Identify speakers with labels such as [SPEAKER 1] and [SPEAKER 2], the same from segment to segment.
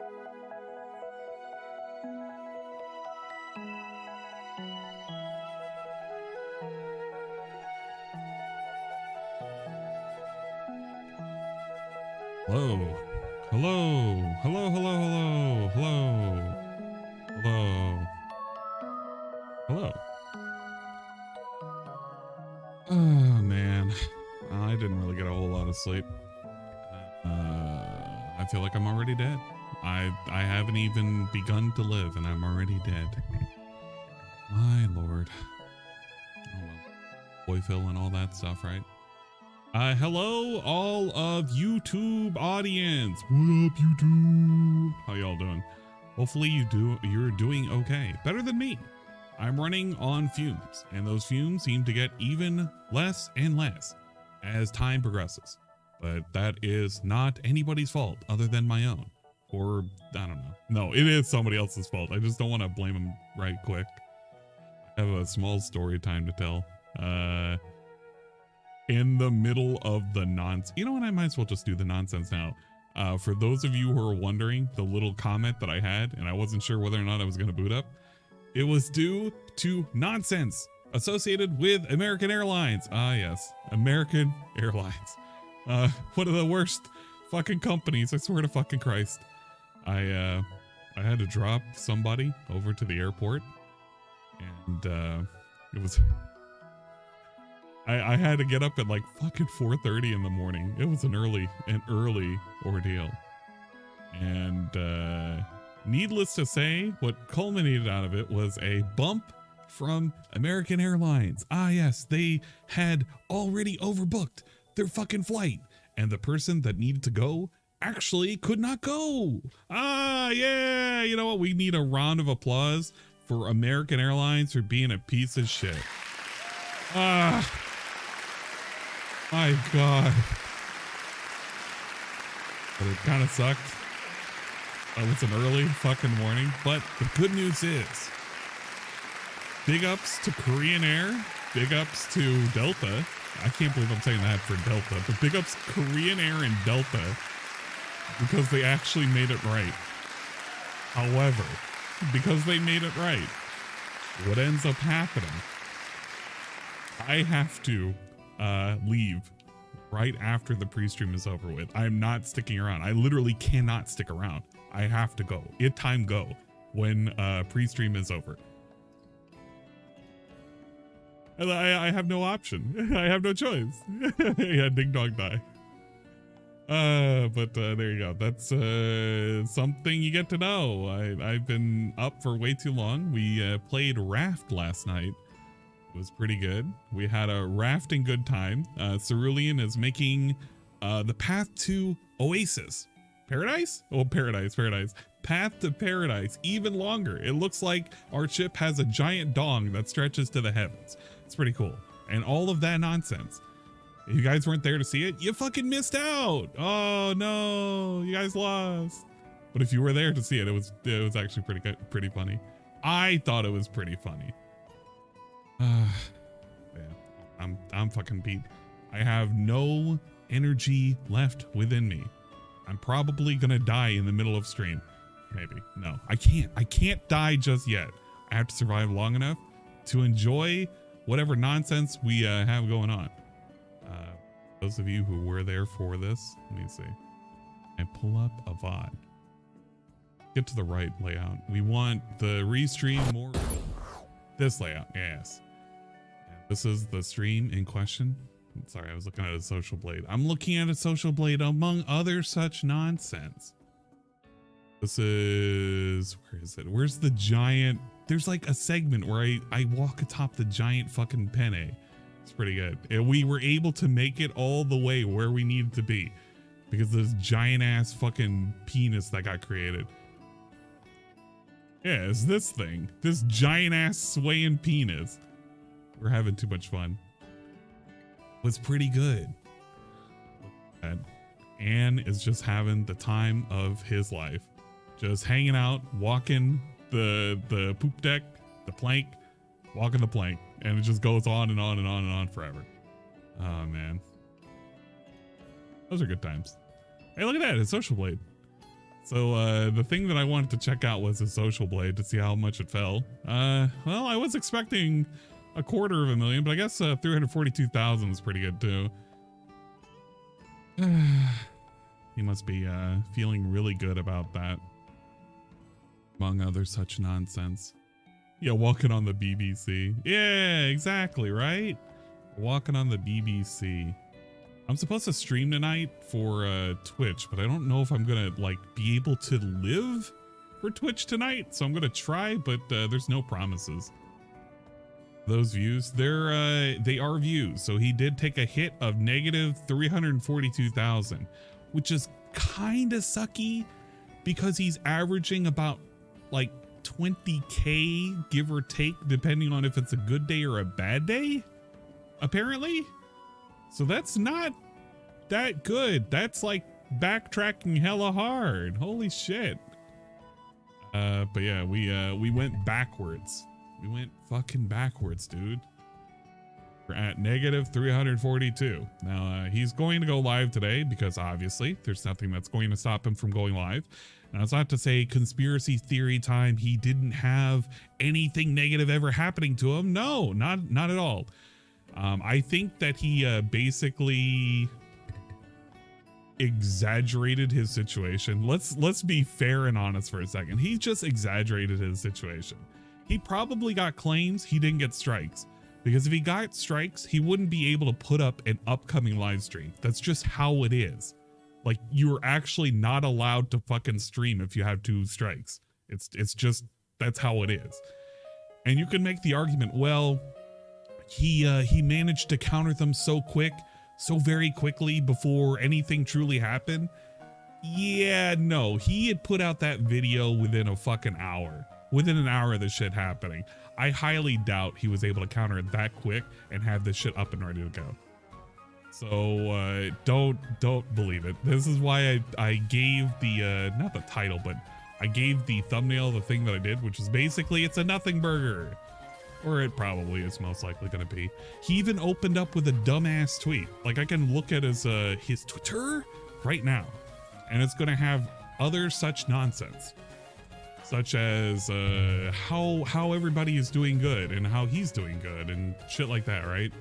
[SPEAKER 1] Hello. Hello. Hello, hello, hello. Hello. Hello. Hello. Oh, man. I didn't really get a whole lot of sleep. I feel like I'm already dead. I haven't even begun to live and I'm already dead. My lord. Oh well. Boy Phil and all that stuff, right? Hello, all of YouTube audience. What up, YouTube? How y'all doing? Hopefully you're doing okay. Better than me. I'm running on fumes, and those fumes seem to get even less and less as time progresses. But that is not anybody's fault other than my own. Or, I don't know. No, it is somebody else's fault. I just don't want to blame them right quick. I have a small story time to tell. In the middle of the nonsense. You know what? I might as well just do the nonsense now. For those of you who are wondering, the little comment that I had, and I wasn't sure whether or not I was going to boot up, it was due to nonsense associated with American Airlines. Ah, yes. American Airlines. One of the worst fucking companies. I swear to fucking Christ. I had to drop somebody over to the airport, and it was... I had to get up at like fucking 4:30 in the morning. It was an early ordeal. And needless to say, what culminated out of it was a bump from American Airlines. Ah, yes, they had already overbooked their fucking flight. And the person that needed to go actually could not go. Ah, yeah. You know what? We need a round of applause for American Airlines for being a piece of shit. Ah. My God. But it kind of sucked. It was an early fucking morning. But the good news is, big ups to Korean Air. Big ups to Delta. I can't believe I'm saying that for Delta. But big ups Korean Air and Delta. Because they actually made it right. However, because they made it right, what ends up happening, I have to leave right after the pre-stream is over with. I'm not sticking around. I literally cannot stick around. I have to go. Time go when pre-stream is over. I have no option. I have no choice. Yeah, Ding Dong Die. But there you go. That's something you get to know. I've been up for way too long. We played Raft last night. It was pretty good. We had a rafting good time. Cerulean is making the path to Oasis. Paradise? Oh, paradise. Path to Paradise even longer. It looks like our ship has a giant dong that stretches to the heavens. It's pretty cool. And all of that nonsense. If you guys weren't there to see it, you fucking missed out. Oh no, you guys lost. But if you were there to see it, it was actually pretty funny. I thought it was pretty funny. Yeah, I'm fucking beat. I have no energy left within me. I'm probably gonna die in the middle of stream. Maybe. No, I can't die just yet. I have to survive long enough to enjoy whatever nonsense we have going on. Those of you who were there for this, let me see. I pull up a VOD. Get to the right layout. We want the restream more. This layout, yes. And this is the stream in question. Sorry, I was looking at a social blade. I'm looking at a social blade among other such nonsense. This is, where is it? Where's the giant? There's like a segment where I walk atop the giant fucking penne. It's pretty good. And we were able to make it all the way where we needed to be because of this giant ass fucking penis that got created. Yeah, it's this thing. This giant ass swaying penis. We're having too much fun. It was pretty good. Anne is just having the time of his life. Just hanging out, walking the poop deck, the plank, walking the plank. And it just goes on and on and on and on forever. Oh, man. Those are good times. Hey, look at that. It's Social Blade. So the thing that I wanted to check out was his social blade to see how much it fell. Well, I was expecting 250,000, but I guess 342,000 is pretty good too. He must be feeling really good about that, among other such nonsense. Yeah, walking on the BBC. Yeah, exactly, right? Walking on the BBC. I'm supposed to stream tonight for Twitch, but I don't know if I'm gonna like be able to live for Twitch tonight. So I'm gonna try, but there's no promises. Those views, they are views. So he did take a hit of negative 342,000, which is kind of sucky because he's averaging about like 20K, give or take, depending on if it's a good day or a bad day, apparently. So that's not that good. That's like backtracking hella hard. Holy shit. But yeah, we went backwards. We went fucking backwards, dude. We're at negative 342. Now, he's going to go live today because obviously there's nothing that's going to stop him from going live. Now, it's not to say conspiracy theory time. He didn't have anything negative ever happening to him. No, not at all. I think that he basically exaggerated his situation. Let's be fair and honest for a second. He just exaggerated his situation. He probably got claims, he didn't get strikes. Because if he got strikes, he wouldn't be able to put up an upcoming live stream. That's just how it is. Like, you're actually not allowed to fucking stream if you have 2 strikes. It's just, that's how it is. And you can make the argument, well, he managed to counter them so very quickly before anything truly happened. Yeah, no, he had put out that video within a fucking hour. Within an hour of this shit happening. I highly doubt he was able to counter it that quick and have this shit up and ready to go. So don't believe it. This is why I gave the not the title, but I gave the thumbnail of the thing that I did, which is basically it's a nothing burger. Or it probably is most likely gonna be. He even opened up with a dumbass tweet. Like, I can look at his Twitter right now, and it's gonna have other such nonsense, such as how everybody is doing good and how he's doing good and shit like that, right?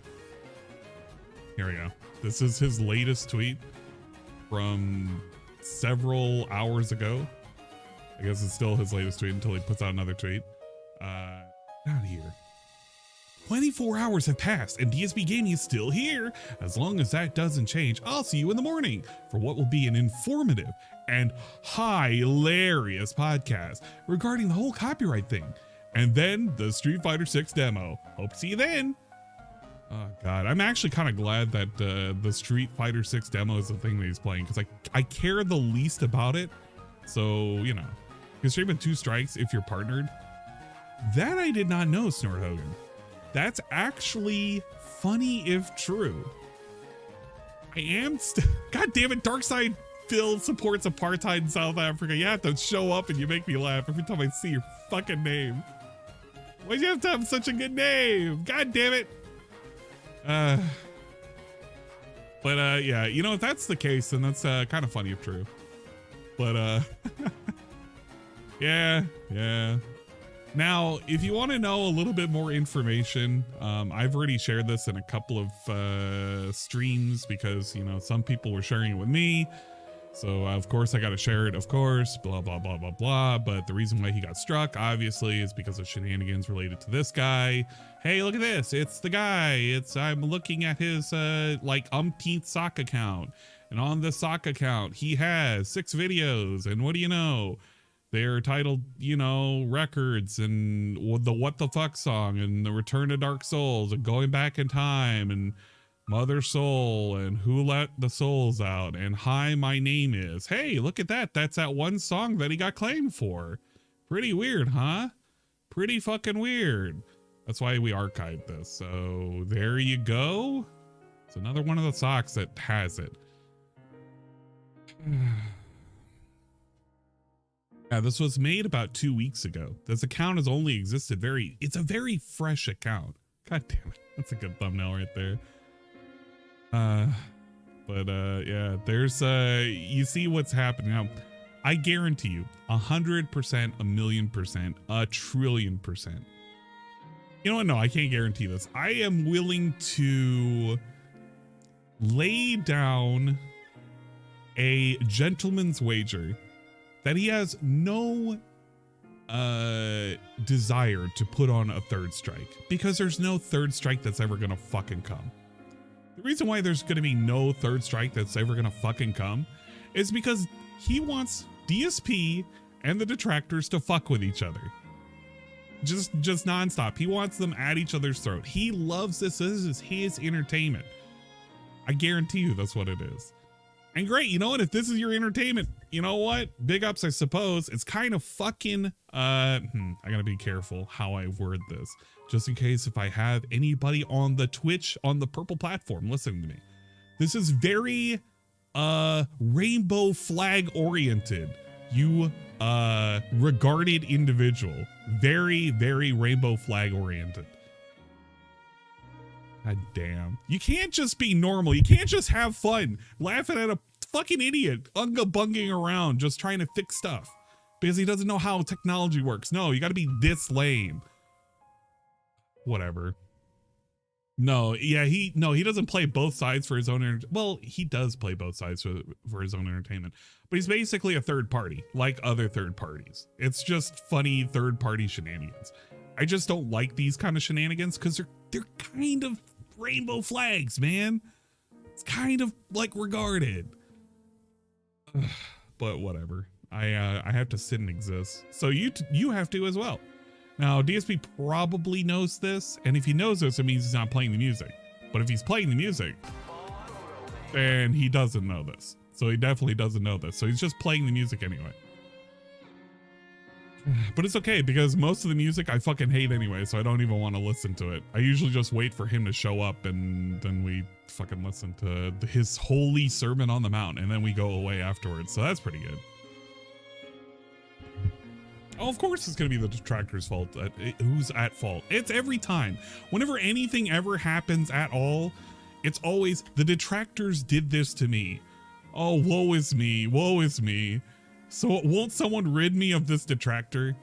[SPEAKER 1] Here we go. This is his latest tweet from several hours ago. I guess it's still his latest tweet until he puts out another tweet. Out here. 24 hours have passed and DSB Gaming is still here. As long as that doesn't change, I'll see you in the morning for what will be an informative and hilarious podcast regarding the whole copyright thing. And then the Street Fighter 6 demo. Hope to see you then. Oh God, I'm actually kind of glad that the Street Fighter 6 demo is the thing that he's playing, because I care the least about it. So, you know, you can stream with 2 strikes if you're partnered. That I did not know, Snort Hogan. That's actually funny if true. I am God damn it, Darkside Phil supports apartheid in South Africa. You have to show up and you make me laugh every time I see your fucking name. Why'd you have to have such a good name? God damn it. But yeah, you know, if that's the case, then that's kind of funny if true. But yeah. Now, if you want to know a little bit more information, I've already shared this in a couple of streams because, you know, some people were sharing it with me. So, of course, I got to share it, of course, blah, blah, blah, blah, blah. But the reason why he got struck, obviously, is because of shenanigans related to this guy. Hey, look at this. It's the guy. I'm looking at his, like, umpteenth sock account. And on this sock account, he has 6 videos. And what do you know? They're titled, you know, Records and the What the Fuck song and the Return to Dark Souls and Going Back in Time and Mother Soul and Who Let the Souls Out and Hi, My Name Is. Hey, look at that. That's that one song that he got claimed for. Pretty weird, huh? Pretty fucking weird. That's why we archived this. So there you go. It's another one of the socks that has it. Yeah, this was made about 2 weeks ago. This account has only existed it's a very fresh account. God damn it. That's a good thumbnail right there. But yeah, there's, you see what's happening now. I guarantee you 100%, 1,000,000%, 1,000,000,000,000%. You know what? No, I can't guarantee this. I am willing to lay down a gentleman's wager that he has no desire to put on a third strike, because there's no third strike that's ever gonna fucking come. The reason why there's gonna be no third strike that's ever gonna fucking come is because he wants DSP and the detractors to fuck with each other. Just nonstop. He wants them at each other's throat. He loves this. This is his entertainment. I guarantee you that's what it is. And great, you know what? If this is your entertainment, you know what? Big ups, I suppose. It's kind of fucking, I gotta be careful how I word this, just in case if I have anybody on the Twitch, on the purple platform listening to me. This is very, rainbow flag oriented. You, regarded individual. Very, very rainbow flag oriented. God damn. You can't just be normal. You can't just have fun laughing at a fucking idiot unga-bunging around just trying to fix stuff because he doesn't know how technology works. No, you got to be this lame. Whatever. No, yeah, he doesn't play both sides for his own. Well, he does play both sides for his own entertainment, but he's basically a third party like other third parties. It's just funny third party shenanigans. I just don't like these kind of shenanigans because they're kind of rainbow flags, man. It's kind of like regarded, but whatever. I have to sit and exist, so you have to as well. Now DSP probably knows this, and if he knows this, it means he's not playing the music. But if he's playing the music, then he doesn't know this. So he definitely doesn't know this. So he's just playing the music anyway. But it's okay, because most of the music I fucking hate anyway, so I don't even want to listen to it. I usually just wait for him to show up, and then we fucking listen to his holy sermon on the mount, and then we go away afterwards. So that's pretty good. Oh, of course it's going to be the detractor's fault. Who's at fault? It's every time. Whenever anything ever happens at all, it's always the detractors did this to me. Oh, woe is me. Woe is me. So won't someone rid me of this detractor?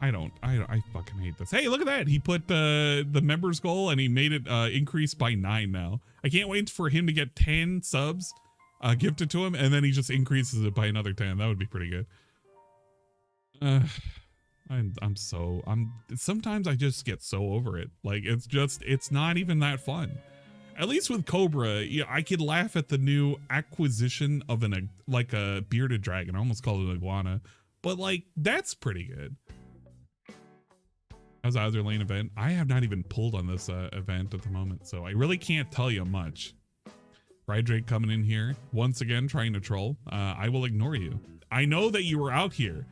[SPEAKER 1] I fucking hate this. Hey, look at that. He put the members goal and he made it increase by 9 now. I can't wait for him to get 10 subs gifted to him, and then he just increases it by another 10. That would be pretty good. Sometimes I just get so over it. Like, it's not even that fun. At least with Cobra, yeah, I could laugh at the new acquisition of a bearded dragon. I almost called it an iguana, but like, that's pretty good. How's the other lane event? I have not even pulled on this event at the moment, so I really can't tell you much. Rydrake coming in here once again, trying to troll. I will ignore you. I know that you were out here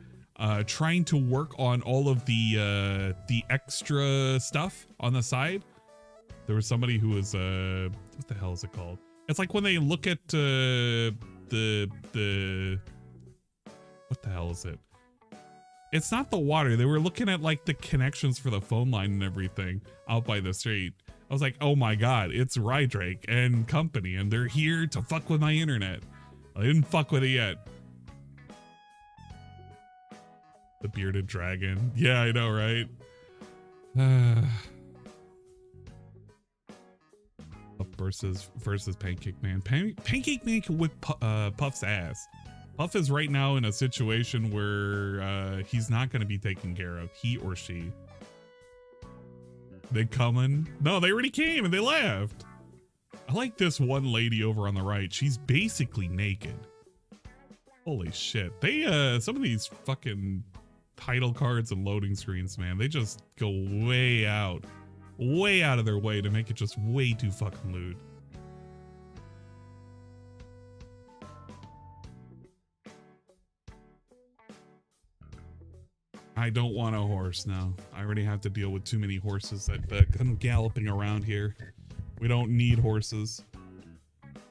[SPEAKER 1] trying to work on all of the extra stuff on the side. There was somebody who was what the hell is it called? It's like when they look at the what the hell is it? It's not the water. They were looking at like the connections for the phone line and everything out by the street. I was like, oh my god, it's Rydrake and company, and they're here to fuck with my internet. I didn't fuck with it yet. The bearded dragon. Yeah, I know, right? versus Pancake Man. Pancake Man can whip Puff's ass. Puff is right now in a situation where he's not going to be taken care of. He or she. They coming? No, they already came and they left. I like this one lady over on the right. She's basically naked. Holy shit. They some of these fucking title cards and loading screens, man, they just go way out of their way to make it just way too fucking lewd. I don't want a horse now. I already have to deal with too many horses that come galloping around here. We don't need horses.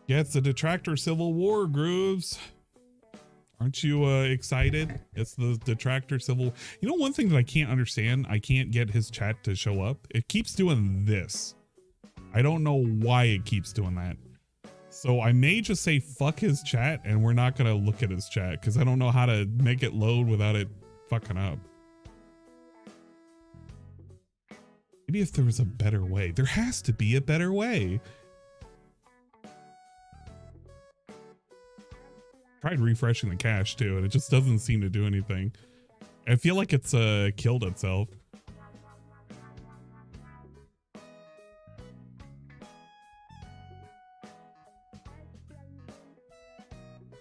[SPEAKER 1] Yeah, it's the Detractor Civil War, Grooves. Aren't you excited? It's the Detractor Civil. You know, one thing that I can't understand, I can't get his chat to show up. It keeps doing this. I don't know why it keeps doing that. So I may just say fuck his chat and we're not gonna look at his chat because I don't know how to make it load without it fucking up. Maybe if there was a better way. There has to be a better way. Tried refreshing the cache too, and it just doesn't seem to do anything. I feel like it's killed itself.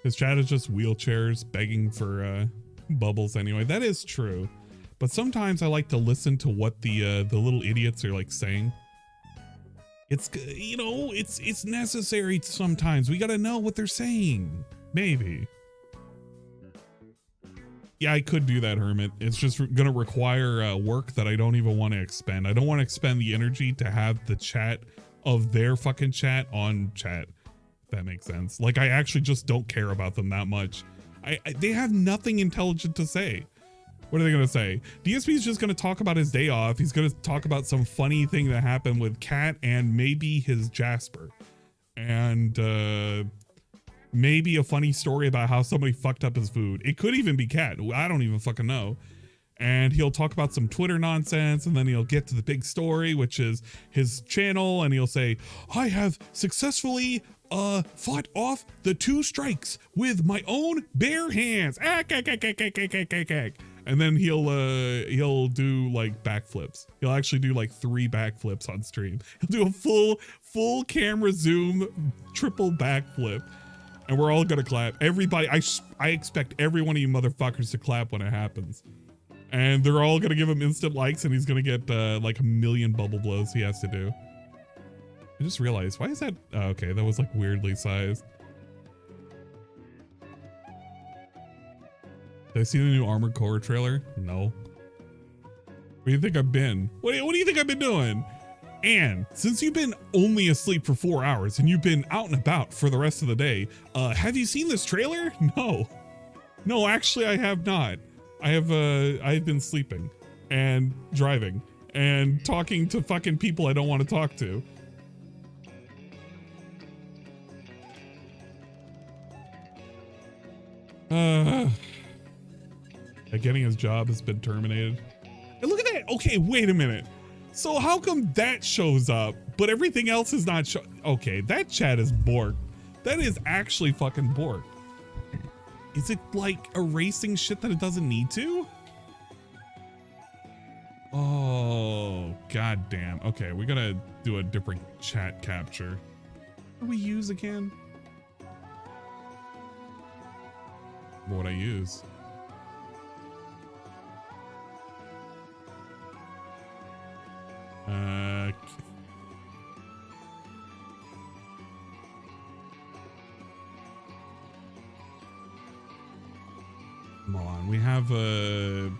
[SPEAKER 1] His chat is just wheelchairs begging for bubbles anyway. That is true. But sometimes I like to listen to what the little idiots are like saying. It's, you know, it's necessary sometimes. We gotta know what they're saying. Maybe. Yeah, I could do that, Hermit. It's just gonna require work that I don't even want to expend. I don't want to expend the energy to have the chat of their fucking chat on chat. If that makes sense. Like, I actually just don't care about them that much. They have nothing intelligent to say. What are they gonna say? DSP is just gonna talk about his day off. He's gonna talk about some funny thing that happened with Cat and maybe his Jasper. And maybe a funny story about how somebody fucked up his food. It could even be Cat. I don't even fucking know. And he'll talk about some Twitter nonsense, and then he'll get to the big story, which is his channel, and he'll say, I have successfully fought off the 2 strikes with my own bare hands. And then he'll do like backflips. He'll actually do like 3 backflips on stream. He'll do a full camera zoom triple backflip. And we're all gonna clap. Everybody, I expect every one of you motherfuckers to clap when it happens. And they're all gonna give him instant likes, and he's gonna get like 1 million bubble blows he has to do. I just realized, why is that? Oh, okay, that was like weirdly sized. Did I see the new Armored Core trailer? No. Where do you think I've been? What do you think I've been doing? And since you've been only asleep for 4 hours and you've been out and about for the rest of the day, have you seen this trailer? No. No, actually I have not. I've been sleeping and driving and talking to fucking people I don't want to talk to. Getting his job has been terminated. And look at that. Okay, wait a minute. So how come that shows up, but everything else is not okay, that chat is borked. That is actually fucking borked. Is it like erasing shit that it doesn't need to? Oh, goddamn. Okay, we gotta do a different chat capture. What do we use again? What would I use? Come on, we have a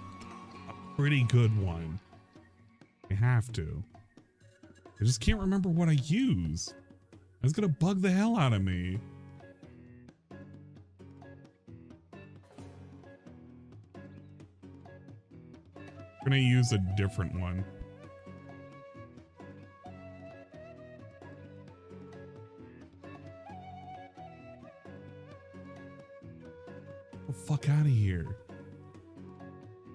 [SPEAKER 1] pretty good one. We have to. I just can't remember what I use. That's gonna bug the hell out of me. I'm gonna use a different one. Get the fuck out of here.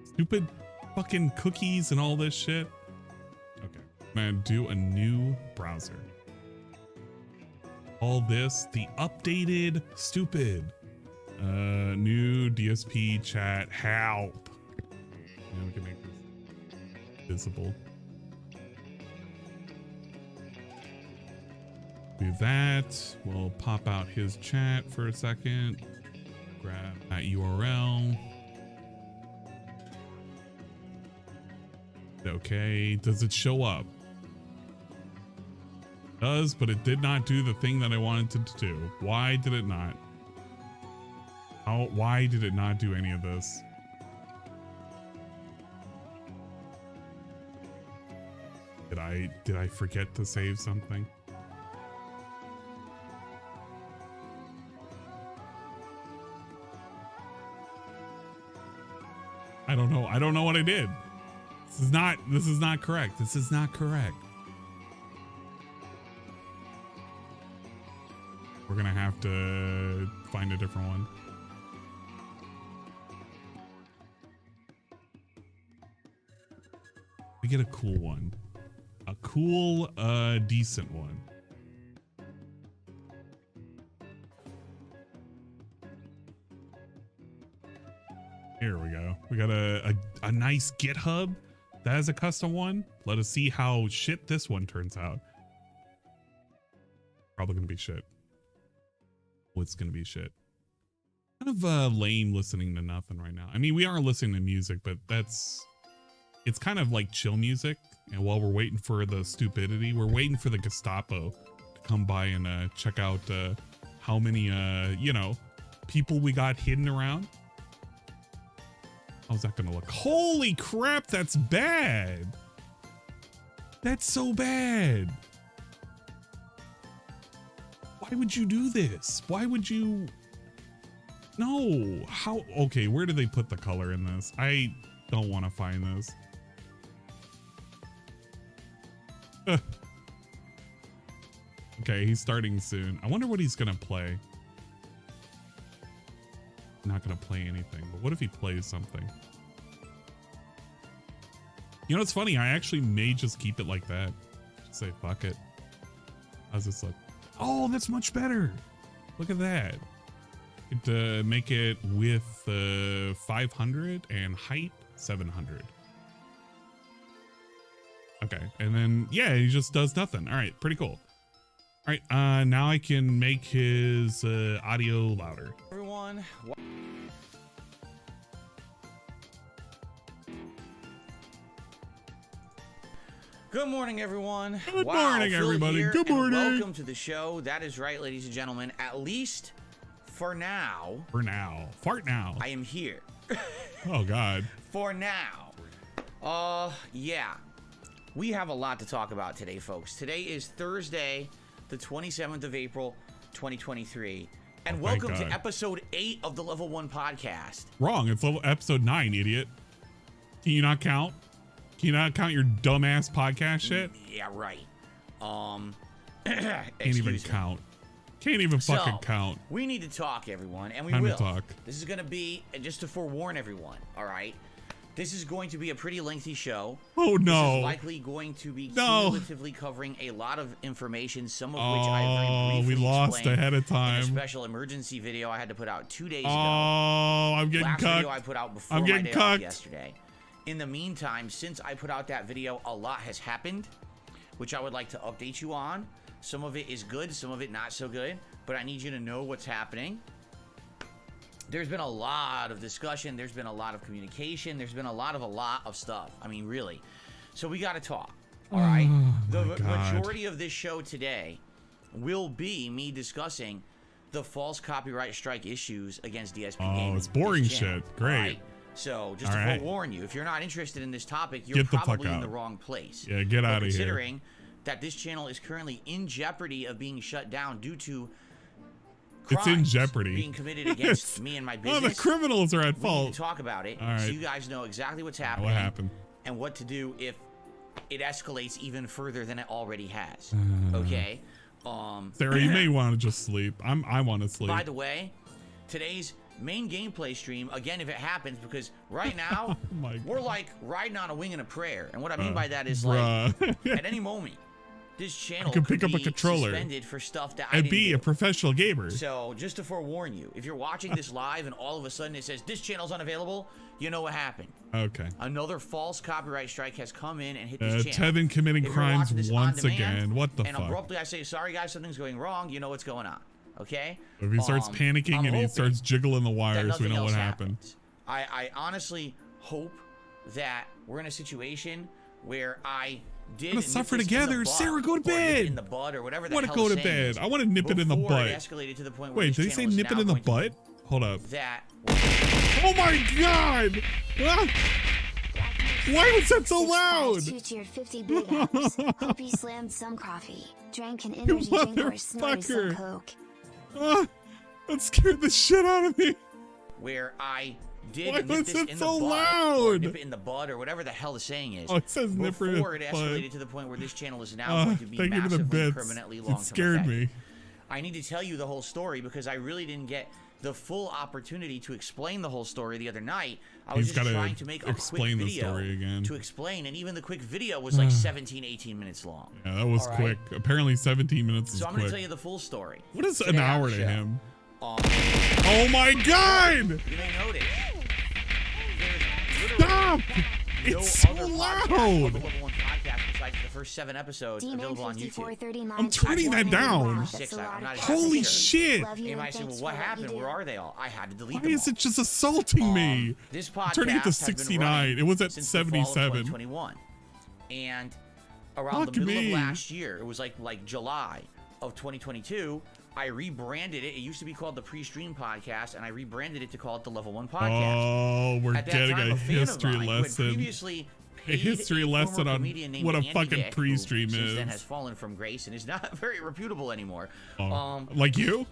[SPEAKER 1] Stupid fucking cookies and all this shit. Okay, I'm gonna do a new browser. All this, the updated stupid new DSP chat help. Yeah, we can make this visible. Do that. We'll pop out his chat for a second. Grab that URL. Okay, does it show up? It does, but it did not do the thing that I wanted it to do. Why did it not? Why did it not do any of this? Did I forget to save something? I don't know. I don't know what I did. This is not correct. This is not correct. We're gonna have to find a different one. We get a cool one. A cool, decent one. Here we go. We got a nice GitHub. That is a custom one. Let us see how shit this one turns out. Probably gonna be shit. What's gonna be shit? Kind of lame listening to nothing right now. I mean, we are listening to music, but it's kind of like chill music. And while we're waiting for the stupidity, we're waiting for the Gestapo to come by and check out how many you know, people we got hidden around. How's that gonna look? Holy crap, that's bad. That's so bad. Why would you do this? Why would you? No, how? Okay, where do they put the color in this? I don't want to find this. Okay, he's starting soon. I wonder what he's gonna play. Not gonna play anything, but what if he plays something? You know, it's funny. I actually may just keep it like that. Just say fuck it. How's this look? Oh, that's much better. Look at that. It make it with 500 and height 700. Okay, and then yeah, he just does nothing. All right, pretty cool. All right, now I can make his audio louder.
[SPEAKER 2] Everyone. Good morning, everyone.
[SPEAKER 1] Good morning, everybody. Good morning.
[SPEAKER 2] Welcome to the show. That is right, ladies and gentlemen. At least for now.
[SPEAKER 1] For now. Fart now.
[SPEAKER 2] I am here.
[SPEAKER 1] Oh, God.
[SPEAKER 2] For now. Yeah. We have a lot to talk about today, folks. Today is Thursday, the 27th of April, 2023. And welcome to episode 8 of the Level 1 podcast.
[SPEAKER 1] Wrong. It's episode 9, idiot. Can you not count? Can you not count your dumbass podcast shit?
[SPEAKER 2] Yeah, right.
[SPEAKER 1] Can't even count. Can't even fucking count.
[SPEAKER 2] We need to talk, everyone, and we
[SPEAKER 1] Time
[SPEAKER 2] will.
[SPEAKER 1] to talk.
[SPEAKER 2] This is going to be, just to forewarn everyone, all right? This is going to be a pretty lengthy show.
[SPEAKER 1] Oh, no.
[SPEAKER 2] This is likely going to be cumulatively covering a lot of information, some of which I very briefly
[SPEAKER 1] we lost ahead of time.
[SPEAKER 2] In a special emergency video I had to put out 2 days ago.
[SPEAKER 1] Oh, I'm getting
[SPEAKER 2] Last
[SPEAKER 1] cucked.
[SPEAKER 2] video I put out before my day off yesterday. In the meantime, since I put out that video, a lot has happened, which I would like to update you on. Some of it is good, some of it not so good, but I need you to know what's happening. There's been a lot of discussion, there's been a lot of communication, there's been a lot of stuff. I mean, really. So we got to talk, all right? The majority of this show today will be me discussing the false copyright strike issues against DSP Gaming.
[SPEAKER 1] Oh, it's boring shit. Great.
[SPEAKER 2] Right? So, just to forewarn you, if you're not interested in this topic, you're
[SPEAKER 1] get the
[SPEAKER 2] probably
[SPEAKER 1] fuck
[SPEAKER 2] in
[SPEAKER 1] out.
[SPEAKER 2] the wrong place.
[SPEAKER 1] Yeah, get out of here.
[SPEAKER 2] Considering that this channel is currently in jeopardy of being shut down due to crimes
[SPEAKER 1] it's in jeopardy
[SPEAKER 2] being committed against me and my business.
[SPEAKER 1] Oh, the criminals are at fault.
[SPEAKER 2] We need to talk about it so you guys know exactly what's happening.
[SPEAKER 1] What happened?
[SPEAKER 2] And what to do if it escalates even further than it already has. Okay?
[SPEAKER 1] Sarah, you may want to just sleep. I want to sleep.
[SPEAKER 2] By the way, today's main gameplay stream, again, if it happens, because right now we're like riding on a wing and a prayer, and what I mean by that is like at any moment this channel could pick up a controller, suspended for stuff that I didn't do.
[SPEAKER 1] A professional gamer.
[SPEAKER 2] So just to forewarn you, if you're watching this live and all of a sudden it says this channel's unavailable, you know what happened.
[SPEAKER 1] Okay.
[SPEAKER 2] Another false copyright strike has come in and hit this channel.
[SPEAKER 1] Tevin committing crimes once again. What the fuck?
[SPEAKER 2] And abruptly I say, sorry guys, something's going wrong. You know what's going on. Okay?
[SPEAKER 1] If he starts panicking and he starts jiggling the wires, we know what happened.
[SPEAKER 2] I honestly hope that we're in a situation where I did
[SPEAKER 1] gonna suffer together. Sarah, go to bed.
[SPEAKER 2] In the butt or whatever the
[SPEAKER 1] hell. I want to go to bed. I want to nip it in the butt.
[SPEAKER 2] It escalated to the point where
[SPEAKER 1] wait, did he say nip it in the butt? Hold up.
[SPEAKER 2] That.
[SPEAKER 1] Oh my God! Ah! Why was that so loud?
[SPEAKER 3] Two-tiered 50 big hours. Hope he slammed some coffee, drank an energy drink or snorted some coke.
[SPEAKER 1] That scared the shit out of me.
[SPEAKER 2] Where I did
[SPEAKER 1] Why
[SPEAKER 2] nip
[SPEAKER 1] was
[SPEAKER 2] this
[SPEAKER 1] it
[SPEAKER 2] in
[SPEAKER 1] so
[SPEAKER 2] the butt,
[SPEAKER 1] loud?
[SPEAKER 2] nip it in the butt or whatever the hell the saying is.
[SPEAKER 1] Oh, it says nip it in
[SPEAKER 2] before it
[SPEAKER 1] the
[SPEAKER 2] escalated
[SPEAKER 1] butt.
[SPEAKER 2] to the point where this channel is now going to be
[SPEAKER 1] thank you for the
[SPEAKER 2] massively
[SPEAKER 1] bits.
[SPEAKER 2] permanently
[SPEAKER 1] It
[SPEAKER 2] long-term
[SPEAKER 1] scared me.
[SPEAKER 2] I need to tell you the whole story because I really didn't get the full opportunity to explain the whole story the other night. I was just trying to make a quick video to explain, and even the quick video was like 17, 18 minutes long.
[SPEAKER 1] Yeah, that was quick. Apparently 17 minutes is
[SPEAKER 2] So I'm
[SPEAKER 1] quick.
[SPEAKER 2] going to tell you the full story.
[SPEAKER 1] What is an hour to him?
[SPEAKER 2] Oh
[SPEAKER 1] my God!
[SPEAKER 2] You may notice.
[SPEAKER 1] Stop! It's so loud!
[SPEAKER 2] The first 7 episodes available on YouTube.
[SPEAKER 1] I'm turning that down. Holy shit!
[SPEAKER 2] You might say, well, what happened? Where are they all? I had to delete them.
[SPEAKER 1] Why is it just assaulting me?
[SPEAKER 2] This podcast
[SPEAKER 1] turning it to 69. It was at 77.
[SPEAKER 2] And around the middle of last year, it was like July of 2022, I rebranded it. It used to be called the Prestream podcast, and I rebranded it to call it the Level 1 podcast.
[SPEAKER 1] Oh, we're getting a history lesson. A history lesson on what a fucking Prestream is.
[SPEAKER 2] Since then has fallen from grace and is not very reputable anymore.
[SPEAKER 1] Like you?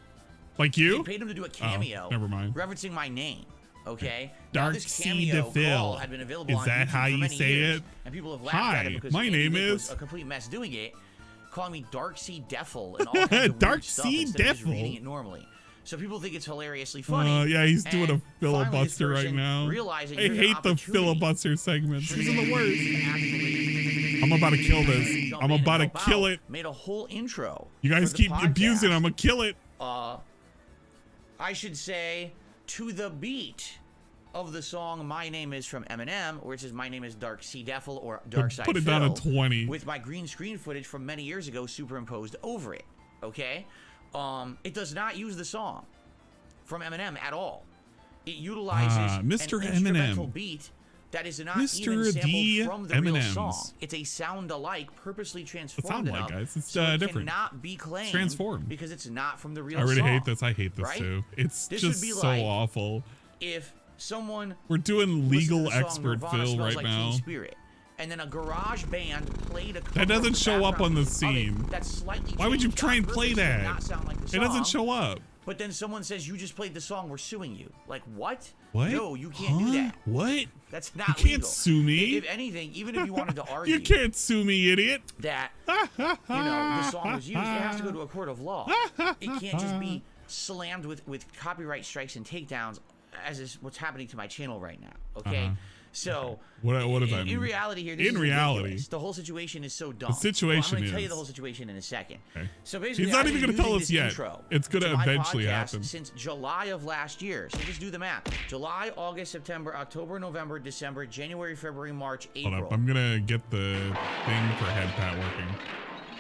[SPEAKER 1] Like you?
[SPEAKER 2] They paid him to do a cameo.
[SPEAKER 1] Never mind.
[SPEAKER 2] Referencing my name. Okay.
[SPEAKER 1] Dark
[SPEAKER 2] this
[SPEAKER 1] Sea
[SPEAKER 2] cameo
[SPEAKER 1] DeVille.
[SPEAKER 2] call had been available
[SPEAKER 1] Is
[SPEAKER 2] on
[SPEAKER 1] that
[SPEAKER 2] YouTube
[SPEAKER 1] how
[SPEAKER 2] for
[SPEAKER 1] you
[SPEAKER 2] many
[SPEAKER 1] say
[SPEAKER 2] years,
[SPEAKER 1] it?
[SPEAKER 2] And people have laughed at it because
[SPEAKER 1] my name
[SPEAKER 2] Nick
[SPEAKER 1] is
[SPEAKER 2] was a complete mess doing it, calling me Dark Sea Devil and all kinds of
[SPEAKER 1] Dark
[SPEAKER 2] weird stuff
[SPEAKER 1] Sea
[SPEAKER 2] instead of just
[SPEAKER 1] Devil.
[SPEAKER 2] reading it normally. So people think it's hilariously funny.
[SPEAKER 1] Yeah, he's doing a
[SPEAKER 2] And finally, this
[SPEAKER 1] filibuster right
[SPEAKER 2] person
[SPEAKER 1] now.
[SPEAKER 2] realizing
[SPEAKER 1] I
[SPEAKER 2] there's an
[SPEAKER 1] hate the
[SPEAKER 2] opportunity
[SPEAKER 1] filibuster segments.
[SPEAKER 2] for
[SPEAKER 1] These are the
[SPEAKER 2] me
[SPEAKER 1] worst.
[SPEAKER 2] to actually
[SPEAKER 1] I'm about to kill this.
[SPEAKER 2] jump
[SPEAKER 1] I'm
[SPEAKER 2] in and
[SPEAKER 1] about to
[SPEAKER 2] help
[SPEAKER 1] kill
[SPEAKER 2] out.
[SPEAKER 1] it.
[SPEAKER 2] Made a whole intro.
[SPEAKER 1] You guys
[SPEAKER 2] for the
[SPEAKER 1] keep abusing it.
[SPEAKER 2] podcast.
[SPEAKER 1] I'm gonna kill it.
[SPEAKER 2] I should say to the beat of the song "My Name Is" from Eminem, where it says "My name is Dark Sea Devil" or Dark Side
[SPEAKER 1] Put it
[SPEAKER 2] Phil,
[SPEAKER 1] down to 20.
[SPEAKER 2] with my green screen footage from many years ago superimposed over it. Okay, it does not use the song from Eminem at all. It utilizes
[SPEAKER 1] Mr.
[SPEAKER 2] an instrumental
[SPEAKER 1] Eminem.
[SPEAKER 2] beat that is not
[SPEAKER 1] Mr.
[SPEAKER 2] even sampled
[SPEAKER 1] D.
[SPEAKER 2] from the real
[SPEAKER 1] M&Ms.
[SPEAKER 2] song. It's a sound-alike, purposely transformed
[SPEAKER 1] sound like,
[SPEAKER 2] enough,
[SPEAKER 1] guys. It's
[SPEAKER 2] so it
[SPEAKER 1] different.
[SPEAKER 2] cannot be claimed
[SPEAKER 1] Transformed.
[SPEAKER 2] because it's not from the real
[SPEAKER 1] I already
[SPEAKER 2] song.
[SPEAKER 1] hate this. I hate this
[SPEAKER 2] right?
[SPEAKER 1] too. It's
[SPEAKER 2] This
[SPEAKER 1] just
[SPEAKER 2] would be
[SPEAKER 1] so
[SPEAKER 2] like
[SPEAKER 1] awful.
[SPEAKER 2] If someone
[SPEAKER 1] We're doing
[SPEAKER 2] listened to
[SPEAKER 1] legal
[SPEAKER 2] the song
[SPEAKER 1] expert
[SPEAKER 2] Nirvana
[SPEAKER 1] Phil
[SPEAKER 2] Smells
[SPEAKER 1] right
[SPEAKER 2] Like
[SPEAKER 1] now.
[SPEAKER 2] Teen Spirit, and then a garage band played a cover
[SPEAKER 1] That doesn't
[SPEAKER 2] of the
[SPEAKER 1] show up on the
[SPEAKER 2] background music of
[SPEAKER 1] scene.
[SPEAKER 2] it that's slightly
[SPEAKER 1] Why would you
[SPEAKER 2] changed
[SPEAKER 1] try
[SPEAKER 2] on
[SPEAKER 1] and play
[SPEAKER 2] purpose to
[SPEAKER 1] that?
[SPEAKER 2] not sound like the
[SPEAKER 1] It
[SPEAKER 2] song,
[SPEAKER 1] doesn't show up.
[SPEAKER 2] But then someone says you just played the song, we're suing you. Like what?
[SPEAKER 1] What?
[SPEAKER 2] No, you can't do that.
[SPEAKER 1] What?
[SPEAKER 2] That's not
[SPEAKER 1] You can't
[SPEAKER 2] legal.
[SPEAKER 1] sue me.
[SPEAKER 2] If anything, even if you wanted to argue
[SPEAKER 1] You can't sue me, idiot.
[SPEAKER 2] that the song was used, it has to go to a court of law. It can't just be slammed with copyright strikes and takedowns, as is what's happening to my channel right now. Okay. So
[SPEAKER 1] What does that mean?
[SPEAKER 2] in reality here, this
[SPEAKER 1] In
[SPEAKER 2] is
[SPEAKER 1] reality.
[SPEAKER 2] ridiculous. The whole situation is so dumb.
[SPEAKER 1] The situation
[SPEAKER 2] I'm going to tell you
[SPEAKER 1] is-
[SPEAKER 2] the whole situation in a second.
[SPEAKER 1] Okay.
[SPEAKER 2] So basically,
[SPEAKER 1] He's not
[SPEAKER 2] I've
[SPEAKER 1] even
[SPEAKER 2] been
[SPEAKER 1] gonna tell
[SPEAKER 2] using
[SPEAKER 1] us
[SPEAKER 2] this
[SPEAKER 1] yet.
[SPEAKER 2] intro
[SPEAKER 1] It's gonna
[SPEAKER 2] to my
[SPEAKER 1] eventually
[SPEAKER 2] podcast
[SPEAKER 1] happen.
[SPEAKER 2] since July of last year. So just do the math. July, August, September, October, November, December, January, February, March, April.
[SPEAKER 1] Hold up. I'm gonna get the thing for head pat working.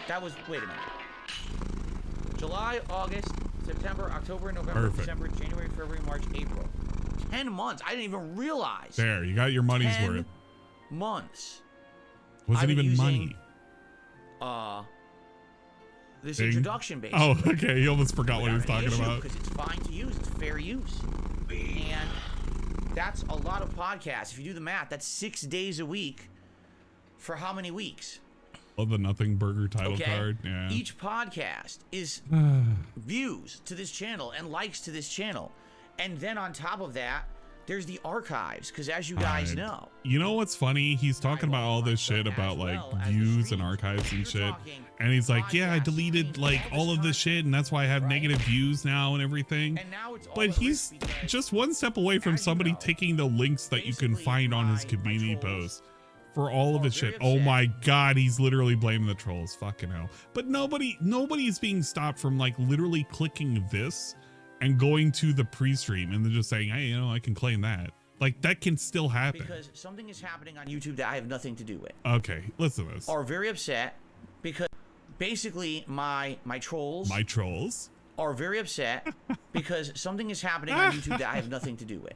[SPEAKER 2] That was, wait a minute. July, August, September, October, November,
[SPEAKER 1] Perfect.
[SPEAKER 2] December, January, February, March, April. 10 months. I didn't even realize.
[SPEAKER 1] There, you got your money's
[SPEAKER 2] 10
[SPEAKER 1] worth.
[SPEAKER 2] months.
[SPEAKER 1] Wasn't
[SPEAKER 2] I've been
[SPEAKER 1] even
[SPEAKER 2] using,
[SPEAKER 1] money.
[SPEAKER 2] This
[SPEAKER 1] Ding.
[SPEAKER 2] introduction, basically.
[SPEAKER 1] Oh, okay. You almost forgot what he was talking about.
[SPEAKER 2] Because it's fine to use. It's fair use. And that's a lot of podcasts. If you do the math, that's 6 days a week for how many weeks?
[SPEAKER 1] Oh, the Nothing Burger title
[SPEAKER 2] Okay.
[SPEAKER 1] card. Yeah.
[SPEAKER 2] Each podcast is views to this channel and likes to this channel. And then on top of that, there's the archives. Because as you guys know,
[SPEAKER 1] You know what's funny? He's talking about all this shit about like views and archives and shit. And he's like, yeah, I deleted like all of this shit and that's why I have negative views now and everything.
[SPEAKER 2] and now it's all
[SPEAKER 1] But
[SPEAKER 2] at
[SPEAKER 1] he's
[SPEAKER 2] risk because
[SPEAKER 1] just one step away from
[SPEAKER 2] as you
[SPEAKER 1] somebody
[SPEAKER 2] know,
[SPEAKER 1] taking the links that you can
[SPEAKER 2] basically
[SPEAKER 1] find on his
[SPEAKER 2] my
[SPEAKER 1] community
[SPEAKER 2] trolls
[SPEAKER 1] posts for all of
[SPEAKER 2] are
[SPEAKER 1] his
[SPEAKER 2] very
[SPEAKER 1] shit. Oh
[SPEAKER 2] upset.
[SPEAKER 1] my god, he's literally blaming the trolls. Fucking hell. But nobody is being stopped from like literally clicking this and going to the pre-stream and then just saying, hey, you know, I can claim that. Like that can still happen.
[SPEAKER 2] because something is happening on YouTube that I have nothing to do with.
[SPEAKER 1] Okay, listen to this.
[SPEAKER 2] Are very upset because basically my trolls are very upset because something is happening on YouTube that I have nothing to do with.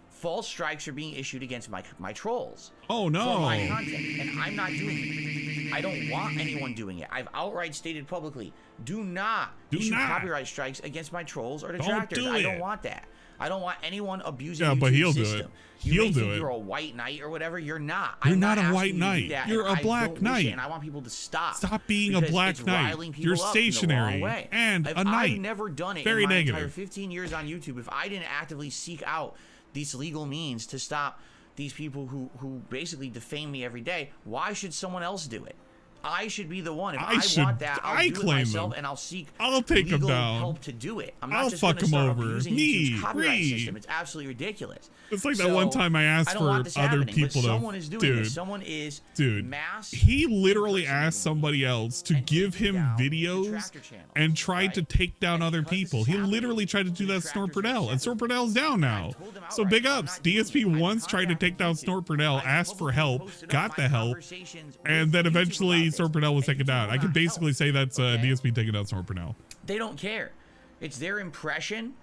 [SPEAKER 2] False strikes are being issued against my trolls.
[SPEAKER 1] Oh no.
[SPEAKER 2] For my content, and I'm not doing it. I don't want anyone doing it. I've outright stated publicly, do not issue copyright strikes against my trolls or detractors.
[SPEAKER 1] do
[SPEAKER 2] I don't
[SPEAKER 1] it.
[SPEAKER 2] want that. I don't want anyone abusing
[SPEAKER 1] Yeah,
[SPEAKER 2] YouTube's
[SPEAKER 1] but he'll do
[SPEAKER 2] system.
[SPEAKER 1] it.
[SPEAKER 2] You
[SPEAKER 1] He'll
[SPEAKER 2] may
[SPEAKER 1] do
[SPEAKER 2] think
[SPEAKER 1] it.
[SPEAKER 2] you're a white knight or whatever. You're not.
[SPEAKER 1] You're
[SPEAKER 2] I'm
[SPEAKER 1] not a
[SPEAKER 2] asking
[SPEAKER 1] white
[SPEAKER 2] you to do
[SPEAKER 1] knight.
[SPEAKER 2] that,
[SPEAKER 1] You're
[SPEAKER 2] and
[SPEAKER 1] a black
[SPEAKER 2] I don't wish
[SPEAKER 1] knight.
[SPEAKER 2] it, and I want people to stop.
[SPEAKER 1] Stop being a
[SPEAKER 2] because
[SPEAKER 1] black
[SPEAKER 2] it's
[SPEAKER 1] knight.
[SPEAKER 2] riling people
[SPEAKER 1] You're
[SPEAKER 2] up in the
[SPEAKER 1] stationary
[SPEAKER 2] wrong way.
[SPEAKER 1] and
[SPEAKER 2] If
[SPEAKER 1] a knight.
[SPEAKER 2] I've never done it
[SPEAKER 1] Very
[SPEAKER 2] in my
[SPEAKER 1] negative.
[SPEAKER 2] entire 15 years on YouTube. If I didn't actively seek out these legal means to stop these people who basically defame me every day, why should someone else do it? I should be the one. If
[SPEAKER 1] I
[SPEAKER 2] want that, I'll do it
[SPEAKER 1] claim
[SPEAKER 2] myself,
[SPEAKER 1] them.
[SPEAKER 2] and I'll seek
[SPEAKER 1] I'll take
[SPEAKER 2] legal
[SPEAKER 1] them down.
[SPEAKER 2] help to do it. I'm not
[SPEAKER 1] I'll
[SPEAKER 2] just
[SPEAKER 1] fuck
[SPEAKER 2] going to start
[SPEAKER 1] them over.
[SPEAKER 2] abusing
[SPEAKER 1] Me,
[SPEAKER 2] YouTube's copyright
[SPEAKER 1] me.
[SPEAKER 2] system. It's absolutely ridiculous.
[SPEAKER 1] It's like that
[SPEAKER 2] So,
[SPEAKER 1] one time I asked
[SPEAKER 2] I don't
[SPEAKER 1] for
[SPEAKER 2] want this
[SPEAKER 1] other
[SPEAKER 2] happening,
[SPEAKER 1] people
[SPEAKER 2] but
[SPEAKER 1] to.
[SPEAKER 2] someone is doing this. Someone is mass.
[SPEAKER 1] He literally asked somebody else to
[SPEAKER 2] and
[SPEAKER 1] give
[SPEAKER 2] taking
[SPEAKER 1] him
[SPEAKER 2] down the
[SPEAKER 1] videos
[SPEAKER 2] Detractor channel,
[SPEAKER 1] and tried to
[SPEAKER 2] right?
[SPEAKER 1] take down
[SPEAKER 2] And
[SPEAKER 1] other
[SPEAKER 2] because this
[SPEAKER 1] people.
[SPEAKER 2] is
[SPEAKER 1] He
[SPEAKER 2] happening,
[SPEAKER 1] literally tried to do that
[SPEAKER 2] Detractors
[SPEAKER 1] Snort
[SPEAKER 2] are
[SPEAKER 1] Purnell, and
[SPEAKER 2] separate.
[SPEAKER 1] Snort Purnell's down now.
[SPEAKER 2] I told them
[SPEAKER 1] So
[SPEAKER 2] outright,
[SPEAKER 1] big
[SPEAKER 2] I'm
[SPEAKER 1] ups.
[SPEAKER 2] not doing
[SPEAKER 1] DSP
[SPEAKER 2] it.
[SPEAKER 1] once
[SPEAKER 2] I
[SPEAKER 1] tried to take down
[SPEAKER 2] contacted
[SPEAKER 1] Snort Purnell,
[SPEAKER 2] I
[SPEAKER 1] asked for
[SPEAKER 2] publicly
[SPEAKER 1] help,
[SPEAKER 2] posted up
[SPEAKER 1] got
[SPEAKER 2] my
[SPEAKER 1] the help,
[SPEAKER 2] conversations
[SPEAKER 1] and
[SPEAKER 2] with
[SPEAKER 1] then
[SPEAKER 2] YouTube
[SPEAKER 1] eventually
[SPEAKER 2] about
[SPEAKER 1] Snort
[SPEAKER 2] this,
[SPEAKER 1] Purnell was
[SPEAKER 2] and
[SPEAKER 1] taken
[SPEAKER 2] YouTube
[SPEAKER 1] down.
[SPEAKER 2] will
[SPEAKER 1] I can
[SPEAKER 2] not
[SPEAKER 1] basically
[SPEAKER 2] help,
[SPEAKER 1] say that's
[SPEAKER 2] okay?
[SPEAKER 1] DSP taking down Snort Purnell.
[SPEAKER 2] They don't care. It's their impression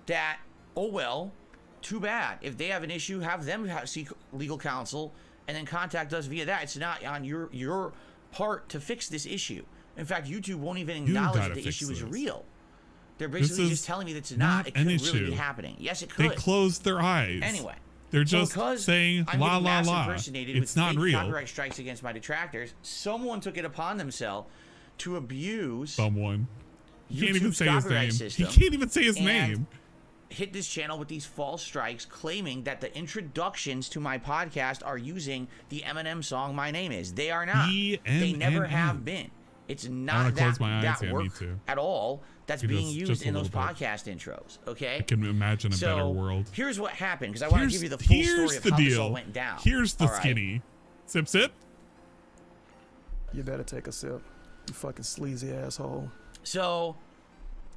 [SPEAKER 2] that, oh well, too bad. If they have an issue, have them seek legal counsel and then contact us via that. It's not on your part to fix this issue. In fact, YouTube won't even acknowledge that the issue is real. They're basically just telling me that it's not. It could really be happening. Yes, it could.
[SPEAKER 1] They closed their eyes.
[SPEAKER 2] Anyway.
[SPEAKER 1] They're just saying
[SPEAKER 2] I'm
[SPEAKER 1] la
[SPEAKER 2] getting
[SPEAKER 1] la
[SPEAKER 2] mass
[SPEAKER 1] la.
[SPEAKER 2] impersonated
[SPEAKER 1] It's
[SPEAKER 2] with
[SPEAKER 1] not
[SPEAKER 2] fake
[SPEAKER 1] real.
[SPEAKER 2] Copyright strikes against my detractors. Someone took it upon themselves to abuse
[SPEAKER 1] Someone. He can't even
[SPEAKER 2] YouTube's
[SPEAKER 1] say his
[SPEAKER 2] copyright
[SPEAKER 1] name.
[SPEAKER 2] system
[SPEAKER 1] He can't even say his
[SPEAKER 2] and
[SPEAKER 1] name.
[SPEAKER 2] hit this channel with these false strikes, claiming that the introductions to my podcast are using the Eminem song "My Name Is." They are not. They never have been. It's not
[SPEAKER 1] close my eyes.
[SPEAKER 2] that
[SPEAKER 1] Yeah, me
[SPEAKER 2] work
[SPEAKER 1] too.
[SPEAKER 2] at all. That's being used
[SPEAKER 1] just a
[SPEAKER 2] in those
[SPEAKER 1] little bit.
[SPEAKER 2] podcast intros. Okay.
[SPEAKER 1] I can imagine a better world.
[SPEAKER 2] Here's what happened, because I want to give you the full story of how this all went down.
[SPEAKER 1] Here's the
[SPEAKER 2] All right?
[SPEAKER 1] skinny. Sip, sip.
[SPEAKER 4] You better take a sip, you fucking sleazy asshole.
[SPEAKER 2] So,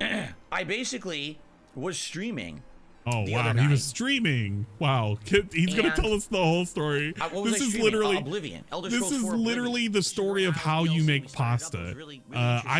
[SPEAKER 2] I basically was streaming.
[SPEAKER 1] Oh,
[SPEAKER 2] the
[SPEAKER 1] wow.
[SPEAKER 2] other
[SPEAKER 1] He
[SPEAKER 2] night.
[SPEAKER 1] was streaming. Wow. He's going to
[SPEAKER 2] And-
[SPEAKER 1] tell us the whole story.
[SPEAKER 2] What was
[SPEAKER 1] This
[SPEAKER 2] I
[SPEAKER 1] is
[SPEAKER 2] streaming?
[SPEAKER 1] literally
[SPEAKER 2] Oblivion. Elder
[SPEAKER 1] This
[SPEAKER 2] Scrolls
[SPEAKER 1] is
[SPEAKER 2] 4
[SPEAKER 1] literally
[SPEAKER 2] Oblivion.
[SPEAKER 1] the story of how you make pasta. I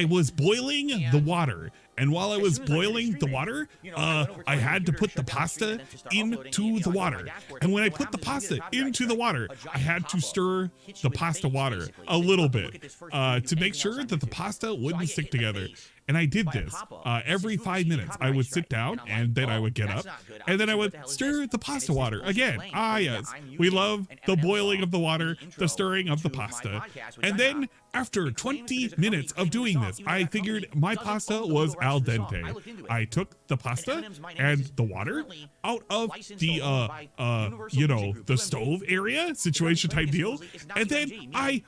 [SPEAKER 2] interesting.
[SPEAKER 1] was boiling the
[SPEAKER 2] And
[SPEAKER 1] water, and while I
[SPEAKER 2] as
[SPEAKER 1] was
[SPEAKER 2] soon as I started
[SPEAKER 1] boiling the
[SPEAKER 2] streaming,
[SPEAKER 1] water,
[SPEAKER 2] you know, I went over to
[SPEAKER 1] I
[SPEAKER 2] my
[SPEAKER 1] had to
[SPEAKER 2] computer,
[SPEAKER 1] put the
[SPEAKER 2] shut down the stream,
[SPEAKER 1] pasta
[SPEAKER 2] and then just start uploading,
[SPEAKER 1] into
[SPEAKER 2] you know,
[SPEAKER 1] the
[SPEAKER 2] I go to my
[SPEAKER 1] water.
[SPEAKER 2] dashboard.
[SPEAKER 1] And when I
[SPEAKER 2] What
[SPEAKER 1] put the
[SPEAKER 2] happens is you
[SPEAKER 1] pasta
[SPEAKER 2] get a copyright
[SPEAKER 1] into the
[SPEAKER 2] strike.
[SPEAKER 1] water,
[SPEAKER 2] A giant
[SPEAKER 1] I had to
[SPEAKER 2] pop-up
[SPEAKER 1] stir
[SPEAKER 2] hits you
[SPEAKER 1] the
[SPEAKER 2] with
[SPEAKER 1] pasta
[SPEAKER 2] face,
[SPEAKER 1] water
[SPEAKER 2] basically.
[SPEAKER 1] a
[SPEAKER 2] So you
[SPEAKER 1] little
[SPEAKER 2] have to
[SPEAKER 1] bit
[SPEAKER 2] look at this first video,
[SPEAKER 1] to make
[SPEAKER 2] anything else
[SPEAKER 1] sure
[SPEAKER 2] on
[SPEAKER 1] that the
[SPEAKER 2] YouTube.
[SPEAKER 1] pasta
[SPEAKER 2] So I
[SPEAKER 1] wouldn't
[SPEAKER 2] get
[SPEAKER 1] stick
[SPEAKER 2] hit in the
[SPEAKER 1] together.
[SPEAKER 2] face
[SPEAKER 1] And I did
[SPEAKER 2] by a
[SPEAKER 1] this
[SPEAKER 2] pop-up.
[SPEAKER 1] every
[SPEAKER 2] This is
[SPEAKER 1] 5
[SPEAKER 2] a
[SPEAKER 1] minutes. I
[SPEAKER 2] copyright
[SPEAKER 1] would sit
[SPEAKER 2] strike.
[SPEAKER 1] down,
[SPEAKER 2] And I'm
[SPEAKER 1] and then
[SPEAKER 2] like,
[SPEAKER 1] I
[SPEAKER 2] oh,
[SPEAKER 1] would get
[SPEAKER 2] that's
[SPEAKER 1] up,
[SPEAKER 2] not good.
[SPEAKER 1] and then I
[SPEAKER 2] What
[SPEAKER 1] would
[SPEAKER 2] the hell is
[SPEAKER 1] stir
[SPEAKER 2] this?
[SPEAKER 1] the
[SPEAKER 2] And
[SPEAKER 1] pasta
[SPEAKER 2] it's
[SPEAKER 1] water
[SPEAKER 2] supposed to
[SPEAKER 1] again.
[SPEAKER 2] explain
[SPEAKER 1] Ah,
[SPEAKER 2] that
[SPEAKER 1] yes.
[SPEAKER 2] I'm
[SPEAKER 1] We
[SPEAKER 2] using
[SPEAKER 1] love
[SPEAKER 2] an
[SPEAKER 1] the
[SPEAKER 2] Eminem
[SPEAKER 1] boiling
[SPEAKER 2] song
[SPEAKER 1] of the water,
[SPEAKER 2] in the
[SPEAKER 1] the
[SPEAKER 2] intro
[SPEAKER 1] stirring of the
[SPEAKER 2] to my
[SPEAKER 1] pasta.
[SPEAKER 2] podcast, which
[SPEAKER 1] And
[SPEAKER 2] I'm
[SPEAKER 1] then
[SPEAKER 2] not.
[SPEAKER 1] after
[SPEAKER 2] It claims that
[SPEAKER 1] 20
[SPEAKER 2] there's a company
[SPEAKER 1] minutes of
[SPEAKER 2] claiming
[SPEAKER 1] doing
[SPEAKER 2] the
[SPEAKER 1] this,
[SPEAKER 2] song, even
[SPEAKER 1] I
[SPEAKER 2] that
[SPEAKER 1] figured
[SPEAKER 2] company
[SPEAKER 1] my
[SPEAKER 2] doesn't
[SPEAKER 1] pasta
[SPEAKER 2] own the
[SPEAKER 1] was
[SPEAKER 2] legal rights
[SPEAKER 1] al
[SPEAKER 2] to the song. I
[SPEAKER 1] dente.
[SPEAKER 2] looked into it.
[SPEAKER 1] I took the pasta
[SPEAKER 2] Eminem's My Name
[SPEAKER 1] and
[SPEAKER 2] Is
[SPEAKER 1] the water
[SPEAKER 2] currently
[SPEAKER 1] out of
[SPEAKER 2] licensed
[SPEAKER 1] the
[SPEAKER 2] or owned by Universal
[SPEAKER 1] you
[SPEAKER 2] Music
[SPEAKER 1] know,
[SPEAKER 2] Group,
[SPEAKER 1] the
[SPEAKER 2] UMG.
[SPEAKER 1] stove area situation type deal, and then I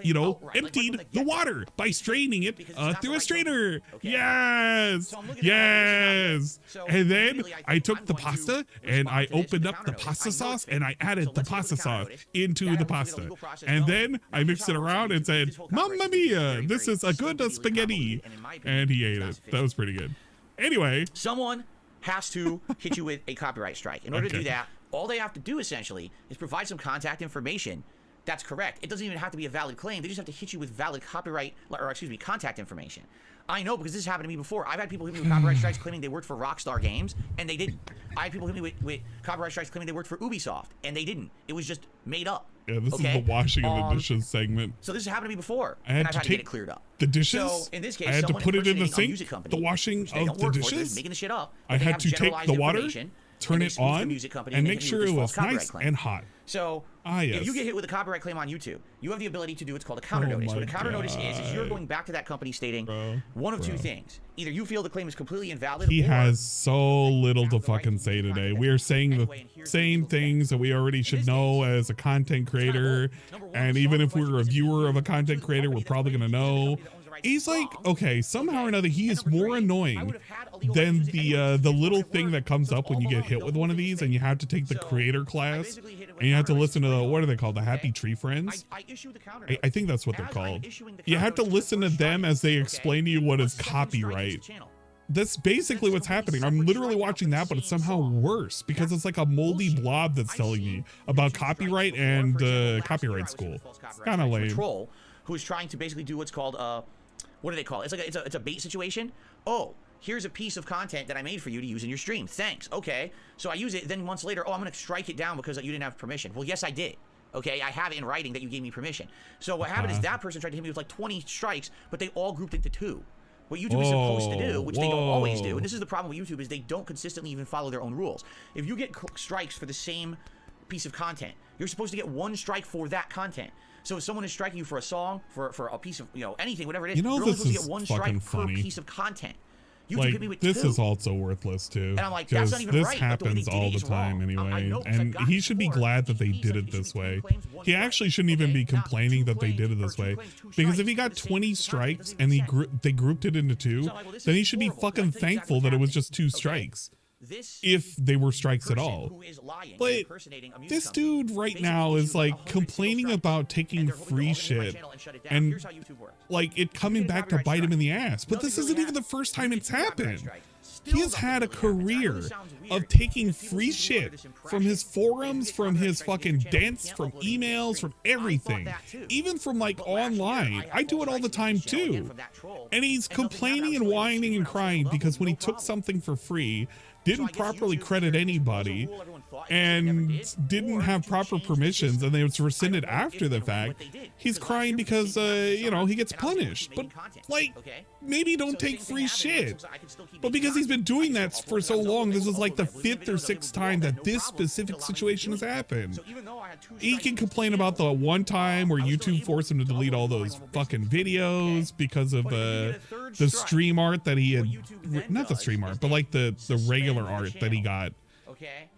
[SPEAKER 1] you know, emptied the water by straining it through a strainer. Yes, yes. And then I took the pasta and I opened up the pasta sauce and I added the pasta sauce into the pasta, and then I mixed it around and said, "Mamma mia, this is a good spaghetti," and he ate it. That was pretty good. Anyway,
[SPEAKER 2] Someone has to hit you with a copyright strike. In order to do that, all they have to do essentially is provide some contact information. That's correct. It doesn't even have to be a valid claim. They just have to hit you with valid copyright, or excuse me, contact information. I know because this happened to me before. I've had people hit me with copyright strikes claiming they worked for Rockstar Games, and they didn't. I had people hit me with copyright strikes claiming they worked for Ubisoft, and they didn't. It was just made up.
[SPEAKER 1] yeah, this
[SPEAKER 2] Okay?
[SPEAKER 1] is the washing of the dishes segment.
[SPEAKER 2] So this has happened to me before,
[SPEAKER 1] I had
[SPEAKER 2] and I've
[SPEAKER 1] to
[SPEAKER 2] had to get
[SPEAKER 1] take
[SPEAKER 2] it cleared up.
[SPEAKER 1] the dishes.
[SPEAKER 2] So in this case,
[SPEAKER 1] I had to
[SPEAKER 2] someone
[SPEAKER 1] put it in the
[SPEAKER 2] impersonating a
[SPEAKER 1] sink.
[SPEAKER 2] music company,
[SPEAKER 1] The washing
[SPEAKER 2] which they
[SPEAKER 1] of
[SPEAKER 2] don't
[SPEAKER 1] the
[SPEAKER 2] work for, they're
[SPEAKER 1] dishes.
[SPEAKER 2] just making the shit up.
[SPEAKER 1] I
[SPEAKER 2] They
[SPEAKER 1] had
[SPEAKER 2] have
[SPEAKER 1] to take
[SPEAKER 2] generalized
[SPEAKER 1] the water,
[SPEAKER 2] information,
[SPEAKER 1] turn
[SPEAKER 2] and they
[SPEAKER 1] it
[SPEAKER 2] spoof the
[SPEAKER 1] on,
[SPEAKER 2] music company
[SPEAKER 1] and
[SPEAKER 2] they
[SPEAKER 1] make
[SPEAKER 2] hit me
[SPEAKER 1] sure
[SPEAKER 2] with
[SPEAKER 1] it
[SPEAKER 2] this
[SPEAKER 1] was
[SPEAKER 2] false copyright
[SPEAKER 1] nice
[SPEAKER 2] claim.
[SPEAKER 1] and hot.
[SPEAKER 2] So
[SPEAKER 1] Yes.
[SPEAKER 2] if you get hit with a copyright claim on YouTube, you have the ability to do what's called a counter notice.
[SPEAKER 1] my
[SPEAKER 2] What a counter notice is you're
[SPEAKER 1] God.
[SPEAKER 2] going back to that company stating
[SPEAKER 1] Bro,
[SPEAKER 2] one of two
[SPEAKER 1] bro.
[SPEAKER 2] things. Either you feel the claim is completely invalid,
[SPEAKER 1] He
[SPEAKER 2] or
[SPEAKER 1] has so little to
[SPEAKER 2] have the right
[SPEAKER 1] fucking
[SPEAKER 2] to
[SPEAKER 1] say
[SPEAKER 2] use
[SPEAKER 1] today.
[SPEAKER 2] content.
[SPEAKER 1] We are saying the
[SPEAKER 2] Anyway, and here's
[SPEAKER 1] same
[SPEAKER 2] the legal
[SPEAKER 1] things that we already should
[SPEAKER 2] this
[SPEAKER 1] know
[SPEAKER 2] case,
[SPEAKER 1] as a content creator.
[SPEAKER 2] Number one,
[SPEAKER 1] And
[SPEAKER 2] the
[SPEAKER 1] even
[SPEAKER 2] song
[SPEAKER 1] if we're a
[SPEAKER 2] question is
[SPEAKER 1] viewer of a
[SPEAKER 2] to the
[SPEAKER 1] content creator, we're
[SPEAKER 2] company
[SPEAKER 1] probably
[SPEAKER 2] that
[SPEAKER 1] going to
[SPEAKER 2] owns the
[SPEAKER 1] know.
[SPEAKER 2] company that owns the rights to
[SPEAKER 1] He's
[SPEAKER 2] the
[SPEAKER 1] like,
[SPEAKER 2] song.
[SPEAKER 1] okay, somehow or another, he
[SPEAKER 2] And
[SPEAKER 1] is
[SPEAKER 2] number
[SPEAKER 1] more
[SPEAKER 2] three, I
[SPEAKER 1] annoying
[SPEAKER 2] would have had a legal right to
[SPEAKER 1] than
[SPEAKER 2] use it
[SPEAKER 1] the
[SPEAKER 2] anyways.
[SPEAKER 1] the
[SPEAKER 2] It's
[SPEAKER 1] little
[SPEAKER 2] just
[SPEAKER 1] thing
[SPEAKER 2] word.
[SPEAKER 1] that comes
[SPEAKER 2] So
[SPEAKER 1] up when you
[SPEAKER 2] all
[SPEAKER 1] get
[SPEAKER 2] along,
[SPEAKER 1] hit
[SPEAKER 2] the
[SPEAKER 1] with
[SPEAKER 2] whole
[SPEAKER 1] one of
[SPEAKER 2] thing is
[SPEAKER 1] these
[SPEAKER 2] fake.
[SPEAKER 1] and you have to take the
[SPEAKER 2] So,
[SPEAKER 1] creator
[SPEAKER 2] I
[SPEAKER 1] class
[SPEAKER 2] basically hit it with
[SPEAKER 1] and you have to
[SPEAKER 2] counter
[SPEAKER 1] listen to the,
[SPEAKER 2] notice.
[SPEAKER 1] what are they called? The Happy
[SPEAKER 2] Okay?
[SPEAKER 1] Tree Friends?
[SPEAKER 2] I issue the counter
[SPEAKER 1] I think that's what they're
[SPEAKER 2] As I'm
[SPEAKER 1] called.
[SPEAKER 2] issuing the
[SPEAKER 1] You
[SPEAKER 2] counter
[SPEAKER 1] have to
[SPEAKER 2] notice for the
[SPEAKER 1] listen to
[SPEAKER 2] first
[SPEAKER 1] them
[SPEAKER 2] strike,
[SPEAKER 1] as they
[SPEAKER 2] okay?
[SPEAKER 1] explain to you what
[SPEAKER 2] On
[SPEAKER 1] is
[SPEAKER 2] the second strike, it's
[SPEAKER 1] copyright.
[SPEAKER 2] the channel.
[SPEAKER 1] That's basically what's happening. I'm literally watching that, but it's somehow worse because it's like a moldy blob that's telling me about copyright and copyright school. It's kind of lame.
[SPEAKER 2] Troll, who is trying to basically do what's called what do they call it? It's a bait situation. Oh, here's a piece of content that I made for you to use in your stream. Thanks. Okay, so I use it. Then months later, oh, I'm gonna strike it down because you didn't have permission. Well, yes, I did. Okay, I have it in writing that you gave me permission. So what happened is that person tried to hit me with like 20 strikes, but they all grouped into 2. What YouTube is supposed to do, which they don't always do, and this is the problem with YouTube, is they don't consistently even follow their own rules. If you get strikes for the same piece of content, you're supposed to get 1 strike for that content. So if someone is striking you for a song, for a piece of, anything, whatever it is,
[SPEAKER 1] You know,
[SPEAKER 2] you're only
[SPEAKER 1] this
[SPEAKER 2] supposed to
[SPEAKER 1] is
[SPEAKER 2] get 1
[SPEAKER 1] fucking
[SPEAKER 2] strike per
[SPEAKER 1] funny.
[SPEAKER 2] piece of content. YouTube hit me with
[SPEAKER 1] this
[SPEAKER 2] 2.
[SPEAKER 1] is also worthless too.
[SPEAKER 2] And I'm like, that's not even
[SPEAKER 1] this
[SPEAKER 2] right. But the way they
[SPEAKER 1] happens
[SPEAKER 2] did
[SPEAKER 1] all
[SPEAKER 2] it
[SPEAKER 1] the
[SPEAKER 2] is
[SPEAKER 1] time
[SPEAKER 2] wrong. I
[SPEAKER 1] anyway,
[SPEAKER 2] know, 'cause I've
[SPEAKER 1] and
[SPEAKER 2] gotten
[SPEAKER 1] he should be
[SPEAKER 2] before.
[SPEAKER 1] glad that they
[SPEAKER 2] He
[SPEAKER 1] did
[SPEAKER 2] said
[SPEAKER 1] it
[SPEAKER 2] you should
[SPEAKER 1] this
[SPEAKER 2] be
[SPEAKER 1] way.
[SPEAKER 2] 2 claims, 1
[SPEAKER 1] He
[SPEAKER 2] strike.
[SPEAKER 1] actually shouldn't even be
[SPEAKER 2] Not
[SPEAKER 1] complaining
[SPEAKER 2] 2
[SPEAKER 1] that they did it
[SPEAKER 2] claims,
[SPEAKER 1] this
[SPEAKER 2] or 2
[SPEAKER 1] way,
[SPEAKER 2] claims, 2
[SPEAKER 1] because if
[SPEAKER 2] strikes.
[SPEAKER 1] he got
[SPEAKER 2] The same
[SPEAKER 1] 20
[SPEAKER 2] content
[SPEAKER 1] strikes
[SPEAKER 2] doesn't
[SPEAKER 1] and
[SPEAKER 2] make sense.
[SPEAKER 1] they grouped it into 2,
[SPEAKER 2] So I'm like, well, this
[SPEAKER 1] then
[SPEAKER 2] is
[SPEAKER 1] he should be
[SPEAKER 2] horrible.
[SPEAKER 1] fucking
[SPEAKER 2] That's exactly
[SPEAKER 1] thankful
[SPEAKER 2] what's
[SPEAKER 1] that it was
[SPEAKER 2] happening.
[SPEAKER 1] just 2
[SPEAKER 2] Okay?
[SPEAKER 1] strikes.
[SPEAKER 2] This
[SPEAKER 1] If they were strikes at
[SPEAKER 2] person
[SPEAKER 1] all.
[SPEAKER 2] who is lying
[SPEAKER 1] But
[SPEAKER 2] and impersonating a music
[SPEAKER 1] this
[SPEAKER 2] company
[SPEAKER 1] dude right
[SPEAKER 2] basically
[SPEAKER 1] now
[SPEAKER 2] gives
[SPEAKER 1] is
[SPEAKER 2] you
[SPEAKER 1] like
[SPEAKER 2] 100 single
[SPEAKER 1] complaining
[SPEAKER 2] strikes,
[SPEAKER 1] about
[SPEAKER 2] and
[SPEAKER 1] taking
[SPEAKER 2] they're hoping to
[SPEAKER 1] free
[SPEAKER 2] all get into my
[SPEAKER 1] shit
[SPEAKER 2] channel and shut it down.
[SPEAKER 1] and
[SPEAKER 2] Here's how YouTube works.
[SPEAKER 1] like it coming
[SPEAKER 2] get a
[SPEAKER 1] back to
[SPEAKER 2] copyright
[SPEAKER 1] bite him in the
[SPEAKER 2] strike.
[SPEAKER 1] ass. But
[SPEAKER 2] Nothing
[SPEAKER 1] this
[SPEAKER 2] really
[SPEAKER 1] isn't even the
[SPEAKER 2] happens.
[SPEAKER 1] first
[SPEAKER 2] You
[SPEAKER 1] time
[SPEAKER 2] get
[SPEAKER 1] it's
[SPEAKER 2] 2 copyright
[SPEAKER 1] happened.
[SPEAKER 2] strikes.
[SPEAKER 1] He
[SPEAKER 2] Still
[SPEAKER 1] has had a
[SPEAKER 2] nothing really happens. I know
[SPEAKER 1] career
[SPEAKER 2] this sounds weird,
[SPEAKER 1] of taking
[SPEAKER 2] because people
[SPEAKER 1] free
[SPEAKER 2] seem to be under
[SPEAKER 1] shit
[SPEAKER 2] this
[SPEAKER 1] from his
[SPEAKER 2] impression that you
[SPEAKER 1] forums,
[SPEAKER 2] get
[SPEAKER 1] from
[SPEAKER 2] copyright
[SPEAKER 1] his
[SPEAKER 2] strikes on
[SPEAKER 1] fucking
[SPEAKER 2] your channel, you
[SPEAKER 1] dents,
[SPEAKER 2] can't
[SPEAKER 1] from
[SPEAKER 2] upload it to the
[SPEAKER 1] emails,
[SPEAKER 2] stream.
[SPEAKER 1] from
[SPEAKER 2] I thought
[SPEAKER 1] everything,
[SPEAKER 2] that too.
[SPEAKER 1] even from like
[SPEAKER 2] But last year,
[SPEAKER 1] online. I do it all the time too. And he's complaining and whining and crying because when he took something for free, didn't properly credit anybody, and didn't have proper permissions, and they was rescinded after the fact. He's crying because you know, he gets punished. But like, maybe don't take free shit. But because he's been doing that for so long, this is like the 5th or 6th time that this specific situation has happened. He can complain about the one time where YouTube forced him to delete all those fucking videos because of the stream art that he had, not the stream art, but like the regular art that he got.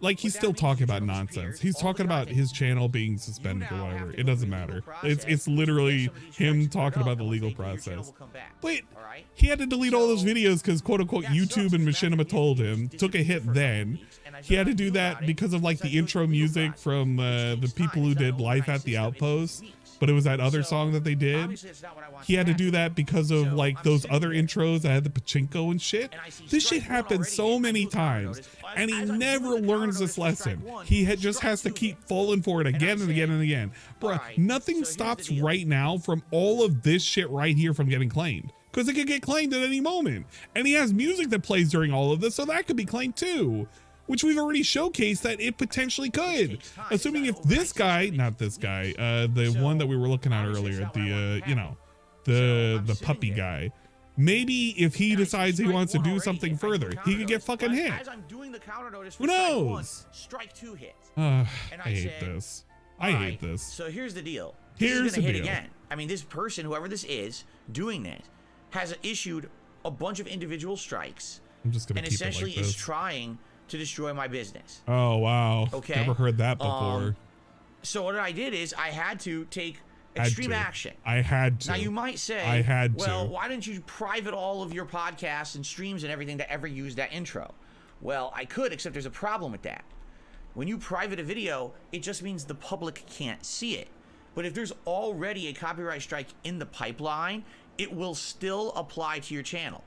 [SPEAKER 1] Like, he's still talking about nonsense. He's talking about his channel being suspended or whatever. It doesn't matter. It's literally him talking about the legal process. But he had to delete all those videos because quote unquote YouTube and Machinima told him, took a hit then. He had to do that because of like the intro music from the people who did Life at the Outpost. But it was that other song that they did. He had to do that because of like those other intros that had the pachinko and shit. This shit happens so many times, and he never learns this lesson. He just has to keep falling for it again and again and again. Bruh, nothing stops right now from all of this shit right here from getting claimed. Because it could get claimed at any moment. And he has music that plays during all of this, so that could be claimed too. Which we've already showcased that it potentially could. Assuming if this guy, not this guy, the one that we were looking at earlier, the, you know, the puppy guy, maybe if he decides he wants to do something further, he could get fucking hit. Who knows? I hate this. I hate this.
[SPEAKER 2] So here's the deal.
[SPEAKER 1] Here's the deal.
[SPEAKER 2] Again. I mean, this person, whoever this is, doing this, has issued a bunch of individual strikes.
[SPEAKER 1] I'm just gonna
[SPEAKER 2] and
[SPEAKER 1] keep
[SPEAKER 2] essentially
[SPEAKER 1] it like this.
[SPEAKER 2] is trying to destroy my business.
[SPEAKER 1] Oh wow.
[SPEAKER 2] Okay.
[SPEAKER 1] Never heard that before.
[SPEAKER 2] So what I did is I had to take extreme action.
[SPEAKER 1] I had to.
[SPEAKER 2] Now you might say,
[SPEAKER 1] I had
[SPEAKER 2] well,
[SPEAKER 1] to.
[SPEAKER 2] why didn't you private all of your podcasts and streams and everything that ever used that intro? Well, I could, except there's a problem with that. When you private a video, it just means the public can't see it. But if there's already a copyright strike in the pipeline, it will still apply to your channel.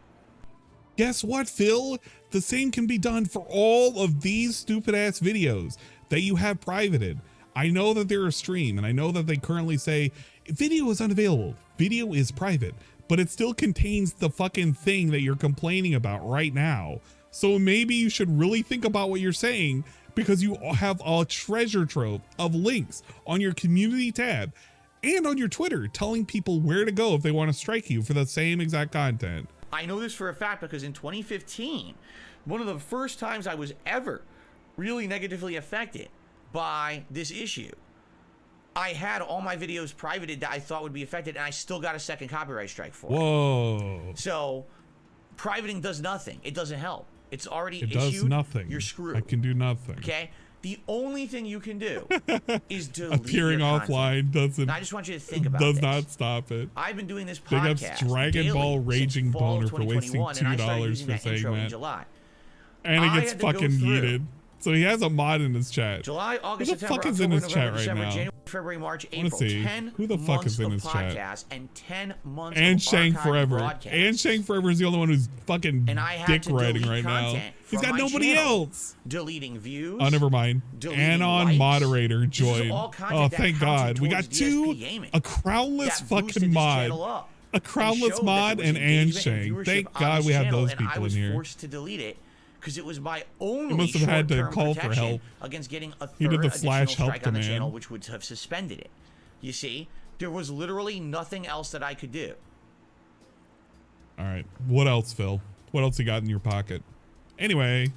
[SPEAKER 1] Guess what, Phil? The same can be done for all of these stupid ass videos that you have privated. I know that they're a stream, and I know that they currently say video is unavailable, video is private, but it still contains the fucking thing that you're complaining about right now. So maybe you should really think about what you're saying, because you have a treasure trove of links on your community tab and on your Twitter telling people where to go if they want to strike you for the same exact content.
[SPEAKER 2] I know this for a fact because in 2015, one of the first times I was ever really negatively affected by this issue, I had all my videos privated that I thought would be affected, and I still got a second copyright strike for it.
[SPEAKER 1] Whoa.
[SPEAKER 2] So privating does nothing. It doesn't help. It's already
[SPEAKER 1] It
[SPEAKER 2] issued.
[SPEAKER 1] does nothing.
[SPEAKER 2] You're screwed.
[SPEAKER 1] I can do nothing.
[SPEAKER 2] Okay? The only thing you can do is delete
[SPEAKER 1] appearing
[SPEAKER 2] your
[SPEAKER 1] offline doesn't.
[SPEAKER 2] Now, I just want you to think about
[SPEAKER 1] does
[SPEAKER 2] this.
[SPEAKER 1] not stop it.
[SPEAKER 2] I've been doing this
[SPEAKER 1] Big
[SPEAKER 2] podcast
[SPEAKER 1] ups Dragon
[SPEAKER 2] daily
[SPEAKER 1] Ball Raging
[SPEAKER 2] since fall
[SPEAKER 1] Boner
[SPEAKER 2] of
[SPEAKER 1] for wasting
[SPEAKER 2] 2021, and I started
[SPEAKER 1] $2
[SPEAKER 2] using
[SPEAKER 1] for
[SPEAKER 2] that
[SPEAKER 1] saying
[SPEAKER 2] intro in
[SPEAKER 1] that.
[SPEAKER 2] July.
[SPEAKER 1] And it
[SPEAKER 2] I
[SPEAKER 1] gets
[SPEAKER 2] had to go
[SPEAKER 1] fucking
[SPEAKER 2] through
[SPEAKER 1] yeeted. So he has a mod in his chat.
[SPEAKER 2] July, August,
[SPEAKER 1] Who the
[SPEAKER 2] September,
[SPEAKER 1] fuck is
[SPEAKER 2] October,
[SPEAKER 1] in his
[SPEAKER 2] November,
[SPEAKER 1] chat right
[SPEAKER 2] December,
[SPEAKER 1] now?
[SPEAKER 2] January, February, March,
[SPEAKER 1] I wanna
[SPEAKER 2] April.
[SPEAKER 1] see.
[SPEAKER 2] 10
[SPEAKER 1] Who the fuck is in
[SPEAKER 2] months
[SPEAKER 1] his
[SPEAKER 2] of
[SPEAKER 1] chat?
[SPEAKER 2] podcasts and 10 months
[SPEAKER 1] And
[SPEAKER 2] of
[SPEAKER 1] Shank
[SPEAKER 2] archived
[SPEAKER 1] Forever.
[SPEAKER 2] broadcasts.
[SPEAKER 1] And Shank Forever is the only one who's fucking
[SPEAKER 2] And I had
[SPEAKER 1] dick
[SPEAKER 2] to
[SPEAKER 1] riding
[SPEAKER 2] delete
[SPEAKER 1] right now.
[SPEAKER 2] content
[SPEAKER 1] He's
[SPEAKER 2] from
[SPEAKER 1] got
[SPEAKER 2] my
[SPEAKER 1] nobody
[SPEAKER 2] channel.
[SPEAKER 1] else.
[SPEAKER 2] Deleting views.
[SPEAKER 1] Oh, never mind.
[SPEAKER 2] deleting
[SPEAKER 1] Anon
[SPEAKER 2] likes.
[SPEAKER 1] moderator
[SPEAKER 2] This is
[SPEAKER 1] joined.
[SPEAKER 2] all content
[SPEAKER 1] Oh,
[SPEAKER 2] that
[SPEAKER 1] thank
[SPEAKER 2] counted
[SPEAKER 1] God. We got
[SPEAKER 2] towards
[SPEAKER 1] two,
[SPEAKER 2] DSP gaming.
[SPEAKER 1] a crownless
[SPEAKER 2] That boosted
[SPEAKER 1] fucking
[SPEAKER 2] this
[SPEAKER 1] mod.
[SPEAKER 2] channel up
[SPEAKER 1] A
[SPEAKER 2] and
[SPEAKER 1] crownless
[SPEAKER 2] showed
[SPEAKER 1] mod
[SPEAKER 2] that there
[SPEAKER 1] and
[SPEAKER 2] was engagement and
[SPEAKER 1] Shank.
[SPEAKER 2] viewership
[SPEAKER 1] Thank
[SPEAKER 2] on
[SPEAKER 1] God
[SPEAKER 2] this
[SPEAKER 1] we have
[SPEAKER 2] channel,
[SPEAKER 1] those
[SPEAKER 2] and I
[SPEAKER 1] people
[SPEAKER 2] was
[SPEAKER 1] in here.
[SPEAKER 2] forced to delete it because it was my only
[SPEAKER 1] must have had to
[SPEAKER 2] short-term
[SPEAKER 1] call for
[SPEAKER 2] protection
[SPEAKER 1] help.
[SPEAKER 2] against getting a
[SPEAKER 1] He did
[SPEAKER 2] third
[SPEAKER 1] the slash
[SPEAKER 2] additional
[SPEAKER 1] help
[SPEAKER 2] strike on the
[SPEAKER 1] command.
[SPEAKER 2] channel, which would have suspended it. You see, there was literally nothing else that I could do.
[SPEAKER 1] All right. What else, Phil? What else you got in your pocket? Anyway.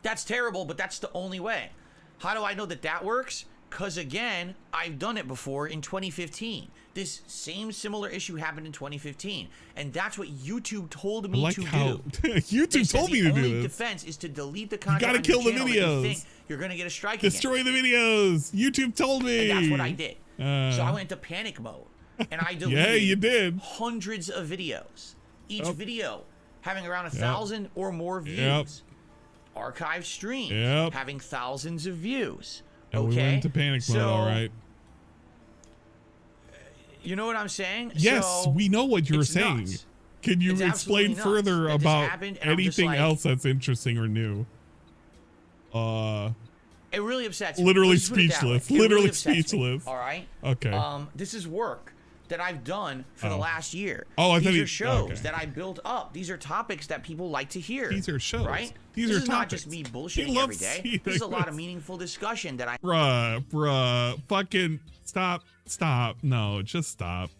[SPEAKER 2] That's terrible, but that's the only way. How do I know that that works? Because again, I've done it before in 2015. This same similar issue happened in 2015. And that's what YouTube told me to do.
[SPEAKER 1] YouTube told me to do this.
[SPEAKER 2] The only defense is to delete the content.
[SPEAKER 1] You gotta kill the videos.
[SPEAKER 2] You think you're gonna get a strike
[SPEAKER 1] Destroy the videos. YouTube told me.
[SPEAKER 2] And that's what I did. So I went into panic mode. And I deleted
[SPEAKER 1] yeah, you did.
[SPEAKER 2] hundreds of videos. Each video having around 1,000 or more views.
[SPEAKER 1] Yep.
[SPEAKER 2] Archive streams having thousands of views.
[SPEAKER 1] And we went into panic mode, all right.
[SPEAKER 2] You know what I'm saying?
[SPEAKER 1] Yes,
[SPEAKER 2] so,
[SPEAKER 1] we know what you're saying.
[SPEAKER 2] Nuts.
[SPEAKER 1] Can you explain further about anything else that's interesting or new?
[SPEAKER 2] It really upsets me.
[SPEAKER 1] Literally speechless. Literally speechless.
[SPEAKER 2] All right.
[SPEAKER 1] Okay.
[SPEAKER 2] This is work that I've done for the last year.
[SPEAKER 1] Oh, I thought
[SPEAKER 2] these are shows that I built up. These are topics that people like to hear.
[SPEAKER 1] These are shows.
[SPEAKER 2] Right?
[SPEAKER 1] These
[SPEAKER 2] this
[SPEAKER 1] are
[SPEAKER 2] is
[SPEAKER 1] topics.
[SPEAKER 2] not just me bullshitting every day. This is a lot of meaningful discussion that I.
[SPEAKER 1] Bruh. Fucking stop. No, just stop.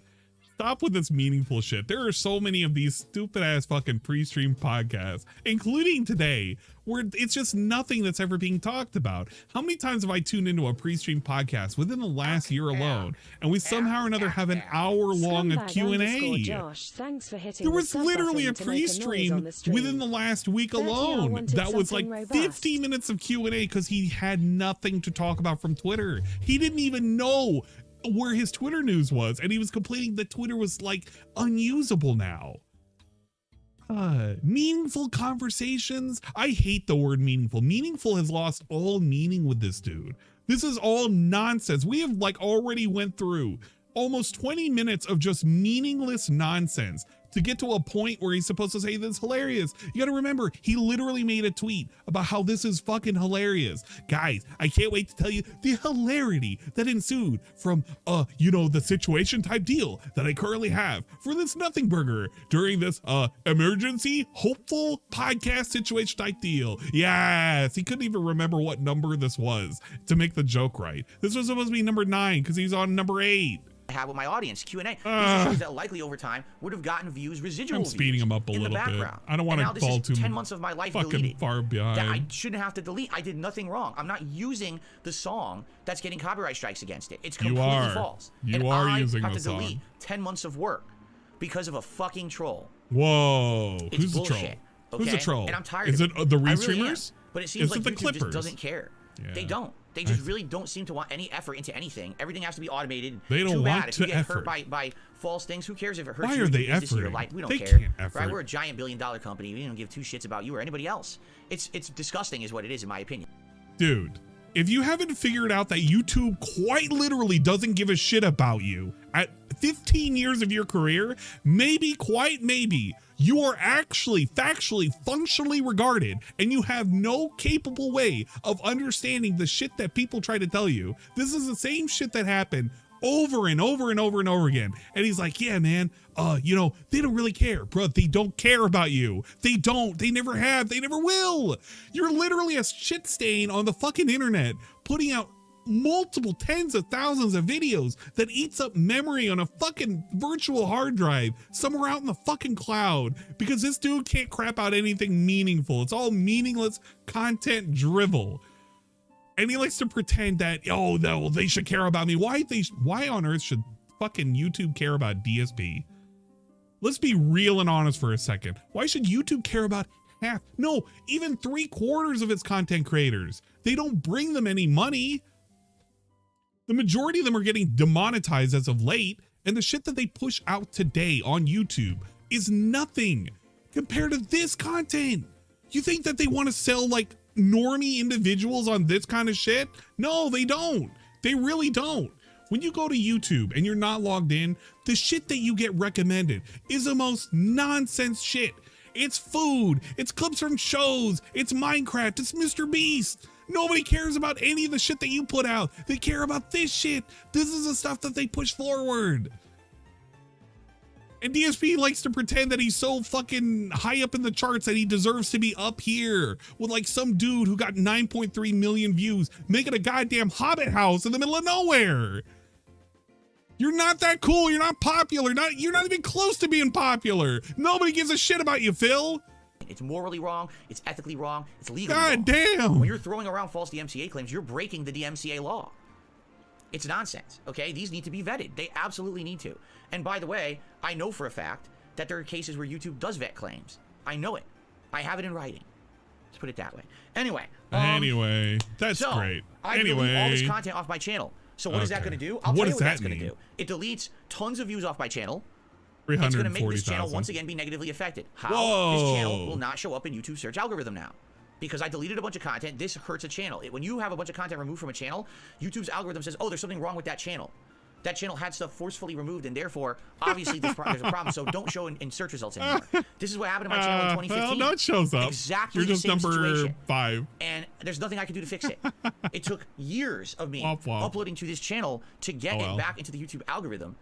[SPEAKER 1] Stop with this meaningful shit. There are so many of these stupid ass fucking pre-stream podcasts, including today, where it's just nothing that's ever being talked about. How many times have I tuned into a pre-stream podcast within the last year alone, and we somehow or another have an hour long of Q&A? There was literally a pre-stream within the last week alone that was like 50 minutes of Q&A because he had nothing to talk about from Twitter. He didn't even know where his Twitter news was, and he was complaining that Twitter was like unusable now. Meaningful conversations. I hate the word meaningful. Meaningful has lost all meaning with this dude. This is all nonsense. We have like already went through almost 20 minutes of just meaningless nonsense to get to a point where he's supposed to say this is hilarious. You gotta remember, he literally made a tweet about how this is fucking hilarious. Guys, I can't wait to tell you the hilarity that ensued from, the situation type deal that I currently have for this nothing burger during this, emergency hopeful podcast situation type deal. Yes, he couldn't even remember what number this was to make the joke right. This was supposed to be number 9 because he's on number 8.
[SPEAKER 2] Have with my audience Q&A. These are shows that likely over time would have gotten views, residual views.
[SPEAKER 1] I'm speeding him up a little bit. I don't want to fall too
[SPEAKER 2] 10 months of my life
[SPEAKER 1] fucking
[SPEAKER 2] deleted
[SPEAKER 1] far behind.
[SPEAKER 2] that I shouldn't have to delete. I did nothing wrong. I'm not using the song that's getting copyright strikes against it. It's completely false.
[SPEAKER 1] You are using the song.
[SPEAKER 2] I have to delete 10 months of work because of a fucking troll.
[SPEAKER 1] Whoa.
[SPEAKER 2] It's
[SPEAKER 1] Who's
[SPEAKER 2] bullshit,
[SPEAKER 1] the troll?
[SPEAKER 2] Okay?
[SPEAKER 1] Who's the troll?
[SPEAKER 2] And I'm tired
[SPEAKER 1] Is
[SPEAKER 2] of
[SPEAKER 1] it the restreamers?
[SPEAKER 2] But it seems like
[SPEAKER 1] the
[SPEAKER 2] YouTube
[SPEAKER 1] Clippers?
[SPEAKER 2] just doesn't care.
[SPEAKER 1] Yeah.
[SPEAKER 2] They don't. They just really don't seem to want any effort into anything. Everything has to be automated.
[SPEAKER 1] They don't
[SPEAKER 2] Too
[SPEAKER 1] want
[SPEAKER 2] bad.
[SPEAKER 1] to
[SPEAKER 2] If you get
[SPEAKER 1] effort.
[SPEAKER 2] hurt by false things, who cares if it hurts
[SPEAKER 1] Why
[SPEAKER 2] you?
[SPEAKER 1] are they
[SPEAKER 2] Your business or your
[SPEAKER 1] efforting?
[SPEAKER 2] life? We don't
[SPEAKER 1] They
[SPEAKER 2] care.
[SPEAKER 1] can't effort.
[SPEAKER 2] Right? We're a giant billion-dollar company. We don't give two shits about you or anybody else. It's disgusting is what it is, in my opinion.
[SPEAKER 1] Dude, if you haven't figured out that YouTube quite literally doesn't give a shit about you at 15 years of your career, maybe, quite maybe, you are actually factually, functionally regarded, and you have no capable way of understanding the shit that people try to tell you. This is the same shit that happened over and over and over and over again. And he's like, yeah, man, they don't really care, bro. They don't care about you. They don't. They never have. They never will. You're literally a shit stain on the fucking internet, putting out multiple tens of thousands of videos that eats up memory on a fucking virtual hard drive somewhere out in the fucking cloud because this dude can't crap out anything meaningful. It's all meaningless content drivel. And he likes to pretend that, oh no, they should care about me. Why on earth should fucking YouTube care about DSP? Let's be real and honest for a second. Why should YouTube care about half, no, even 3/4 of its content creators? They don't bring them any money. The majority of them are getting demonetized as of late, and the shit that they push out today on YouTube is nothing compared to this content. You think that they want to sell like normie individuals on this kind of shit? No, they don't. They really don't. When you go to YouTube and you're not logged in, the shit that you get recommended is the most nonsense shit. It's food, it's clips from shows, it's Minecraft, it's Mr. Beast. Nobody cares about any of the shit that you put out. They care about this shit. This is the stuff that they push forward. And DSP likes to pretend that he's so fucking high up in the charts that he deserves to be up here with like some dude who got 9.3 million views making a goddamn Hobbit house in the middle of nowhere. You're not that cool. You're not popular. You're not even close to being popular. Nobody gives a shit about you, Phil.
[SPEAKER 2] It's morally wrong, it's ethically wrong, it's legally
[SPEAKER 1] God
[SPEAKER 2] wrong.
[SPEAKER 1] damn.
[SPEAKER 2] When you're throwing around false DMCA claims, you're breaking the DMCA law. It's nonsense, okay? These need to be vetted. They absolutely need to. And by the way, I know for a fact that there are cases where YouTube does vet claims. I know it. I have it in writing. Let's put it that way. Anyway.
[SPEAKER 1] That's great.
[SPEAKER 2] I delete all this content off my channel. So what is that going to do? I'll tell you what that's going to do. It deletes tons of views off my channel. It's going to make this channel once again be negatively affected. How? This channel will not show up in YouTube search algorithm now. Because I deleted a bunch of content. This hurts a channel. When you have a bunch of content removed from a channel, YouTube's algorithm says, oh, there's something wrong with that channel. That channel had stuff forcefully removed, and therefore, obviously, there's a problem, so don't show in search results anymore. This is what happened to my channel in 2015.
[SPEAKER 1] Well, no, it shows up.
[SPEAKER 2] Exactly.
[SPEAKER 1] You're just
[SPEAKER 2] the same
[SPEAKER 1] number
[SPEAKER 2] situation.
[SPEAKER 1] 5.
[SPEAKER 2] And there's nothing I can do to fix it. It took years of me uploading to this channel to get it back into the YouTube algorithm.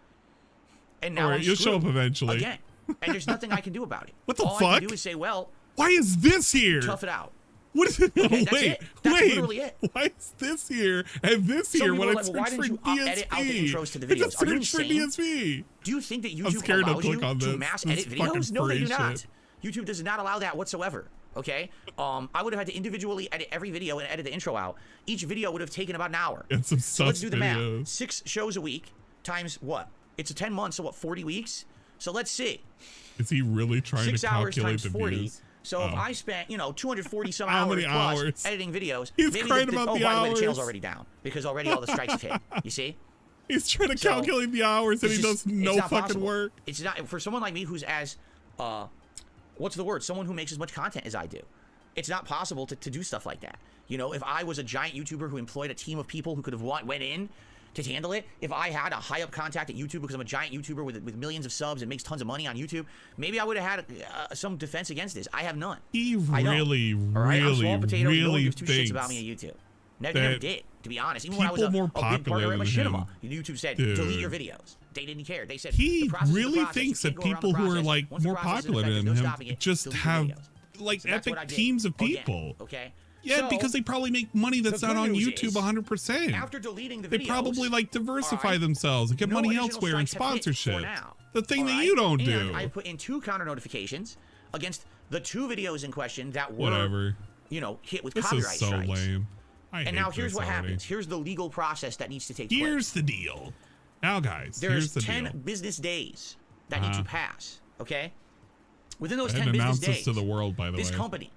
[SPEAKER 2] And now I'm
[SPEAKER 1] you'll show up eventually.
[SPEAKER 2] Again. And there's nothing I can do about it.
[SPEAKER 1] What the fuck?
[SPEAKER 2] All I can do is say, well,
[SPEAKER 1] why is this here?
[SPEAKER 2] Tough it out.
[SPEAKER 1] What is it?
[SPEAKER 2] Okay, that's literally it.
[SPEAKER 1] Why is this here and this here when I search for DSP?
[SPEAKER 2] Edit out the intros to the videos? Are you insane?
[SPEAKER 1] DSP.
[SPEAKER 2] Do you think that YouTube allows you to mass edit videos? No, they do not.
[SPEAKER 1] Shit.
[SPEAKER 2] YouTube does not allow that whatsoever. Okay, I would have had to individually edit every video and edit the intro out. Each video would have taken about an hour.
[SPEAKER 1] And some
[SPEAKER 2] so let's do the
[SPEAKER 1] videos.
[SPEAKER 2] math. 6 shows a week times what? It's a 10 months, so what? 40 weeks. So let's see.
[SPEAKER 1] Is he really trying
[SPEAKER 2] 6
[SPEAKER 1] to
[SPEAKER 2] hours
[SPEAKER 1] calculate
[SPEAKER 2] times
[SPEAKER 1] the
[SPEAKER 2] 40.
[SPEAKER 1] views?
[SPEAKER 2] So if I spent, 240 some
[SPEAKER 1] How
[SPEAKER 2] hours
[SPEAKER 1] many
[SPEAKER 2] plus
[SPEAKER 1] hours?
[SPEAKER 2] editing videos,
[SPEAKER 1] He's
[SPEAKER 2] maybe
[SPEAKER 1] crying about the
[SPEAKER 2] by the way,
[SPEAKER 1] hours.
[SPEAKER 2] the channel's already down because already all the strikes have hit. You see?
[SPEAKER 1] He's trying to calculate the hours and he does no fucking
[SPEAKER 2] possible.
[SPEAKER 1] work.
[SPEAKER 2] It's not for someone like me who's as, what's the word? Someone who makes as much content as I do. It's not possible to do stuff like that. If I was a giant YouTuber who employed a team of people who could have went in to handle it, if I had a high up contact at YouTube because I'm a giant YouTuber with millions of subs and makes tons of money on YouTube, maybe I would have had some defense against this. I have none.
[SPEAKER 1] He really
[SPEAKER 2] gives two shits
[SPEAKER 1] thinks
[SPEAKER 2] about me at YouTube. Never did, to be honest. Even when I was a
[SPEAKER 1] more
[SPEAKER 2] big
[SPEAKER 1] popular
[SPEAKER 2] partner at
[SPEAKER 1] than
[SPEAKER 2] Machinima, YouTube said delete your videos. They didn't care. They said
[SPEAKER 1] he really thinks that people who are like more popular than him just have like epic teams of people.
[SPEAKER 2] Okay.
[SPEAKER 1] Yeah,
[SPEAKER 2] so,
[SPEAKER 1] because they probably make money that's not on YouTube 100%.
[SPEAKER 2] After deleting the videos,
[SPEAKER 1] they probably like diversify themselves and get money elsewhere in sponsorship. The thing that you don't do.
[SPEAKER 2] I put in 2 counter notifications against the 2 videos in question that were, hit with copyright strikes.
[SPEAKER 1] This is so lame.
[SPEAKER 2] And now here's what happens. Here's the legal process that needs to take place.
[SPEAKER 1] Here's the deal. Now, guys,
[SPEAKER 2] there's
[SPEAKER 1] here's the
[SPEAKER 2] 10 business days that need to pass. Okay. Within those 10 business days,
[SPEAKER 1] to the world, by the
[SPEAKER 2] this
[SPEAKER 1] way.
[SPEAKER 2] company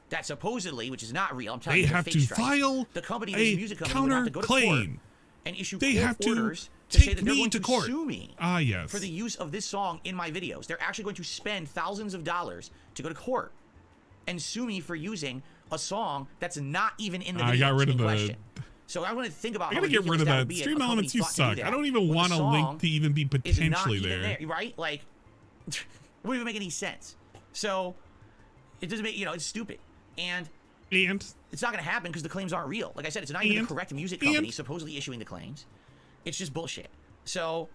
[SPEAKER 2] that supposedly, which is not real, I'm telling you,
[SPEAKER 1] they have to file
[SPEAKER 2] the company,
[SPEAKER 1] a
[SPEAKER 2] music company would have to go to court and issue court orders to say that they're going to sue me for the use of this song in my videos. They're actually going to spend thousands of dollars to go to court and sue me for using a song that's not even in the video.
[SPEAKER 1] I got rid of
[SPEAKER 2] question. So I want to think about.
[SPEAKER 1] I gotta get rid of that. Stream Elements, you suck. I don't even want a link to even be potentially there.
[SPEAKER 2] Right? Like, it wouldn't even make any sense. So it doesn't make it's stupid. And it's not going to happen because the claims aren't real. Like I said, it's not even the correct music company supposedly issuing the claims. It's just bullshit. So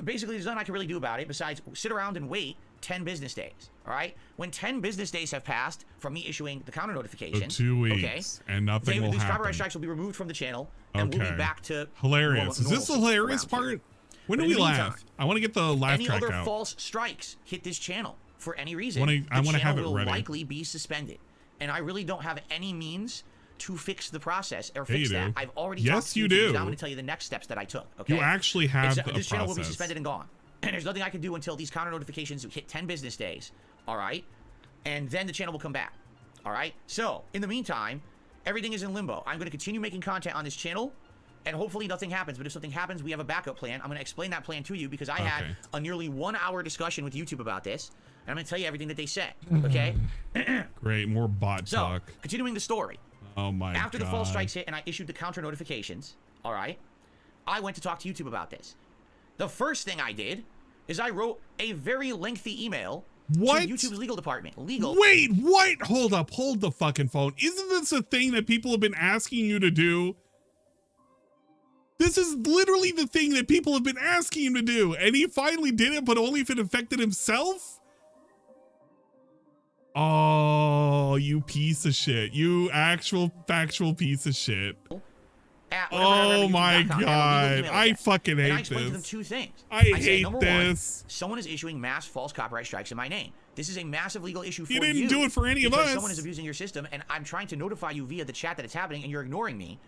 [SPEAKER 2] basically, there's nothing I can really do about it besides sit around and wait 10 business days. All right? When 10 business days have passed from me issuing the counter notification,
[SPEAKER 1] 2 weeks, and nothing will
[SPEAKER 2] these
[SPEAKER 1] happen.
[SPEAKER 2] copyright strikes will be removed from the channel, and we'll be back to
[SPEAKER 1] hilarious. Is this the hilarious part? When do we laugh? I want to get the laugh track out.
[SPEAKER 2] Any other false strikes hit this channel for any reason,
[SPEAKER 1] I want to have it
[SPEAKER 2] will
[SPEAKER 1] ready.
[SPEAKER 2] Likely be suspended. And I really don't have any means to fix the process or fix that. I've already talked to you. I'm going to tell you the next steps that I took. Okay.
[SPEAKER 1] You actually have a
[SPEAKER 2] this channel will be suspended and gone. And there's nothing I can do until these counter notifications hit 10 business days. All right. And then the channel will come back. All right. So in the meantime, everything is in limbo. I'm going to continue making content on this channel. And hopefully nothing happens. But if something happens, we have a backup plan. I'm going to explain that plan to you because I had a nearly 1 hour discussion with YouTube about this. And I'm going to tell you everything that they said. Okay?
[SPEAKER 1] Great. More bot talk.
[SPEAKER 2] Continuing the story.
[SPEAKER 1] Oh, my God.
[SPEAKER 2] After the false strikes hit and I issued the counter notifications, all right, I went to talk to YouTube about this. The first thing I did is I wrote a very lengthy email to YouTube's legal department.
[SPEAKER 1] Wait, what? Hold up. Hold the fucking phone. Isn't this a thing that people have been asking you to do? This is literally the thing that people have been asking him to do. And he finally did it, but only if it affected himself? Oh, you piece of shit. You actual factual piece of shit. Oh my God. I fucking hate this.
[SPEAKER 2] And I explained to them 2 things.
[SPEAKER 1] I hate this.
[SPEAKER 2] 1, someone is issuing mass false copyright strikes in my name. This is a massive legal issue for you.
[SPEAKER 1] You didn't do it for any of us.
[SPEAKER 2] Someone is abusing your system, and I'm trying to notify you via the chat that it's happening, and you're ignoring me.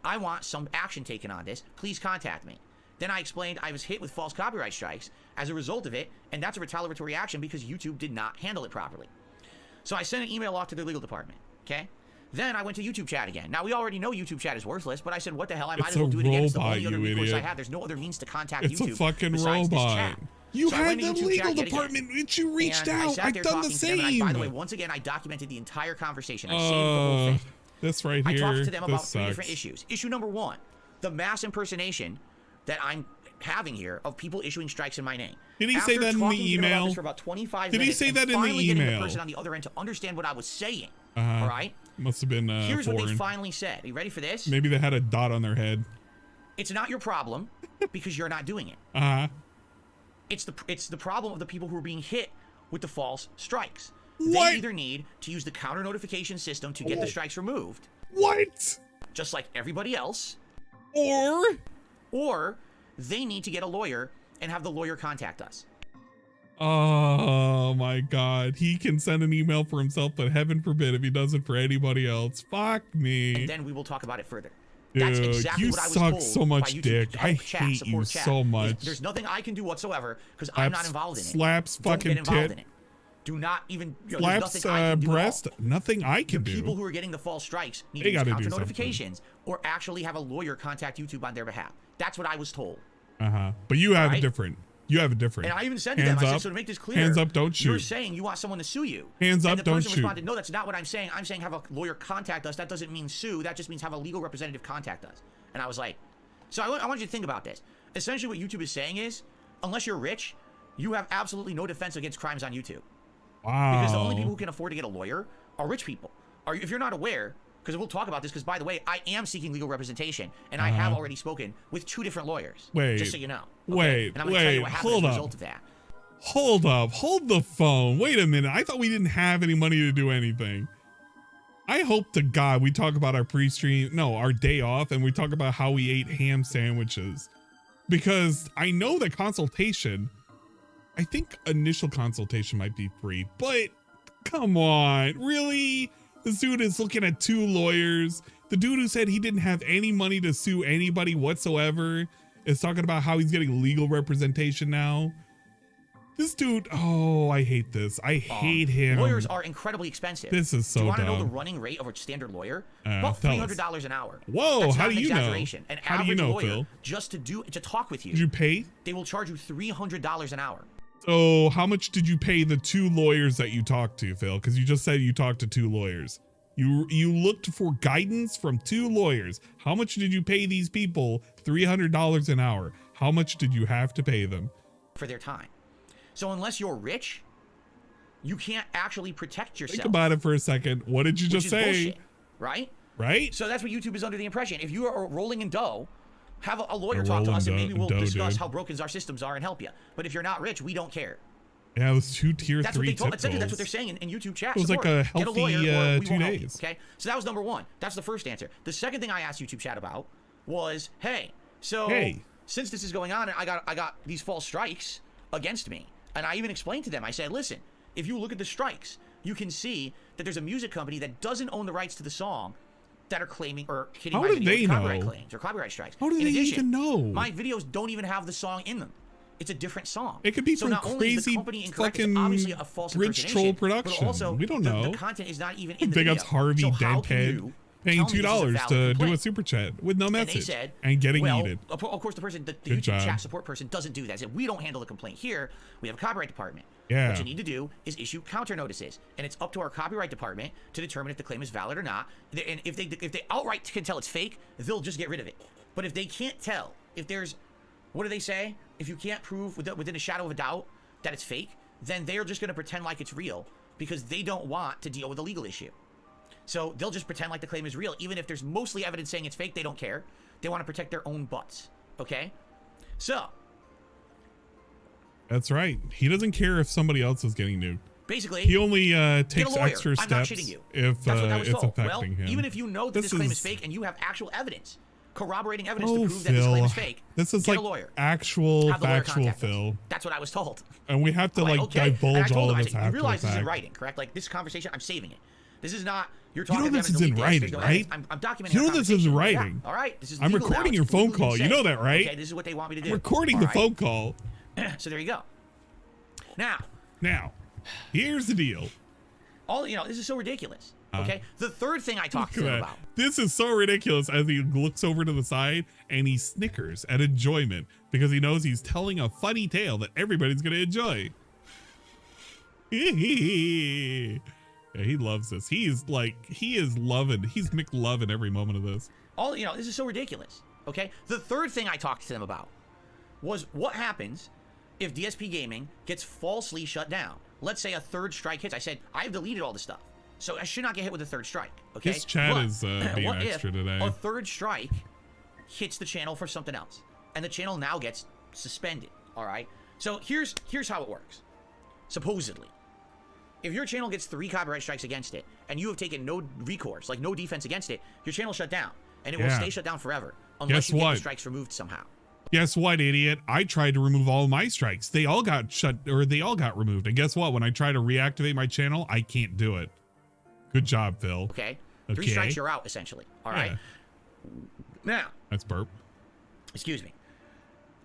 [SPEAKER 2] I want some action taken on this. Please contact me. Then I explained I was hit with false copyright strikes as a result of it, and that's a retaliatory action because YouTube did not handle it properly. So I sent an email off to their legal department, okay? Then I went to YouTube chat again. Now, we already know YouTube chat is worthless, but I said, what the hell? I might as well do it again. It's the only other recourse I have. There's no other means to contact YouTube.
[SPEAKER 1] It's a fucking
[SPEAKER 2] besides this
[SPEAKER 1] robot.
[SPEAKER 2] chat.
[SPEAKER 1] You
[SPEAKER 2] So I
[SPEAKER 1] had
[SPEAKER 2] went to
[SPEAKER 1] the
[SPEAKER 2] YouTube
[SPEAKER 1] legal
[SPEAKER 2] chat yet
[SPEAKER 1] department,
[SPEAKER 2] again.
[SPEAKER 1] which you reached
[SPEAKER 2] And I
[SPEAKER 1] out.
[SPEAKER 2] sat
[SPEAKER 1] I've
[SPEAKER 2] there
[SPEAKER 1] done the
[SPEAKER 2] talking to them, and
[SPEAKER 1] same.
[SPEAKER 2] by the way, once again, I documented the entire conversation. I saved the whole thing.
[SPEAKER 1] This right
[SPEAKER 2] I
[SPEAKER 1] here.
[SPEAKER 2] talked to them about
[SPEAKER 1] this
[SPEAKER 2] 3
[SPEAKER 1] sucks.
[SPEAKER 2] different issues. Issue number 1, the mass impersonation that I'm having here of people issuing strikes in my name.
[SPEAKER 1] Did he say that in the
[SPEAKER 2] talking to them about
[SPEAKER 1] email?
[SPEAKER 2] this for about 25
[SPEAKER 1] Did he
[SPEAKER 2] minutes
[SPEAKER 1] say
[SPEAKER 2] and
[SPEAKER 1] that in the
[SPEAKER 2] finally getting
[SPEAKER 1] email?
[SPEAKER 2] the person on the other end to understand what I was saying.
[SPEAKER 1] Uh-huh.
[SPEAKER 2] All right?
[SPEAKER 1] Must have been
[SPEAKER 2] Here's what they
[SPEAKER 1] foreign.
[SPEAKER 2] finally said. Are you ready for this?
[SPEAKER 1] Maybe they had a dot on their head.
[SPEAKER 2] It's not your problem because you're not doing it.
[SPEAKER 1] Uh-huh.
[SPEAKER 2] It's the problem of the people who are being hit with the false strikes.
[SPEAKER 1] What?
[SPEAKER 2] They either need to use the counter notification system to get the strikes removed,
[SPEAKER 1] What?
[SPEAKER 2] just like everybody else,
[SPEAKER 1] Or
[SPEAKER 2] they need to get a lawyer and have the lawyer contact us.
[SPEAKER 1] oh my god, he can send an email for himself, but heaven forbid if he does it for anybody else. Fuck me.
[SPEAKER 2] And then we will talk about it further.
[SPEAKER 1] Dude,
[SPEAKER 2] That's exactly
[SPEAKER 1] you
[SPEAKER 2] what I was
[SPEAKER 1] suck
[SPEAKER 2] told
[SPEAKER 1] so
[SPEAKER 2] by
[SPEAKER 1] much
[SPEAKER 2] YouTube
[SPEAKER 1] dick. I
[SPEAKER 2] help chat,
[SPEAKER 1] hate you
[SPEAKER 2] support chat.
[SPEAKER 1] so much.
[SPEAKER 2] There's nothing I can do whatsoever because I'm not involved in it.
[SPEAKER 1] Slaps
[SPEAKER 2] Don't
[SPEAKER 1] fucking
[SPEAKER 2] get involved
[SPEAKER 1] tit.
[SPEAKER 2] in it. Do not even. There's
[SPEAKER 1] Slaps
[SPEAKER 2] nothing I can do at all.
[SPEAKER 1] breast. Nothing I can
[SPEAKER 2] The people
[SPEAKER 1] do.
[SPEAKER 2] who are getting the false strikes need
[SPEAKER 1] They
[SPEAKER 2] to use
[SPEAKER 1] gotta do
[SPEAKER 2] counter
[SPEAKER 1] something.
[SPEAKER 2] notifications or actually have a lawyer contact YouTube on their behalf. That's what I was told.
[SPEAKER 1] Uh-huh. But you have a
[SPEAKER 2] Right?
[SPEAKER 1] different. You have a different.
[SPEAKER 2] And I even said to them, I said, so to make this clear,
[SPEAKER 1] Hands up, don't
[SPEAKER 2] you're
[SPEAKER 1] shoot.
[SPEAKER 2] saying you want someone to sue you.
[SPEAKER 1] Hands up,
[SPEAKER 2] and the
[SPEAKER 1] don't
[SPEAKER 2] person
[SPEAKER 1] shoot.
[SPEAKER 2] responded, no, that's not what I'm saying. I'm saying have a lawyer contact us. That doesn't mean sue. That just means have a legal representative contact us. And I was like, so I want you to think about this. Essentially what YouTube is saying is, unless you're rich, you have absolutely no defense against crimes on YouTube.
[SPEAKER 1] Wow.
[SPEAKER 2] Because the only people who can afford to get a lawyer are rich people. Or if you're not aware, because we'll talk about this, because by the way, I am seeking legal representation, and I have already spoken with 2 different lawyers.
[SPEAKER 1] Wait.
[SPEAKER 2] Just so you know.
[SPEAKER 1] Wait,
[SPEAKER 2] And I'm going to tell you what happened as
[SPEAKER 1] hold
[SPEAKER 2] a
[SPEAKER 1] up.
[SPEAKER 2] result of that.
[SPEAKER 1] Hold up. Hold the phone. Wait a minute. I thought we didn't have any money to do anything. I hope to God we talk about our pre-stream, no, our day off, and we talk about how we ate ham sandwiches. Because I know that consultation, I think initial consultation might be free, but come on, really? This dude is looking at 2 lawyers. The dude who said he didn't have any money to sue anybody whatsoever is talking about how he's getting legal representation now. This dude, oh, I hate this. I hate him.
[SPEAKER 2] Lawyers are incredibly expensive.
[SPEAKER 1] This is so
[SPEAKER 2] Do you want to know
[SPEAKER 1] dumb.
[SPEAKER 2] the running rate of a standard lawyer? About
[SPEAKER 1] tell us.
[SPEAKER 2] $300 an hour.
[SPEAKER 1] Whoa,
[SPEAKER 2] That's
[SPEAKER 1] how
[SPEAKER 2] not
[SPEAKER 1] do
[SPEAKER 2] an
[SPEAKER 1] you know?
[SPEAKER 2] exaggeration. An
[SPEAKER 1] How do you
[SPEAKER 2] average
[SPEAKER 1] know,
[SPEAKER 2] lawyer,
[SPEAKER 1] Phil?
[SPEAKER 2] just to talk with you,
[SPEAKER 1] Did you pay?
[SPEAKER 2] they will charge you $300 an hour.
[SPEAKER 1] So how much did you pay the 2 lawyers that you talked to, Phil? Because you just said you talked to 2 lawyers. You looked for guidance from 2 lawyers. How much did you pay these people? $300 an hour. How much did you have to pay them?
[SPEAKER 2] For their time. So unless you're rich, you can't actually protect yourself.
[SPEAKER 1] Think about it for a second. What did you
[SPEAKER 2] which
[SPEAKER 1] just
[SPEAKER 2] is
[SPEAKER 1] say?
[SPEAKER 2] bullshit, right?
[SPEAKER 1] Right?
[SPEAKER 2] So that's what YouTube is under the impression. If you are rolling in dough, have a lawyer
[SPEAKER 1] We're
[SPEAKER 2] talk to
[SPEAKER 1] rolling
[SPEAKER 2] us and maybe we'll
[SPEAKER 1] dough,
[SPEAKER 2] discuss
[SPEAKER 1] dude.
[SPEAKER 2] how broken our systems are and help you. But if you're not rich, we don't care.
[SPEAKER 1] Yeah, it was 2 tier
[SPEAKER 2] That's
[SPEAKER 1] 3
[SPEAKER 2] what they told.
[SPEAKER 1] tip
[SPEAKER 2] Essentially, that's what
[SPEAKER 1] goals.
[SPEAKER 2] they're saying in YouTube chat.
[SPEAKER 1] It was like
[SPEAKER 2] support.
[SPEAKER 1] a
[SPEAKER 2] Get
[SPEAKER 1] healthy,
[SPEAKER 2] lawyer or we
[SPEAKER 1] 2
[SPEAKER 2] won't help you,
[SPEAKER 1] days.
[SPEAKER 2] okay, so that was number 1. That's the first answer. The second thing I asked YouTube chat about was, hey, so since this is going on, I got these false strikes against me, and I even explained to them. I said, listen, if you look at the strikes, you can see that there's a music company that doesn't own the rights to the song that are claiming or hitting
[SPEAKER 1] How
[SPEAKER 2] my
[SPEAKER 1] do
[SPEAKER 2] video
[SPEAKER 1] they
[SPEAKER 2] with copyright
[SPEAKER 1] know?
[SPEAKER 2] claims or copyright strikes.
[SPEAKER 1] How do
[SPEAKER 2] In
[SPEAKER 1] they
[SPEAKER 2] addition,
[SPEAKER 1] even know?
[SPEAKER 2] My videos don't even have the song in them. It's a different song.
[SPEAKER 1] It could be
[SPEAKER 2] so
[SPEAKER 1] from
[SPEAKER 2] not only is the
[SPEAKER 1] crazy
[SPEAKER 2] company incorrect, it's
[SPEAKER 1] fucking
[SPEAKER 2] obviously a false
[SPEAKER 1] rich troll
[SPEAKER 2] impersonation,
[SPEAKER 1] production.
[SPEAKER 2] But also,
[SPEAKER 1] We don't
[SPEAKER 2] the
[SPEAKER 1] know.
[SPEAKER 2] content is not even in the
[SPEAKER 1] Big
[SPEAKER 2] video.
[SPEAKER 1] ups Harvey
[SPEAKER 2] So how can
[SPEAKER 1] Deadhead
[SPEAKER 2] you
[SPEAKER 1] paying
[SPEAKER 2] tell me this is a
[SPEAKER 1] $2
[SPEAKER 2] valid
[SPEAKER 1] to do a
[SPEAKER 2] complaint?
[SPEAKER 1] super chat with no
[SPEAKER 2] And they
[SPEAKER 1] message
[SPEAKER 2] said,
[SPEAKER 1] and getting
[SPEAKER 2] well,
[SPEAKER 1] needed.
[SPEAKER 2] Of course, the
[SPEAKER 1] Good
[SPEAKER 2] YouTube
[SPEAKER 1] job.
[SPEAKER 2] chat support person doesn't do that. They said, we don't handle the complaint here. We have a copyright department.
[SPEAKER 1] Yeah.
[SPEAKER 2] What you need to do is issue counter notices, and it's up to our copyright department to determine if the claim is valid or not. And if they outright can tell it's fake, they'll just get rid of it. But if they can't tell, if there's, what do they say? If you can't prove within a shadow of a doubt that it's fake, then they're just going to pretend like it's real because they don't want to deal with a legal issue. So they'll just pretend like the claim is real. Even if there's mostly evidence saying it's fake, they don't care. They want to protect their own butts. Okay? So,
[SPEAKER 1] That's right. He doesn't care if somebody else is getting nuked.
[SPEAKER 2] basically,
[SPEAKER 1] He only
[SPEAKER 2] get a
[SPEAKER 1] takes
[SPEAKER 2] lawyer.
[SPEAKER 1] extra
[SPEAKER 2] I'm not
[SPEAKER 1] steps
[SPEAKER 2] shitting you.
[SPEAKER 1] if
[SPEAKER 2] That's what I was
[SPEAKER 1] it's
[SPEAKER 2] told.
[SPEAKER 1] affecting him.
[SPEAKER 2] Even if you know that this claim is fake and you have actual evidence, corroborating evidence to prove that this claim is fake,
[SPEAKER 1] this is
[SPEAKER 2] get
[SPEAKER 1] like
[SPEAKER 2] a lawyer.
[SPEAKER 1] actual
[SPEAKER 2] Have the lawyer
[SPEAKER 1] factual,
[SPEAKER 2] contact us.
[SPEAKER 1] Phil.
[SPEAKER 2] That's what I was told.
[SPEAKER 1] And we have to
[SPEAKER 2] I'm
[SPEAKER 1] like
[SPEAKER 2] okay. And I
[SPEAKER 1] divulge
[SPEAKER 2] told
[SPEAKER 1] all
[SPEAKER 2] him,
[SPEAKER 1] of
[SPEAKER 2] I
[SPEAKER 1] this
[SPEAKER 2] said, you
[SPEAKER 1] after
[SPEAKER 2] realize
[SPEAKER 1] the
[SPEAKER 2] this is in
[SPEAKER 1] fact.
[SPEAKER 2] writing, correct? Like this conversation, I'm saving it. This is not. You're
[SPEAKER 1] You
[SPEAKER 2] talking.
[SPEAKER 1] know this is in writing, right?
[SPEAKER 2] I'm documenting.
[SPEAKER 1] You know
[SPEAKER 2] our
[SPEAKER 1] this is
[SPEAKER 2] conversation.
[SPEAKER 1] writing.
[SPEAKER 2] Yeah, all right. This is.
[SPEAKER 1] I'm
[SPEAKER 2] legal
[SPEAKER 1] recording
[SPEAKER 2] now.
[SPEAKER 1] your
[SPEAKER 2] It's
[SPEAKER 1] phone
[SPEAKER 2] legally
[SPEAKER 1] call. You
[SPEAKER 2] safe.
[SPEAKER 1] know that, right?
[SPEAKER 2] Okay, this is what they want me to do.
[SPEAKER 1] I'm recording
[SPEAKER 2] All
[SPEAKER 1] the
[SPEAKER 2] right?
[SPEAKER 1] phone call.
[SPEAKER 2] So there you go.
[SPEAKER 1] Now, here's the deal.
[SPEAKER 2] This is so ridiculous. Okay, the third thing I talked to
[SPEAKER 1] Look at
[SPEAKER 2] them
[SPEAKER 1] that.
[SPEAKER 2] about.
[SPEAKER 1] This is so ridiculous as he looks over to the side and he snickers at enjoyment because he knows he's telling a funny tale that everybody's going to enjoy. Yeah, he loves this. He's McLovin every moment of this.
[SPEAKER 2] This is so ridiculous. Okay, the third thing I talked to them about was what happens if DSP Gaming gets falsely shut down. Let's say a third strike hits. I said I've deleted all this stuff, so I should not get hit with a third strike. Okay,
[SPEAKER 1] This chat
[SPEAKER 2] but
[SPEAKER 1] is being
[SPEAKER 2] what
[SPEAKER 1] extra
[SPEAKER 2] if
[SPEAKER 1] today.
[SPEAKER 2] a third strike hits the channel for something else, and the channel now gets suspended? All right. So here's how it works. Supposedly, if your channel gets 3 copyright strikes against it, and you have taken no recourse, like no defense against it, your channel shut down, and it will stay shut down forever unless you get the strikes removed somehow.
[SPEAKER 1] Guess what, idiot? I tried to remove all my strikes. They all got they all got removed. And guess what? When I try to reactivate my channel, I can't do it. Good job, Phil.
[SPEAKER 2] Okay. 3 strikes, you're out, essentially. All right. Now.
[SPEAKER 1] That's burp.
[SPEAKER 2] Excuse me.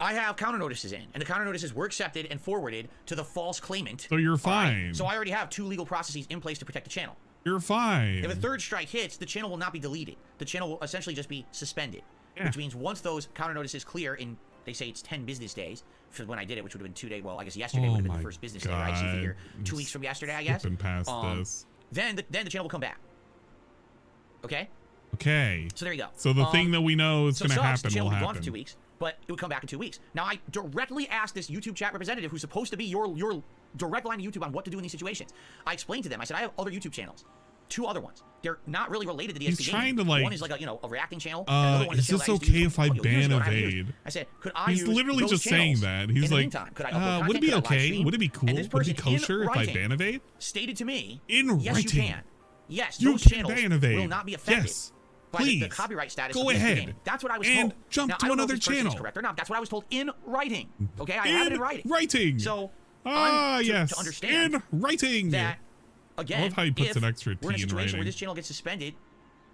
[SPEAKER 2] I have counter notices in, and the counter notices were accepted and forwarded to the false claimant.
[SPEAKER 1] So you're fine.
[SPEAKER 2] Right? So I already have 2 legal processes in place to protect the channel.
[SPEAKER 1] You're fine.
[SPEAKER 2] If a third strike hits, the channel will not be deleted. The channel will essentially just be suspended. Yeah. Which means once those counter notices clear in, they say it's 10 business days, for when I did it, which would have been 2 days. Well, I guess yesterday would have been the first business day, right? So you figure 2 weeks from yesterday, I guess.
[SPEAKER 1] Past this.
[SPEAKER 2] Then the channel will come back. Okay?
[SPEAKER 1] Okay.
[SPEAKER 2] So there you go.
[SPEAKER 1] So the thing that we know is going to happen
[SPEAKER 2] the channel
[SPEAKER 1] will
[SPEAKER 2] will be
[SPEAKER 1] happen.
[SPEAKER 2] gone for 2 weeks, but it would come back in 2 weeks. Now, I directly asked this YouTube chat representative who's supposed to be your direct line to YouTube on what to do in these situations. I explained to them. I said, I have other YouTube channels. 2 other ones. They're not really related to the
[SPEAKER 1] He's trying to like.
[SPEAKER 2] One is like a reacting channel. And another one
[SPEAKER 1] is this okay if I ban evade?
[SPEAKER 2] I said, could I use
[SPEAKER 1] He's literally
[SPEAKER 2] those
[SPEAKER 1] just saying that. He's like, would it be okay? Would it be cool? Would it be kosher if I ban evade?
[SPEAKER 2] Stated to me,
[SPEAKER 1] in
[SPEAKER 2] yes,
[SPEAKER 1] writing.
[SPEAKER 2] you can. Yes,
[SPEAKER 1] you
[SPEAKER 2] those
[SPEAKER 1] can
[SPEAKER 2] channels
[SPEAKER 1] ban evade.
[SPEAKER 2] will not be affected.
[SPEAKER 1] Yes.
[SPEAKER 2] By
[SPEAKER 1] Please
[SPEAKER 2] the copyright status.
[SPEAKER 1] go ahead.
[SPEAKER 2] That's what I was
[SPEAKER 1] and
[SPEAKER 2] told.
[SPEAKER 1] jump
[SPEAKER 2] now,
[SPEAKER 1] to
[SPEAKER 2] I don't know
[SPEAKER 1] another
[SPEAKER 2] if this person
[SPEAKER 1] channel.
[SPEAKER 2] is correct or not. That's what I was told in writing. Okay, I have it in writing.
[SPEAKER 1] Writing.
[SPEAKER 2] So
[SPEAKER 1] yes,
[SPEAKER 2] to understand
[SPEAKER 1] in writing.
[SPEAKER 2] that again,
[SPEAKER 1] I love how he puts an extra T
[SPEAKER 2] we're in a
[SPEAKER 1] in
[SPEAKER 2] situation
[SPEAKER 1] writing.
[SPEAKER 2] where this channel gets suspended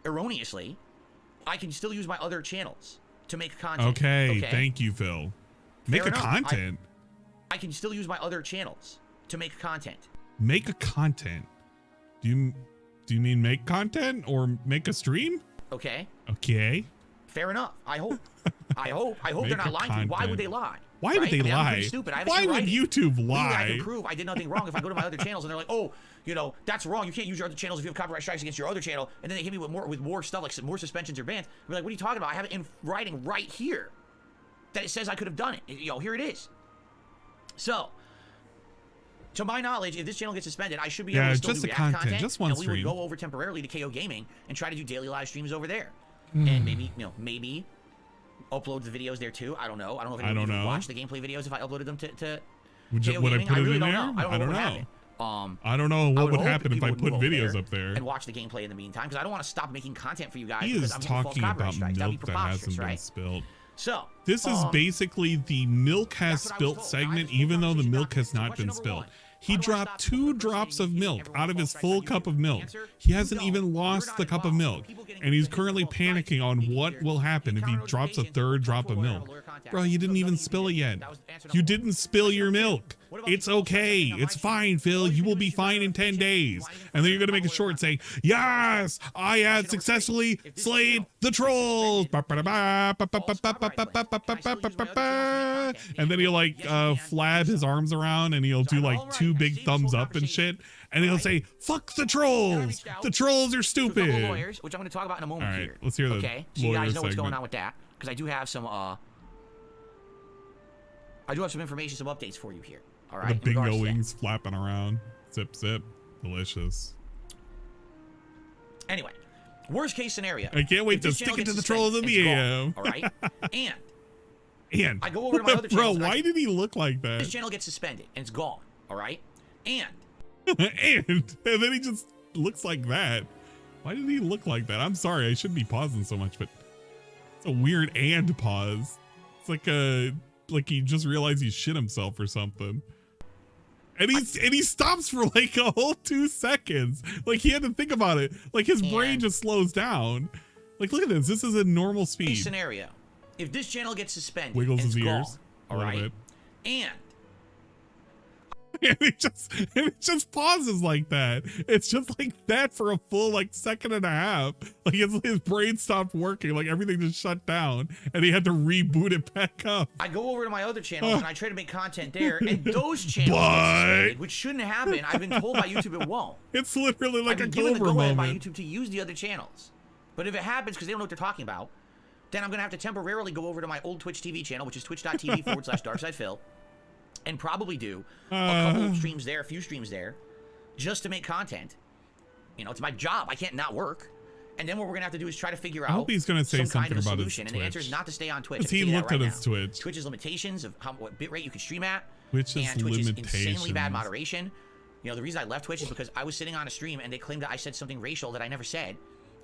[SPEAKER 2] erroneously, I can still use my other channels to make content.
[SPEAKER 1] Okay, thank you, Phil. Make a content.
[SPEAKER 2] I can still use my other channels to make content.
[SPEAKER 1] Make a content. Do you mean make content or make a stream?
[SPEAKER 2] Okay.
[SPEAKER 1] Okay.
[SPEAKER 2] Fair enough. I hope. I hope they're not lying to me. Why would they lie?
[SPEAKER 1] Why would they lie?
[SPEAKER 2] I'm pretty stupid. I have
[SPEAKER 1] Why would YouTube lie?
[SPEAKER 2] I can prove I did nothing wrong if I go to my other channels and they're like, oh, that's wrong. You can't use your other channels if you have copyright strikes against your other channel. And then they hit me with more stuff, like more suspensions or bans. We're like, what are you talking about? I have it in writing right here that it says I could have done it. Here it is. So, to my knowledge, if this channel gets suspended, I should be able to still do react content.
[SPEAKER 1] Just one
[SPEAKER 2] and we
[SPEAKER 1] stream.
[SPEAKER 2] would go over temporarily to KO Gaming and try to do daily live streams over there. And maybe upload the videos there too. I don't know. I don't know if anyone would watch the gameplay videos if I uploaded them to KO Gaming. I really don't know. I don't know what would happen.
[SPEAKER 1] I don't know what would happen if I put videos up there
[SPEAKER 2] and watch the gameplay in the meantime, because I don't want to stop making content for you guys.
[SPEAKER 1] He is talking about milk that hasn't been spilled.
[SPEAKER 2] So
[SPEAKER 1] this is basically the milk has spilt segment, even though the milk has not been spilled. He dropped 2 drops of milk out of his full cup of milk. He hasn't even lost the cup of milk, and he's currently panicking on what will happen if he drops a 3rd drop of milk. Bro, you didn't even spill it yet. You didn't spill your milk. It's okay. It's fine, Phil. You will be fine in 10 days. And then you're going to make a short saying, yes, I had successfully slayed the trolls. And then he'll like flab his arms around and he'll do like 2 big thumbs up and shit. And he'll say, fuck the trolls. The trolls are stupid.
[SPEAKER 2] Lawyers, which I'm going to talk about in a moment here.
[SPEAKER 1] Let's hear the
[SPEAKER 2] so you guys know what's going on with that. Because I do have some information, some updates for you here. All right.
[SPEAKER 1] The bingo wings flapping around. Zip, zip. Delicious.
[SPEAKER 2] Anyway, worst case scenario.
[SPEAKER 1] I can't wait to stick it to the trolls in the AM.
[SPEAKER 2] All right. And
[SPEAKER 1] I
[SPEAKER 2] go over to my other channels.
[SPEAKER 1] Bro, why did he look like that?
[SPEAKER 2] This channel gets suspended and it's gone. All right. And
[SPEAKER 1] and then he just looks like that. Why did he look like that? I'm sorry. I shouldn't be pausing so much, but it's a weird and pause. It's like he just realized he shit himself or something. And he stops for like a whole 2 seconds. Like he had to think about it. Like his brain just slows down. Like look at this. This is a normal speed.
[SPEAKER 2] Scenario. If this channel gets suspended,
[SPEAKER 1] Wiggles
[SPEAKER 2] and
[SPEAKER 1] his
[SPEAKER 2] it's
[SPEAKER 1] ears
[SPEAKER 2] gone,
[SPEAKER 1] a
[SPEAKER 2] all
[SPEAKER 1] little
[SPEAKER 2] right,
[SPEAKER 1] bit.
[SPEAKER 2] and
[SPEAKER 1] it just pauses like that. It's just like that for a full like second and a half. Like his brain stopped working. Like everything just shut down, and he had to reboot it back up.
[SPEAKER 2] I go over to my other channels and I try to make content there, and those channels get suspended, which shouldn't happen. I've been told by YouTube it won't.
[SPEAKER 1] It's literally like
[SPEAKER 2] I've
[SPEAKER 1] a
[SPEAKER 2] been given the
[SPEAKER 1] Cobra
[SPEAKER 2] go-ahead by
[SPEAKER 1] moment.
[SPEAKER 2] YouTube to use the other channels. But if it happens because they don't know what they're talking about, then I'm going to have to temporarily go over to my old Twitch TV channel, which is twitch.tv/DarkSidePhil, and probably do a couple of streams there, a few streams there, just to make content. You know, it's my job. I can't not work. And then what we're going to have to do is try to figure out
[SPEAKER 1] I hope he's going to say
[SPEAKER 2] some kind
[SPEAKER 1] something
[SPEAKER 2] of a
[SPEAKER 1] about
[SPEAKER 2] solution.
[SPEAKER 1] his
[SPEAKER 2] And the
[SPEAKER 1] Twitch.
[SPEAKER 2] answer is not to stay on Twitch.
[SPEAKER 1] Because he looked at his Twitch.
[SPEAKER 2] Twitch's limitations of what bitrate you can stream at.
[SPEAKER 1] Twitch's
[SPEAKER 2] And Twitch's insanely
[SPEAKER 1] limitations.
[SPEAKER 2] bad moderation. You know, the reason I left Twitch is because I was sitting on a stream and they claimed that I said something racial that I never said.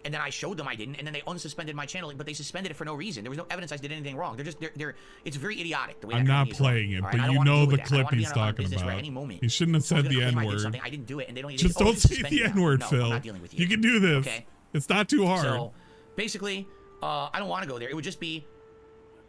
[SPEAKER 2] And then I showed them I didn't, and then they unsuspended my channel, but they suspended it for no reason. There was no evidence I did anything wrong. It's very idiotic the way
[SPEAKER 1] I'm
[SPEAKER 2] that
[SPEAKER 1] not
[SPEAKER 2] company is run.
[SPEAKER 1] playing it,
[SPEAKER 2] All right,
[SPEAKER 1] but
[SPEAKER 2] I don't
[SPEAKER 1] you
[SPEAKER 2] wanna
[SPEAKER 1] know
[SPEAKER 2] deal
[SPEAKER 1] the
[SPEAKER 2] with that. I don't
[SPEAKER 1] clip
[SPEAKER 2] wanna be
[SPEAKER 1] he's
[SPEAKER 2] on a
[SPEAKER 1] talking
[SPEAKER 2] business where
[SPEAKER 1] about.
[SPEAKER 2] at any moment
[SPEAKER 1] He shouldn't have said
[SPEAKER 2] someone's
[SPEAKER 1] the
[SPEAKER 2] gonna claim I did
[SPEAKER 1] N-word.
[SPEAKER 2] something. I didn't do it, and they don't
[SPEAKER 1] Just
[SPEAKER 2] even
[SPEAKER 1] don't say
[SPEAKER 2] suspend
[SPEAKER 1] the
[SPEAKER 2] me now.
[SPEAKER 1] N-word,
[SPEAKER 2] No,
[SPEAKER 1] Phil.
[SPEAKER 2] I'm not dealing with you.
[SPEAKER 1] You can do this.
[SPEAKER 2] Okay.
[SPEAKER 1] It's not too hard.
[SPEAKER 2] So basically, I don't want to go there. It would just be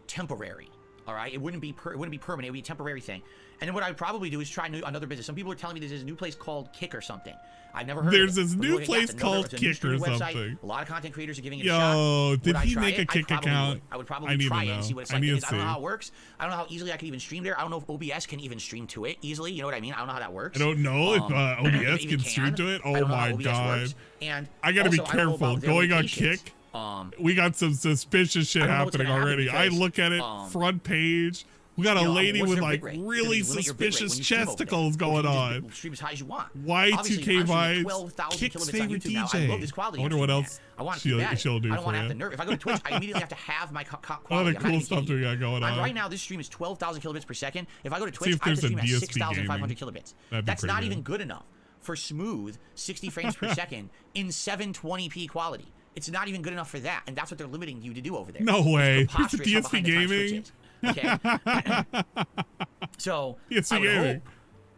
[SPEAKER 2] temporary. All right, it wouldn't be permanent. It would be a temporary thing. And then what I would probably do is try another business. Some people are telling me there's a new place called Kick or something. I've never heard
[SPEAKER 1] There's
[SPEAKER 2] of it.
[SPEAKER 1] this
[SPEAKER 2] But
[SPEAKER 1] new
[SPEAKER 2] look, yeah,
[SPEAKER 1] place
[SPEAKER 2] it's
[SPEAKER 1] called
[SPEAKER 2] it's a new
[SPEAKER 1] Kick or
[SPEAKER 2] streaming website.
[SPEAKER 1] something.
[SPEAKER 2] A lot of content creators are giving it a shot.
[SPEAKER 1] Yo, did
[SPEAKER 2] Would
[SPEAKER 1] he
[SPEAKER 2] I try
[SPEAKER 1] make a
[SPEAKER 2] it?
[SPEAKER 1] Kick
[SPEAKER 2] I probably
[SPEAKER 1] account?
[SPEAKER 2] would. I would
[SPEAKER 1] I
[SPEAKER 2] probably
[SPEAKER 1] need
[SPEAKER 2] try
[SPEAKER 1] to
[SPEAKER 2] it and
[SPEAKER 1] know.
[SPEAKER 2] see what it's
[SPEAKER 1] I
[SPEAKER 2] like.
[SPEAKER 1] need to
[SPEAKER 2] Because I don't know
[SPEAKER 1] see.
[SPEAKER 2] how it works. I don't know how easily I can even stream there. I don't know if OBS can even stream to it easily. You know what I mean? I don't know how that works.
[SPEAKER 1] I don't know if OBS
[SPEAKER 2] If it
[SPEAKER 1] can stream to it.
[SPEAKER 2] I
[SPEAKER 1] Oh
[SPEAKER 2] don't know how
[SPEAKER 1] my
[SPEAKER 2] OBS
[SPEAKER 1] god.
[SPEAKER 2] works. And
[SPEAKER 1] I gotta be
[SPEAKER 2] also, I don't know
[SPEAKER 1] careful.
[SPEAKER 2] about their
[SPEAKER 1] Going on
[SPEAKER 2] limitations.
[SPEAKER 1] Kick, we got some suspicious shit
[SPEAKER 2] I don't know what's
[SPEAKER 1] happening
[SPEAKER 2] gonna happen
[SPEAKER 1] already. I
[SPEAKER 2] because,
[SPEAKER 1] look at it, front page. We got a
[SPEAKER 2] you know,
[SPEAKER 1] lady
[SPEAKER 2] what's
[SPEAKER 1] with
[SPEAKER 2] their
[SPEAKER 1] like
[SPEAKER 2] bitrate?
[SPEAKER 1] really
[SPEAKER 2] Do they limit your bitrate
[SPEAKER 1] suspicious
[SPEAKER 2] when you stream over there?
[SPEAKER 1] chesticles
[SPEAKER 2] Or
[SPEAKER 1] going
[SPEAKER 2] can you
[SPEAKER 1] on.
[SPEAKER 2] just stream as high as you want.
[SPEAKER 1] Y2K
[SPEAKER 2] Obviously, I'm
[SPEAKER 1] vibes.
[SPEAKER 2] shooting 12,000
[SPEAKER 1] Kick's
[SPEAKER 2] kilobits on
[SPEAKER 1] favorite
[SPEAKER 2] YouTube now. I
[SPEAKER 1] DJ.
[SPEAKER 2] love this quality.
[SPEAKER 1] I wonder what else
[SPEAKER 2] I want to keep that.
[SPEAKER 1] she'll do
[SPEAKER 2] I don't want
[SPEAKER 1] for
[SPEAKER 2] to have
[SPEAKER 1] you.
[SPEAKER 2] to nerve. If I go to Twitch, I immediately have to have my quality.
[SPEAKER 1] What other
[SPEAKER 2] I'm not
[SPEAKER 1] cool
[SPEAKER 2] even
[SPEAKER 1] stuff
[SPEAKER 2] kidding
[SPEAKER 1] do we
[SPEAKER 2] you.
[SPEAKER 1] got going on?
[SPEAKER 2] Right now, this stream is 12,000 kilobits per second. If I go to
[SPEAKER 1] See
[SPEAKER 2] Twitch,
[SPEAKER 1] if
[SPEAKER 2] I have to
[SPEAKER 1] there's a
[SPEAKER 2] stream at
[SPEAKER 1] DSP
[SPEAKER 2] 6,500
[SPEAKER 1] gaming.
[SPEAKER 2] kilobits.
[SPEAKER 1] That'd be
[SPEAKER 2] That's
[SPEAKER 1] pretty
[SPEAKER 2] not
[SPEAKER 1] good.
[SPEAKER 2] even good enough for smooth 60 frames per second in 720p quality. It's not even good enough for that, and that's what they're limiting you to do over there.
[SPEAKER 1] No
[SPEAKER 2] It's
[SPEAKER 1] way.
[SPEAKER 2] preposterous how
[SPEAKER 1] DSP
[SPEAKER 2] behind the times Twitch
[SPEAKER 1] gaming?
[SPEAKER 2] is. Okay. So
[SPEAKER 1] DSP
[SPEAKER 2] I would
[SPEAKER 1] gaming.
[SPEAKER 2] hope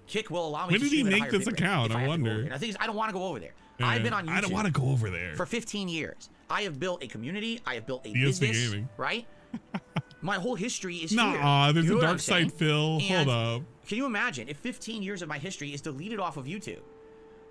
[SPEAKER 2] Kick will allow me
[SPEAKER 1] When
[SPEAKER 2] to
[SPEAKER 1] did he
[SPEAKER 2] stream at a
[SPEAKER 1] make
[SPEAKER 2] higher
[SPEAKER 1] this
[SPEAKER 2] bitrate
[SPEAKER 1] account?
[SPEAKER 2] if
[SPEAKER 1] I
[SPEAKER 2] have to go
[SPEAKER 1] wonder.
[SPEAKER 2] over there. And the thing is, I don't want to go over there. I've been on YouTube.
[SPEAKER 1] I don't want to go over there.
[SPEAKER 2] For 15 years. I have built a community. I have built a
[SPEAKER 1] DSP
[SPEAKER 2] business.
[SPEAKER 1] gaming.
[SPEAKER 2] Right? My whole history is here.
[SPEAKER 1] Nuh-uh, there's
[SPEAKER 2] You know
[SPEAKER 1] a
[SPEAKER 2] what I'm
[SPEAKER 1] dark side
[SPEAKER 2] saying?
[SPEAKER 1] Phil.
[SPEAKER 2] And
[SPEAKER 1] Hold up.
[SPEAKER 2] Can you imagine if 15 years of my history is deleted off of YouTube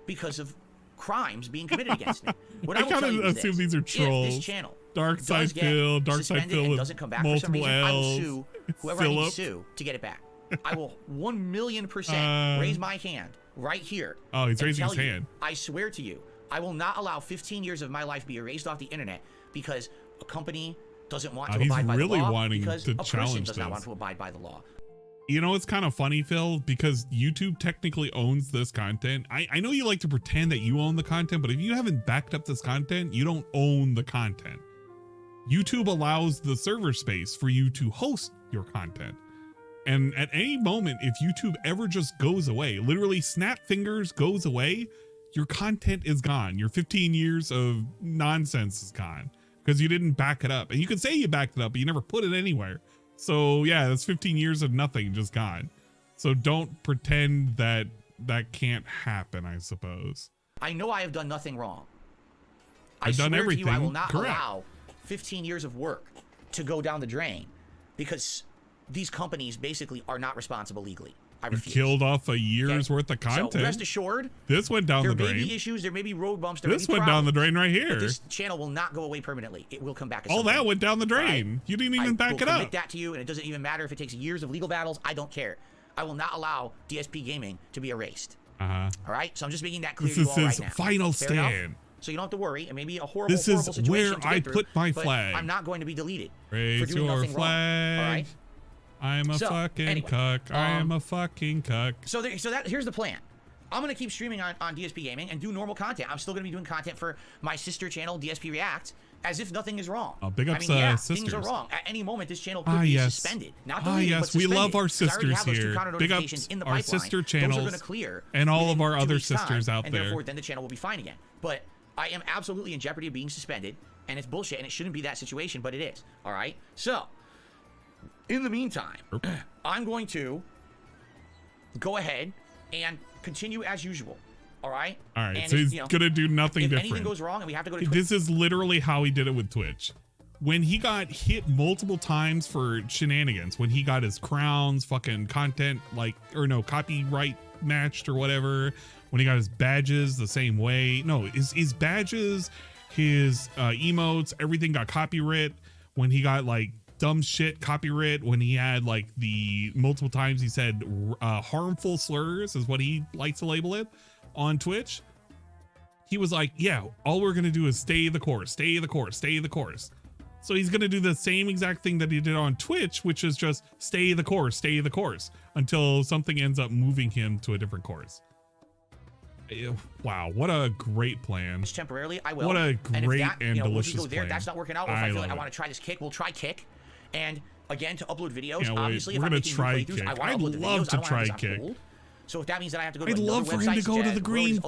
[SPEAKER 2] because of crimes being committed against me? What
[SPEAKER 1] I
[SPEAKER 2] will tell
[SPEAKER 1] kinda
[SPEAKER 2] you is
[SPEAKER 1] assume
[SPEAKER 2] this.
[SPEAKER 1] these are
[SPEAKER 2] If
[SPEAKER 1] trolls.
[SPEAKER 2] this channel
[SPEAKER 1] Dark
[SPEAKER 2] does
[SPEAKER 1] side
[SPEAKER 2] get
[SPEAKER 1] Phil, dark side
[SPEAKER 2] suspended
[SPEAKER 1] Phil
[SPEAKER 2] and
[SPEAKER 1] with
[SPEAKER 2] doesn't come back for some
[SPEAKER 1] multiple
[SPEAKER 2] reason, I will
[SPEAKER 1] L's.
[SPEAKER 2] sue whoever I need to
[SPEAKER 1] Philip.
[SPEAKER 2] sue to get it back. I will 1,000,000% raise my hand right here.
[SPEAKER 1] Oh, he's
[SPEAKER 2] and
[SPEAKER 1] raising
[SPEAKER 2] tell
[SPEAKER 1] his
[SPEAKER 2] you,
[SPEAKER 1] hand.
[SPEAKER 2] I swear to you, I will not allow 15 years of my life be erased off the internet because a company doesn't want to
[SPEAKER 1] he's
[SPEAKER 2] abide by
[SPEAKER 1] really
[SPEAKER 2] the law
[SPEAKER 1] wanting
[SPEAKER 2] because
[SPEAKER 1] to
[SPEAKER 2] a person
[SPEAKER 1] challenge
[SPEAKER 2] does not
[SPEAKER 1] this.
[SPEAKER 2] want to abide by the law.
[SPEAKER 1] You know, it's kind of funny, Phil, because YouTube technically owns this content. I know you like to pretend that you own the content, but if you haven't backed up this content, you don't own the content. YouTube allows the server space for you to host your content. And at any moment, if YouTube ever just goes away, literally snap fingers goes away, your content is gone. Your 15 years of nonsense is gone because you didn't back it up. And you can say you backed it up, but you never put it anywhere. So yeah, that's 15 years of nothing just gone. So don't pretend that that can't happen, I suppose.
[SPEAKER 2] I know I have done nothing wrong.
[SPEAKER 1] I've done
[SPEAKER 2] swear
[SPEAKER 1] everything
[SPEAKER 2] to you, I will not
[SPEAKER 1] correct.
[SPEAKER 2] allow 15 years of work to go down the drain because these companies basically are not responsible legally. I
[SPEAKER 1] You
[SPEAKER 2] refuse.
[SPEAKER 1] killed off a year's worth of content.
[SPEAKER 2] So rest assured,
[SPEAKER 1] This went down
[SPEAKER 2] there
[SPEAKER 1] the
[SPEAKER 2] may
[SPEAKER 1] drain.
[SPEAKER 2] be issues, there may be road bumps, there
[SPEAKER 1] This
[SPEAKER 2] may be
[SPEAKER 1] went down the
[SPEAKER 2] problems,
[SPEAKER 1] drain right
[SPEAKER 2] but
[SPEAKER 1] here.
[SPEAKER 2] this channel will not go away permanently. It will come back. At
[SPEAKER 1] All
[SPEAKER 2] some
[SPEAKER 1] that
[SPEAKER 2] point.
[SPEAKER 1] went down the drain.
[SPEAKER 2] Right?
[SPEAKER 1] You didn't
[SPEAKER 2] I
[SPEAKER 1] even back
[SPEAKER 2] will
[SPEAKER 1] it
[SPEAKER 2] commit
[SPEAKER 1] up.
[SPEAKER 2] that to you, and it doesn't even matter if it takes years of legal battles. I don't care. I will not allow DSP Gaming to be erased.
[SPEAKER 1] Uh-huh.
[SPEAKER 2] All right, so I'm just making that clear
[SPEAKER 1] This
[SPEAKER 2] to you
[SPEAKER 1] is
[SPEAKER 2] all
[SPEAKER 1] his
[SPEAKER 2] right now.
[SPEAKER 1] final
[SPEAKER 2] Fair enough?
[SPEAKER 1] stand.
[SPEAKER 2] So you don't have to worry. It may be a horrible,
[SPEAKER 1] This
[SPEAKER 2] horrible
[SPEAKER 1] is
[SPEAKER 2] situation
[SPEAKER 1] where
[SPEAKER 2] to get
[SPEAKER 1] I
[SPEAKER 2] through,
[SPEAKER 1] put my
[SPEAKER 2] but
[SPEAKER 1] flag.
[SPEAKER 2] I'm not going to be deleted for
[SPEAKER 1] Raise
[SPEAKER 2] doing
[SPEAKER 1] your
[SPEAKER 2] nothing
[SPEAKER 1] flag.
[SPEAKER 2] wrong. All right.
[SPEAKER 1] I'm a
[SPEAKER 2] So,
[SPEAKER 1] fucking
[SPEAKER 2] anyway,
[SPEAKER 1] cuck. I am a fucking cuck.
[SPEAKER 2] So here's the plan. I'm going to keep streaming on DSP Gaming and do normal content. I'm still going to be doing content for my sister channel, DSP Reacts, as if nothing is wrong.
[SPEAKER 1] Oh, big ups,
[SPEAKER 2] I mean, yeah,
[SPEAKER 1] sisters.
[SPEAKER 2] things are wrong. At any moment, this channel could be suspended. Not deleted, but
[SPEAKER 1] yes, we
[SPEAKER 2] suspended.
[SPEAKER 1] love our
[SPEAKER 2] 'Cause I already
[SPEAKER 1] sisters
[SPEAKER 2] have those two
[SPEAKER 1] here.
[SPEAKER 2] counter
[SPEAKER 1] Big
[SPEAKER 2] notifications
[SPEAKER 1] ups
[SPEAKER 2] in the
[SPEAKER 1] our
[SPEAKER 2] pipeline.
[SPEAKER 1] sister
[SPEAKER 2] Those are
[SPEAKER 1] channels
[SPEAKER 2] going to clear
[SPEAKER 1] and all
[SPEAKER 2] within
[SPEAKER 1] of our
[SPEAKER 2] 2
[SPEAKER 1] other
[SPEAKER 2] weeks' time,
[SPEAKER 1] sisters out
[SPEAKER 2] and
[SPEAKER 1] there.
[SPEAKER 2] therefore, then the channel will be fine again. But I am absolutely in jeopardy of being suspended, and it's bullshit, and it shouldn't be that situation, but it is. All right? So, in the meantime, I'm going to go ahead and continue as usual. All right.
[SPEAKER 1] All right.
[SPEAKER 2] And
[SPEAKER 1] So
[SPEAKER 2] if,
[SPEAKER 1] he's gonna do nothing
[SPEAKER 2] if
[SPEAKER 1] different.
[SPEAKER 2] anything goes wrong and we have to go to Twitch,
[SPEAKER 1] This is literally how he did it with Twitch. When he got hit multiple times for shenanigans, when he got his crowns, fucking content, copyright matched or whatever, when he got his badges the same way. No, his badges, his emotes, everything got copyright. When he got like dumb shit copyright, when he had like the multiple times he said harmful slurs is what he likes to label it on Twitch. He was like, yeah, all we're gonna do is stay the course, stay the course, stay the course. So he's going to do the same exact thing that he did on Twitch, which is just stay the course until something ends up moving him to a different course. Wow, what a great plan.
[SPEAKER 2] Temporarily, I will.
[SPEAKER 1] What a great and delicious
[SPEAKER 2] go there,
[SPEAKER 1] plan.
[SPEAKER 2] that's not working out. Or if I feel like I want to try this kick, we'll try kick. And again, to upload videos, obviously, if I'm making new playthroughs, I want to upload the videos.
[SPEAKER 1] I'd love to try kick.
[SPEAKER 2] So if that means that I have to go to
[SPEAKER 1] I'd love for him to go to the green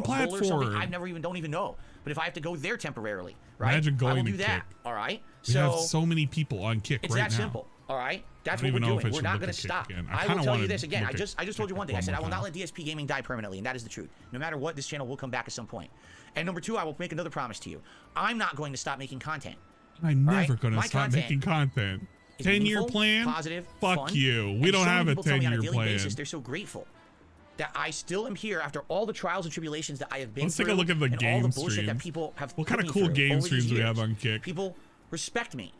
[SPEAKER 1] platform.
[SPEAKER 2] I don't even know. But if I have to go there temporarily, right?
[SPEAKER 1] Imagine going
[SPEAKER 2] I will
[SPEAKER 1] to
[SPEAKER 2] do that.
[SPEAKER 1] Kick.
[SPEAKER 2] All right.
[SPEAKER 1] We have so many people on Kick right now.
[SPEAKER 2] It's that simple. All right. That's what we're doing. We're not going to stop. I will tell you this again. I just told you one thing. I said I will not let DSP gaming die permanently, and that is the truth. No matter what, this channel will come back at some point. And number two, I will make another promise to you. I'm not going to stop making content.
[SPEAKER 1] I'm never going to stop making content. 10-year plan?
[SPEAKER 2] Positive,
[SPEAKER 1] fuck
[SPEAKER 2] fun,
[SPEAKER 1] you. We don't have a 10-year plan.
[SPEAKER 2] Basis, they're so grateful that I still am here after all the trials and tribulations that I have been through.
[SPEAKER 1] Let's take a look at the game
[SPEAKER 2] all the bullshit
[SPEAKER 1] streams.
[SPEAKER 2] That people have
[SPEAKER 1] what kind of cool game streams do we have on Kick?
[SPEAKER 2] People respect me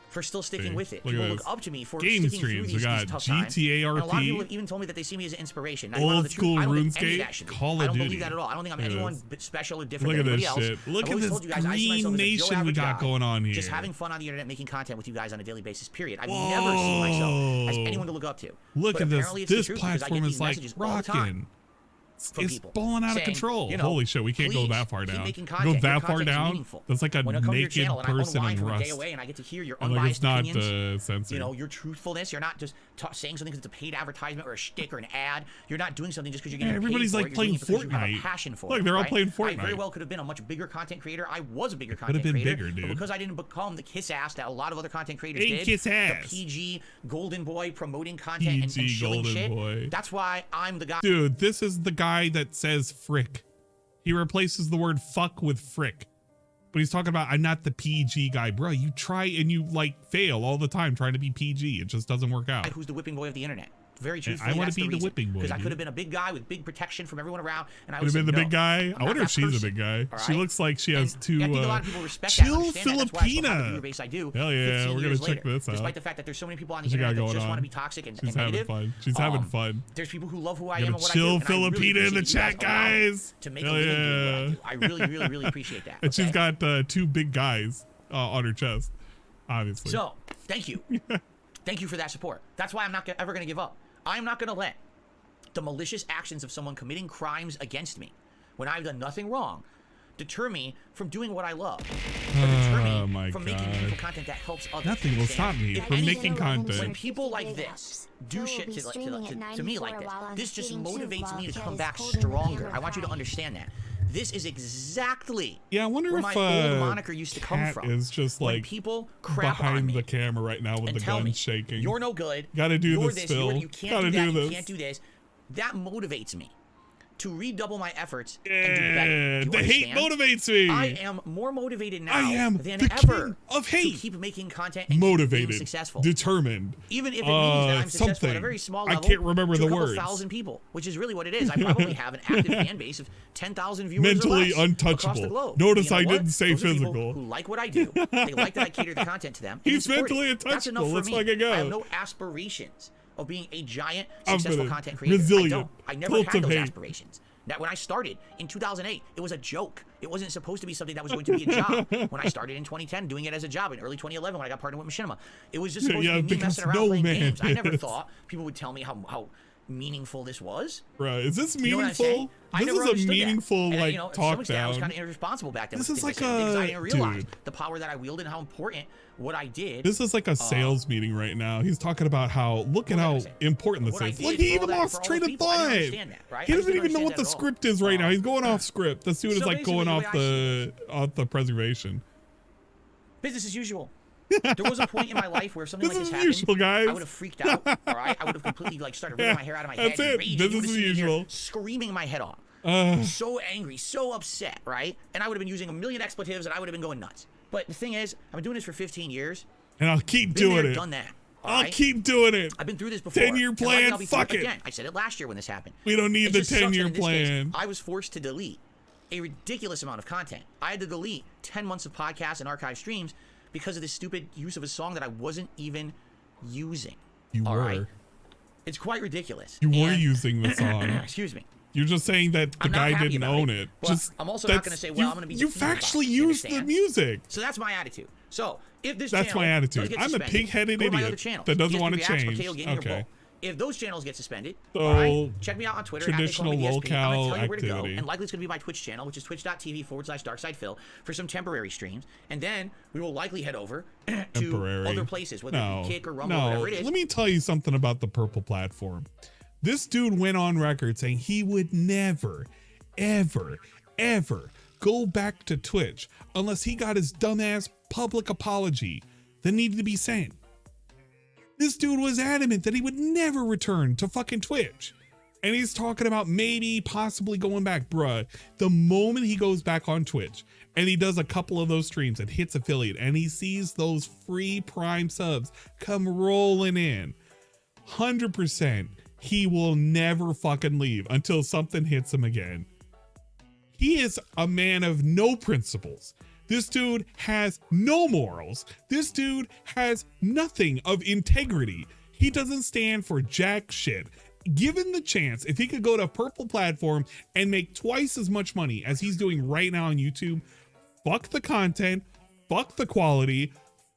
[SPEAKER 2] for still sticking with it.
[SPEAKER 1] Look
[SPEAKER 2] People look up to me for
[SPEAKER 1] game
[SPEAKER 2] sticking
[SPEAKER 1] streams.
[SPEAKER 2] through these tough times.
[SPEAKER 1] GTA RP.
[SPEAKER 2] And a lot of people have even told me that they see me as an inspiration. Now,
[SPEAKER 1] old school
[SPEAKER 2] RuneScape,
[SPEAKER 1] Call of Duty.
[SPEAKER 2] I don't believe that at all. I don't think I'm anyone special or different
[SPEAKER 1] Look
[SPEAKER 2] than
[SPEAKER 1] at
[SPEAKER 2] anybody
[SPEAKER 1] this
[SPEAKER 2] else.
[SPEAKER 1] shit. Look at this green nation we got going on here.
[SPEAKER 2] Just having fun on the internet, making content with you guys on a daily basis, period. I've never seen myself as anyone to look up to.
[SPEAKER 1] Look at this. This platform is like rocking. It's balling out of control. Holy shit, we can't go that far down. Go that far down? That's like a naked person in Rust.
[SPEAKER 2] And I get to hear your
[SPEAKER 1] and like
[SPEAKER 2] unbiased
[SPEAKER 1] it's not censored.
[SPEAKER 2] Your truthfulness. You're not just saying something because it's a paid advertisement or a shtick or an ad. You're not doing something just because you're getting
[SPEAKER 1] everybody's
[SPEAKER 2] paid
[SPEAKER 1] like playing Fortnite.
[SPEAKER 2] You have a passion for
[SPEAKER 1] Look, they're all playing Fortnite.
[SPEAKER 2] I very well could have been a much bigger content creator. I was a bigger content
[SPEAKER 1] creator.
[SPEAKER 2] Bigger, dude. But because I didn't become the kiss ass that a lot of other content creators did.
[SPEAKER 1] Kiss ass.
[SPEAKER 2] The PG golden boy promoting content and shilling shit.
[SPEAKER 1] Boy.
[SPEAKER 2] That's why I'm the guy.
[SPEAKER 1] Dude, this is the guy that says frick. He replaces the word fuck with frick. But he's talking about, I'm not the PG guy. Bro, you try and you fail all the time trying to be PG. It just doesn't work out.
[SPEAKER 2] Who's the whipping boy of the internet? Very truthfully,
[SPEAKER 1] I want to be the whipping boy.
[SPEAKER 2] Because I could have been a big guy with big protection from everyone around, and I
[SPEAKER 1] would have been the big guy. I wonder if she's a big guy. She looks like she has two.
[SPEAKER 2] I think a lot of people respect
[SPEAKER 1] chill
[SPEAKER 2] that,
[SPEAKER 1] Filipina.
[SPEAKER 2] Base I do.
[SPEAKER 1] Hell yeah, we're gonna check this out.
[SPEAKER 2] Despite the fact that there's so many people on the internet that just want to be toxic and negative.
[SPEAKER 1] Fun. She's having fun.
[SPEAKER 2] There's people who love who I am and what I do.
[SPEAKER 1] Chill Filipina in the chat, guys.
[SPEAKER 2] To make a living doing what I do. I really, really appreciate that.
[SPEAKER 1] And she's got two big guys on her chest, obviously.
[SPEAKER 2] So, thank you. Thank you for that support. That's why I'm not ever going to give up. I'm not going to let the malicious actions of someone committing crimes against me when I've done nothing wrong deter me from doing what I love. Or deter me from making meaningful content that helps others.
[SPEAKER 1] Nothing will stop me from making content.
[SPEAKER 2] When people like this do shit to me like this just motivates me to come back stronger. I want you to understand that. This is exactly
[SPEAKER 1] I wonder
[SPEAKER 2] where
[SPEAKER 1] if
[SPEAKER 2] my old moniker used to come from.
[SPEAKER 1] Is just
[SPEAKER 2] when
[SPEAKER 1] like
[SPEAKER 2] people crap on
[SPEAKER 1] behind
[SPEAKER 2] me
[SPEAKER 1] the camera right now with the gun shaking.
[SPEAKER 2] You're no good.
[SPEAKER 1] Gotta do this, Phil.
[SPEAKER 2] You can't do that. You can't do this. That motivates me to redouble my efforts and do better. Do
[SPEAKER 1] the hate motivates me.
[SPEAKER 2] I am more motivated now than
[SPEAKER 1] the
[SPEAKER 2] ever
[SPEAKER 1] king of hate.
[SPEAKER 2] to keep making content and
[SPEAKER 1] motivated,
[SPEAKER 2] keep being successful,
[SPEAKER 1] determined.
[SPEAKER 2] Even if it means that I'm successful at a very small level.
[SPEAKER 1] I can't remember the words.
[SPEAKER 2] 1,000 people, which is really what it is. I probably have an active fan base of 10,000 viewers
[SPEAKER 1] mentally
[SPEAKER 2] or less
[SPEAKER 1] untouchable.
[SPEAKER 2] Across the globe.
[SPEAKER 1] Notice
[SPEAKER 2] I
[SPEAKER 1] didn't say
[SPEAKER 2] Those
[SPEAKER 1] physical.
[SPEAKER 2] Are people who like what I do. They like that I cater the content to them.
[SPEAKER 1] He's mentally untouchable.
[SPEAKER 2] That's enough for
[SPEAKER 1] Let's
[SPEAKER 2] me.
[SPEAKER 1] fucking go.
[SPEAKER 2] I have no aspirations of being a giant successful content creator.
[SPEAKER 1] Resilient.
[SPEAKER 2] I never had those aspirations. That when I started in 2008, it was a joke. It wasn't supposed to be something that was going to be a job. When I started in 2010, doing it as a job, in early 2011 when I got partnered with Machinima, it was just supposed to be me messing around playing games. I never thought people would tell me how meaningful this was.
[SPEAKER 1] Right? Is this meaningful?
[SPEAKER 2] You know
[SPEAKER 1] this is a meaningful
[SPEAKER 2] that.
[SPEAKER 1] like talk
[SPEAKER 2] down. I was
[SPEAKER 1] down.
[SPEAKER 2] kind of irresponsible back then.
[SPEAKER 1] This is like
[SPEAKER 2] because I didn't realize
[SPEAKER 1] dude.
[SPEAKER 2] the power that I wielded and how important what I did.
[SPEAKER 1] This is like a sales meeting right now. He's talking about how look at how important this is. Look, he even lost train of thought. He doesn't even know what the script is right now. He's going off script. This dude is like going off the preservation.
[SPEAKER 2] Business as usual. There was a point in my life where if something like this happened,
[SPEAKER 1] usual, guys.
[SPEAKER 2] I would have freaked out. All right, I would have completely like started ripping my hair out of my head.
[SPEAKER 1] That's it.
[SPEAKER 2] Raging.
[SPEAKER 1] Business
[SPEAKER 2] You would've
[SPEAKER 1] as
[SPEAKER 2] seen me here
[SPEAKER 1] usual.
[SPEAKER 2] screaming my head off. So angry, so upset, right? And I would have been using a million expletives, and I would have been going nuts. But the thing is, I've been doing this for 15 years.
[SPEAKER 1] And I'll keep
[SPEAKER 2] Been
[SPEAKER 1] doing
[SPEAKER 2] there,
[SPEAKER 1] it.
[SPEAKER 2] done that.
[SPEAKER 1] I'll
[SPEAKER 2] right?
[SPEAKER 1] keep doing it.
[SPEAKER 2] I've been through this before.
[SPEAKER 1] 10-year
[SPEAKER 2] And
[SPEAKER 1] plan,
[SPEAKER 2] I'll be
[SPEAKER 1] fuck
[SPEAKER 2] through
[SPEAKER 1] it.
[SPEAKER 2] Again, I said it last year when this happened.
[SPEAKER 1] We don't need
[SPEAKER 2] It
[SPEAKER 1] the
[SPEAKER 2] just sucks that
[SPEAKER 1] 10-year
[SPEAKER 2] in this case,
[SPEAKER 1] plan.
[SPEAKER 2] I was forced to delete a ridiculous amount of content. I had to delete 10 months of podcasts and archive streams because of this stupid use of a song that I wasn't even using.
[SPEAKER 1] You
[SPEAKER 2] All
[SPEAKER 1] were.
[SPEAKER 2] right? It's quite ridiculous.
[SPEAKER 1] You were
[SPEAKER 2] And-
[SPEAKER 1] using the song.
[SPEAKER 2] Excuse me.
[SPEAKER 1] You're just saying that the
[SPEAKER 2] I'm not
[SPEAKER 1] guy
[SPEAKER 2] happy
[SPEAKER 1] didn't
[SPEAKER 2] about
[SPEAKER 1] own
[SPEAKER 2] it.
[SPEAKER 1] it.
[SPEAKER 2] But
[SPEAKER 1] Just
[SPEAKER 2] I'm also not going to say, well, I'm going to be
[SPEAKER 1] You've
[SPEAKER 2] defeated by
[SPEAKER 1] actually
[SPEAKER 2] it, you
[SPEAKER 1] used the
[SPEAKER 2] understand?
[SPEAKER 1] music.
[SPEAKER 2] So that's my attitude. So if this
[SPEAKER 1] That's
[SPEAKER 2] channel
[SPEAKER 1] my attitude.
[SPEAKER 2] does get
[SPEAKER 1] I'm a
[SPEAKER 2] suspended,
[SPEAKER 1] pig-headed
[SPEAKER 2] go to my
[SPEAKER 1] idiot
[SPEAKER 2] other channels,
[SPEAKER 1] that doesn't
[SPEAKER 2] DSP
[SPEAKER 1] wanna
[SPEAKER 2] Reacts or
[SPEAKER 1] change.
[SPEAKER 2] Kleo Gaming or
[SPEAKER 1] Okay.
[SPEAKER 2] both. If those channels get suspended,
[SPEAKER 1] So,
[SPEAKER 2] all right, check me out on Twitter.
[SPEAKER 1] traditional
[SPEAKER 2] @DSP. I'm going to tell you
[SPEAKER 1] locale
[SPEAKER 2] where to go,
[SPEAKER 1] activity.
[SPEAKER 2] and likely it's going to be my Twitch channel, which is twitch.tv/DarksidePhil for some temporary streams, and then we will likely head over to
[SPEAKER 1] Temporary.
[SPEAKER 2] other places, whether it be Kick or Rumble
[SPEAKER 1] no.
[SPEAKER 2] or whatever it is.
[SPEAKER 1] Let me tell you something about the purple platform. This dude went on record saying he would never, ever, ever go back to Twitch unless he got his dumbass public apology that needed to be sent. This dude was adamant that he would never return to fucking Twitch. And he's talking about maybe possibly going back. Bruh, the moment he goes back on Twitch and he does a couple of those streams and hits affiliate and he sees those free Prime subs come rolling in, 100% he will never fucking leave until something hits him again. He is a man of no principles. This dude has no morals. This dude has nothing of integrity. He doesn't stand for jack shit. Given the chance, if he could go to purple platform and make twice as much money as he's doing right now on YouTube, fuck the content, fuck the quality,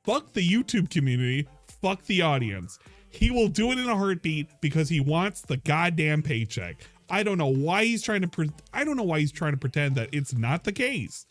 [SPEAKER 1] fuck the YouTube community, fuck the audience. He will do it in a heartbeat because he wants the goddamn paycheck. I don't know why he's trying to pretend that it's not the case.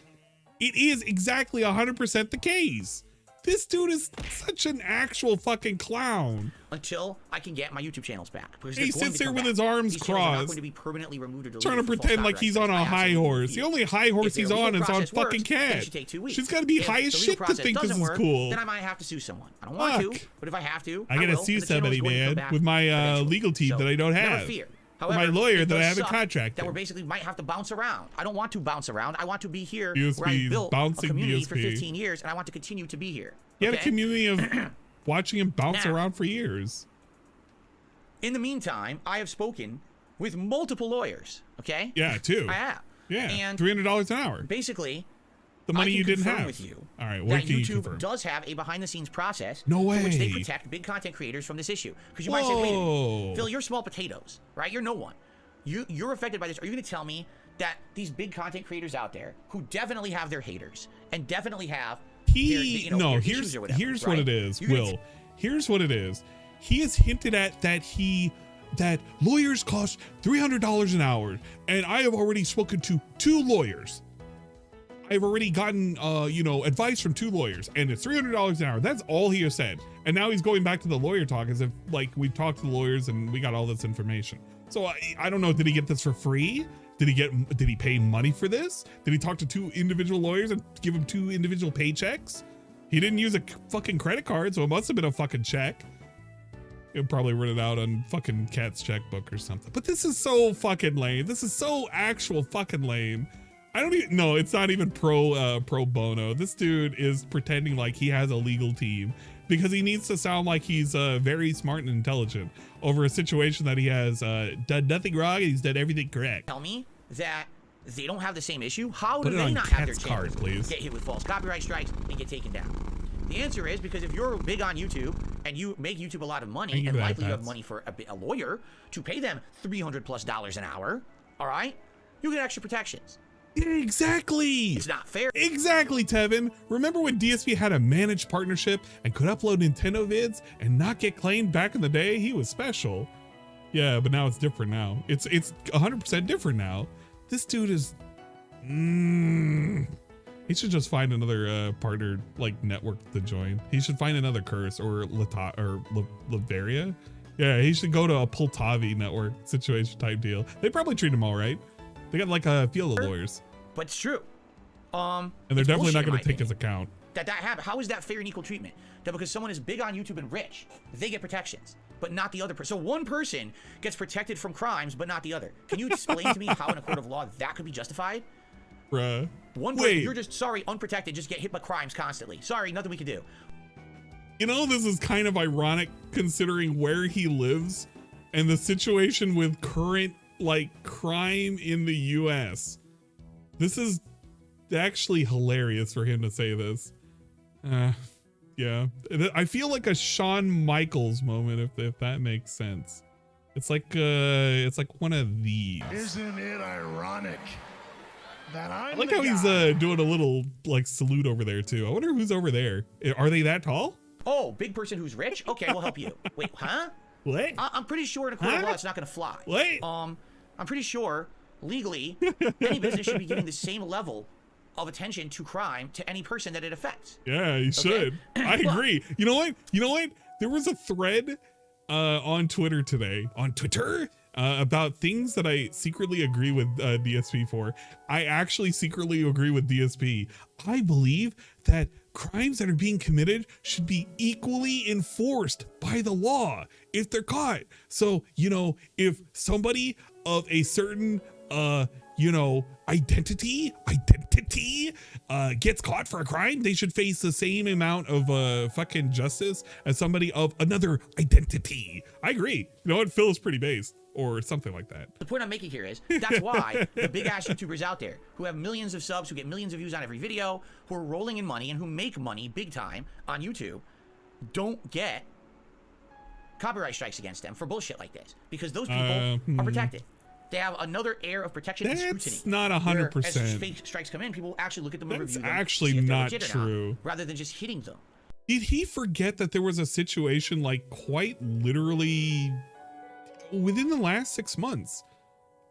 [SPEAKER 1] It is exactly 100% the case. This dude is such an actual fucking clown.
[SPEAKER 2] Until I can get my YouTube channels back. Because
[SPEAKER 1] He
[SPEAKER 2] they're going
[SPEAKER 1] sits
[SPEAKER 2] to
[SPEAKER 1] there
[SPEAKER 2] come
[SPEAKER 1] with
[SPEAKER 2] back.
[SPEAKER 1] his arms
[SPEAKER 2] These channels are not
[SPEAKER 1] crossed,
[SPEAKER 2] going to be permanently removed or deleted
[SPEAKER 1] trying to
[SPEAKER 2] for false
[SPEAKER 1] pretend like
[SPEAKER 2] copyright
[SPEAKER 1] he's on
[SPEAKER 2] strikes.
[SPEAKER 1] a
[SPEAKER 2] I
[SPEAKER 1] high
[SPEAKER 2] absolutely
[SPEAKER 1] horse.
[SPEAKER 2] refuse.
[SPEAKER 1] The only high horse
[SPEAKER 2] If the
[SPEAKER 1] he's
[SPEAKER 2] legal
[SPEAKER 1] on is on
[SPEAKER 2] process
[SPEAKER 1] fucking
[SPEAKER 2] works, then it
[SPEAKER 1] cat.
[SPEAKER 2] should take 2 weeks.
[SPEAKER 1] She's got to be
[SPEAKER 2] If
[SPEAKER 1] high
[SPEAKER 2] the
[SPEAKER 1] as
[SPEAKER 2] legal
[SPEAKER 1] shit to
[SPEAKER 2] process
[SPEAKER 1] think this
[SPEAKER 2] doesn't
[SPEAKER 1] is
[SPEAKER 2] work,
[SPEAKER 1] cool.
[SPEAKER 2] Then I might have to sue someone. I don't want to,
[SPEAKER 1] Fuck.
[SPEAKER 2] but if I have to,
[SPEAKER 1] I gotta
[SPEAKER 2] will,
[SPEAKER 1] sue
[SPEAKER 2] and the channel is
[SPEAKER 1] somebody,
[SPEAKER 2] going to come
[SPEAKER 1] man,
[SPEAKER 2] back
[SPEAKER 1] with my
[SPEAKER 2] eventually.
[SPEAKER 1] legal team
[SPEAKER 2] So,
[SPEAKER 1] that I don't
[SPEAKER 2] never
[SPEAKER 1] have.
[SPEAKER 2] fear.
[SPEAKER 1] my
[SPEAKER 2] However,
[SPEAKER 1] lawyer
[SPEAKER 2] it
[SPEAKER 1] that I
[SPEAKER 2] does
[SPEAKER 1] haven't
[SPEAKER 2] suck
[SPEAKER 1] contracted.
[SPEAKER 2] That we basically might have to bounce around. I don't want to bounce around. I want to be here
[SPEAKER 1] DSP,
[SPEAKER 2] where I built a
[SPEAKER 1] bouncing
[SPEAKER 2] community for
[SPEAKER 1] DSP.
[SPEAKER 2] 15 years, and I want to continue to be here.
[SPEAKER 1] He had a
[SPEAKER 2] okay?
[SPEAKER 1] community of watching him bounce
[SPEAKER 2] Now-
[SPEAKER 1] around for years.
[SPEAKER 2] In the meantime, I have spoken with multiple lawyers. Okay.
[SPEAKER 1] Yeah, too.
[SPEAKER 2] I have.
[SPEAKER 1] Yeah,
[SPEAKER 2] And
[SPEAKER 1] $300 an hour.
[SPEAKER 2] basically,
[SPEAKER 1] The money
[SPEAKER 2] I can
[SPEAKER 1] you didn't
[SPEAKER 2] confirm
[SPEAKER 1] have.
[SPEAKER 2] with you
[SPEAKER 1] All right, what
[SPEAKER 2] that
[SPEAKER 1] can you
[SPEAKER 2] YouTube
[SPEAKER 1] confirm?
[SPEAKER 2] does have a behind-the-scenes process
[SPEAKER 1] No
[SPEAKER 2] in which they
[SPEAKER 1] way.
[SPEAKER 2] protect big content creators from this issue. Because you might say, wait a
[SPEAKER 1] Whoa.
[SPEAKER 2] minute, Phil, you're small potatoes, right? You're no one. You're affected by this. Are you going to tell me that these big content creators out there who definitely have their haters and definitely have their
[SPEAKER 1] here's
[SPEAKER 2] issues or whatever,
[SPEAKER 1] what
[SPEAKER 2] right?
[SPEAKER 1] it is,
[SPEAKER 2] You're gonna
[SPEAKER 1] Will. Here's what it is. He has hinted at that lawyers cost $300 an hour, and I have already spoken to 2 lawyers. I've already gotten advice from 2 lawyers, and it's $300 an hour. That's all he has said. And now he's going back to the lawyer talk as if like we talked to the lawyers and we got all this information. So I don't know. Did he get this for free? Did he pay money for this? Did he talk to 2 individual lawyers and give him 2 individual paychecks? He didn't use a fucking credit card, so it must have been a fucking check. He'll probably run it out on fucking Cat's checkbook or something. But this is so fucking lame. This is so actual fucking lame. I don't even know. It's not even pro bono. This dude is pretending like he has a legal team because he needs to sound like he's very smart and intelligent over a situation that he has done nothing wrong and he's done everything correct.
[SPEAKER 2] Tell me that they don't have the same issue. How
[SPEAKER 1] Put
[SPEAKER 2] do
[SPEAKER 1] it
[SPEAKER 2] they
[SPEAKER 1] on
[SPEAKER 2] not have their
[SPEAKER 1] Cat's
[SPEAKER 2] channels
[SPEAKER 1] card, please.
[SPEAKER 2] get hit with false copyright strikes and get taken down? The answer is because if you're big on YouTube and you make YouTube a lot of money,
[SPEAKER 1] Thank you
[SPEAKER 2] and
[SPEAKER 1] for that,
[SPEAKER 2] likely you have
[SPEAKER 1] Pats.
[SPEAKER 2] money for a lawyer to pay them $300+ an hour, all right, you get extra protections.
[SPEAKER 1] Yeah, exactly.
[SPEAKER 2] It's not fair.
[SPEAKER 1] Exactly, Tevin. Remember when DSP had a managed partnership and could upload Nintendo vids and not get claimed back in the day? He was special. Yeah, but now it's different now. It's 100% different now. This dude is... He should just find another partner, like, network to join. He should find another Curse or Lavaria. Yeah, he should go to a Poltavi network situation type deal. They probably treat him all right. They got like a field of lawyers.
[SPEAKER 2] But it's true.
[SPEAKER 1] And they're definitely not going to take his account.
[SPEAKER 2] that happened. How is that fair and equal treatment? That because someone is big on YouTube and rich, they get protections, but not the other person. So one person gets protected from crimes, but not the other. Can you explain to me how in a court of law that could be justified?
[SPEAKER 1] Bruh.
[SPEAKER 2] One person, you're just, sorry, unprotected, just get hit by crimes constantly. Sorry, nothing we can do.
[SPEAKER 1] You know, this is kind of ironic considering where he lives and the situation with current, like, crime in the US. This is actually hilarious for him to say this. Yeah. I feel like a Shawn Michaels moment, if that makes sense. It's like one of these.
[SPEAKER 5] Isn't it ironic that
[SPEAKER 1] I like how he's doing a little like salute over there too. I wonder who's over there. Are they that tall?
[SPEAKER 2] Oh, big person who's rich? Okay, we'll help you. Wait, huh?
[SPEAKER 1] What?
[SPEAKER 2] I'm pretty sure in a court of law it's not gonna fly.
[SPEAKER 1] What?
[SPEAKER 2] I'm pretty sure legally any business should be giving the same level of attention to crime to any person that it affects.
[SPEAKER 1] Yeah, you should. I agree. You know what? There was a thread on Twitter today, about things that I secretly agree with DSP for. I actually secretly agree with DSP. I believe that crimes that are being committed should be equally enforced by the law if they're caught. So, you know, if somebody of a certain identity gets caught for a crime, they should face the same amount of fucking justice as somebody of another identity. I agree. You know what? Phil is pretty based or something like that.
[SPEAKER 2] The point I'm making here is that's why the big ass YouTubers out there who have millions of subs, who get millions of views on every video, who are rolling in money and who make money big time on YouTube don't get copyright strikes against them for bullshit like this, because those people are protected. They have another air of protection and scrutiny.
[SPEAKER 1] That's not 100%.
[SPEAKER 2] As fake strikes come in, people actually look at them and review them.
[SPEAKER 1] That's actually not true.
[SPEAKER 2] Rather than just hitting them.
[SPEAKER 1] Did he forget that there was a situation like quite literally within the last 6 months?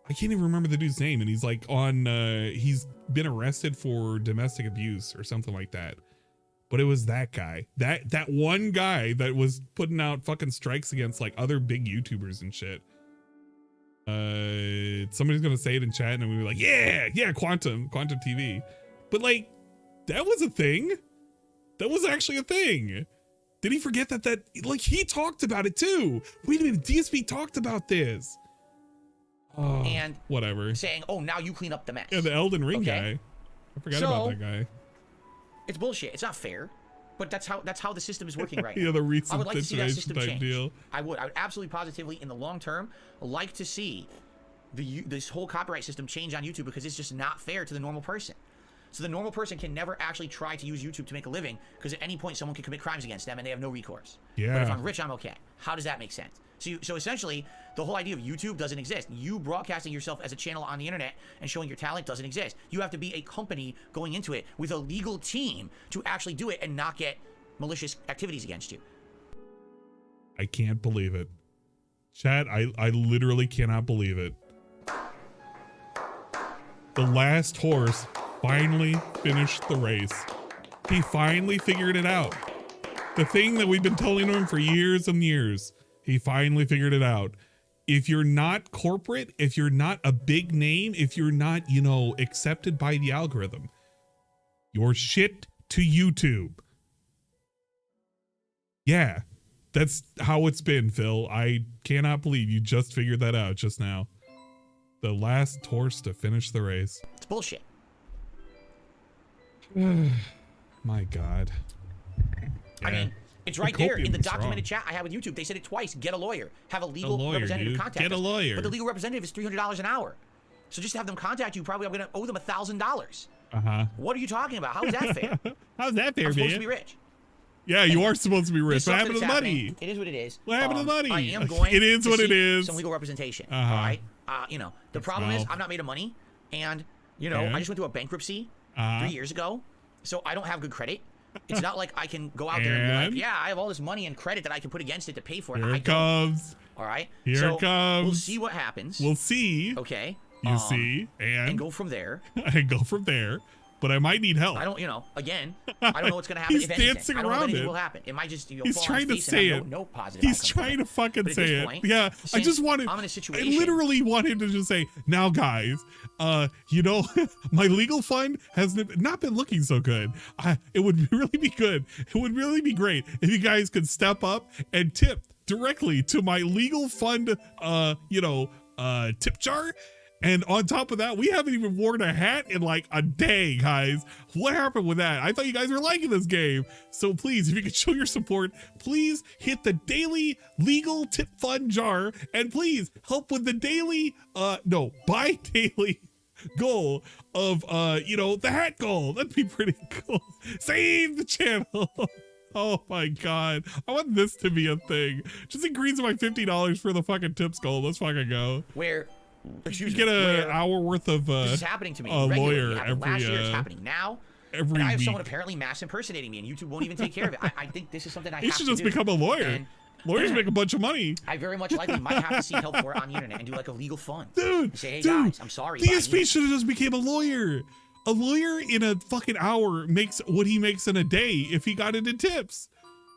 [SPEAKER 1] I can't even remember the dude's name, and he's like on he's been arrested for domestic abuse or something like that. But it was that guy, that one guy that was putting out fucking strikes against like other big YouTubers and shit. Somebody's gonna say it in chat and we were like, yeah, quantum TV. But like, that was a thing. That was actually a thing. Did he forget that like he talked about it too? Wait a minute, DSP talked about this. Oh,
[SPEAKER 2] and
[SPEAKER 1] whatever.
[SPEAKER 2] Saying, oh, now you clean up the mess.
[SPEAKER 1] Yeah, the Elden Ring guy. I forgot about that guy.
[SPEAKER 2] It's bullshit. It's not fair. But that's how the system is working right now.
[SPEAKER 1] Yeah, the recent
[SPEAKER 2] I would like to see that system change.
[SPEAKER 1] Deal.
[SPEAKER 2] I would absolutely positively in the long term like to see this whole copyright system change on YouTube, because it's just not fair to the normal person. So the normal person can never actually try to use YouTube to make a living, because at any point someone can commit crimes against them and they have no recourse.
[SPEAKER 1] Yeah.
[SPEAKER 2] But if I'm rich, I'm okay. How does that make sense? So essentially, the whole idea of YouTube doesn't exist. You broadcasting yourself as a channel on the internet and showing your talent doesn't exist. You have to be a company going into it with a legal team to actually do it and not get malicious activities against you.
[SPEAKER 1] I can't believe it. Chat, I literally cannot believe it. The last horse finally finished the race. He finally figured it out. The thing that we've been telling him for years and years, he finally figured it out. If you're not corporate, if you're not a big name, if you're not, accepted by the algorithm, you're shit to YouTube. Yeah, that's how it's been, Phil. I cannot believe you just figured that out just now. The last horse to finish the race.
[SPEAKER 2] It's bullshit.
[SPEAKER 1] My God.
[SPEAKER 2] Yeah. I mean, it's right there in the documented chat I had with YouTube. They said it twice. Get a lawyer. Have a legal representative contact us.
[SPEAKER 1] Get a lawyer.
[SPEAKER 2] But the legal representative is $300 an hour. So just to have them contact you, probably I'm going to owe them $1,000. What are you talking about? How is that fair?
[SPEAKER 1] How's that fair,
[SPEAKER 2] I'm
[SPEAKER 1] man?
[SPEAKER 2] supposed to be rich.
[SPEAKER 1] Yeah, you are supposed to be rich. What happened to the money?
[SPEAKER 2] It is what it is.
[SPEAKER 1] What happened to the money?
[SPEAKER 2] I am going
[SPEAKER 1] it is what it is.
[SPEAKER 2] Some legal representation. All right. The problem is I'm not made of money, and I just went through a bankruptcy 3 years ago, so I don't have good credit. It's not like I can go out there and be like, yeah, I have all this money and credit that I can put against it to pay for it.
[SPEAKER 1] Here it comes.
[SPEAKER 2] All right.
[SPEAKER 1] Here it comes.
[SPEAKER 2] We'll see what happens.
[SPEAKER 1] We'll see.
[SPEAKER 2] Okay.
[SPEAKER 1] You see,
[SPEAKER 2] and go from there.
[SPEAKER 1] And go from there. but I might need help.
[SPEAKER 2] I don't, again, I don't know what's going to happen.
[SPEAKER 1] He's
[SPEAKER 2] if anything.
[SPEAKER 1] dancing
[SPEAKER 2] I don't know if
[SPEAKER 1] around
[SPEAKER 2] anything
[SPEAKER 1] it.
[SPEAKER 2] will happen. It might just,
[SPEAKER 1] He's
[SPEAKER 2] fall
[SPEAKER 1] trying
[SPEAKER 2] on
[SPEAKER 1] to
[SPEAKER 2] his face
[SPEAKER 1] say
[SPEAKER 2] and
[SPEAKER 1] it.
[SPEAKER 2] no positive
[SPEAKER 1] He's
[SPEAKER 2] outcome from
[SPEAKER 1] trying to fucking
[SPEAKER 2] But at
[SPEAKER 1] say
[SPEAKER 2] this
[SPEAKER 1] it.
[SPEAKER 2] point,
[SPEAKER 1] Yeah, I
[SPEAKER 2] since
[SPEAKER 1] just wanted.
[SPEAKER 2] I'm in a
[SPEAKER 1] I
[SPEAKER 2] situation.
[SPEAKER 1] literally wanted to just say, now, guys, my legal fund has not been looking so good. It would really be good. It would really be great if you guys could step up and tip directly to my legal fund, tip jar. And on top of that, we haven't even worn a hat in like a day, guys. What happened with that? I thought you guys were liking this game. So please, if you could show your support, please hit the daily legal tip fund jar. And please help with the daily, bi-daily goal of, the hat goal. That'd be pretty cool. Save the channel. Oh my God. I want this to be a thing. Just increase my $50 for the fucking tips goal. Let's fucking go.
[SPEAKER 2] Excuse
[SPEAKER 1] you get
[SPEAKER 2] me,
[SPEAKER 1] an hour worth of
[SPEAKER 2] this is happening to me
[SPEAKER 1] a
[SPEAKER 2] regularly.
[SPEAKER 1] lawyer
[SPEAKER 2] It happened
[SPEAKER 1] every
[SPEAKER 2] last year, it's happening now.
[SPEAKER 1] every
[SPEAKER 2] And I have
[SPEAKER 1] week.
[SPEAKER 2] someone apparently mass impersonating me, and YouTube won't even take care of it. I think this is something I
[SPEAKER 1] He
[SPEAKER 2] have
[SPEAKER 1] should
[SPEAKER 2] to
[SPEAKER 1] just
[SPEAKER 2] do.
[SPEAKER 1] become a lawyer.
[SPEAKER 2] And
[SPEAKER 1] Lawyers make a bunch of money.
[SPEAKER 2] I very much likely might have to seek help for it on the internet and do like a legal fund.
[SPEAKER 1] Dude,
[SPEAKER 2] And say, hey guys, I'm sorry. but I need
[SPEAKER 1] DSP should have just became a lawyer. A lawyer in a fucking hour makes what he makes in a day if he got into tips.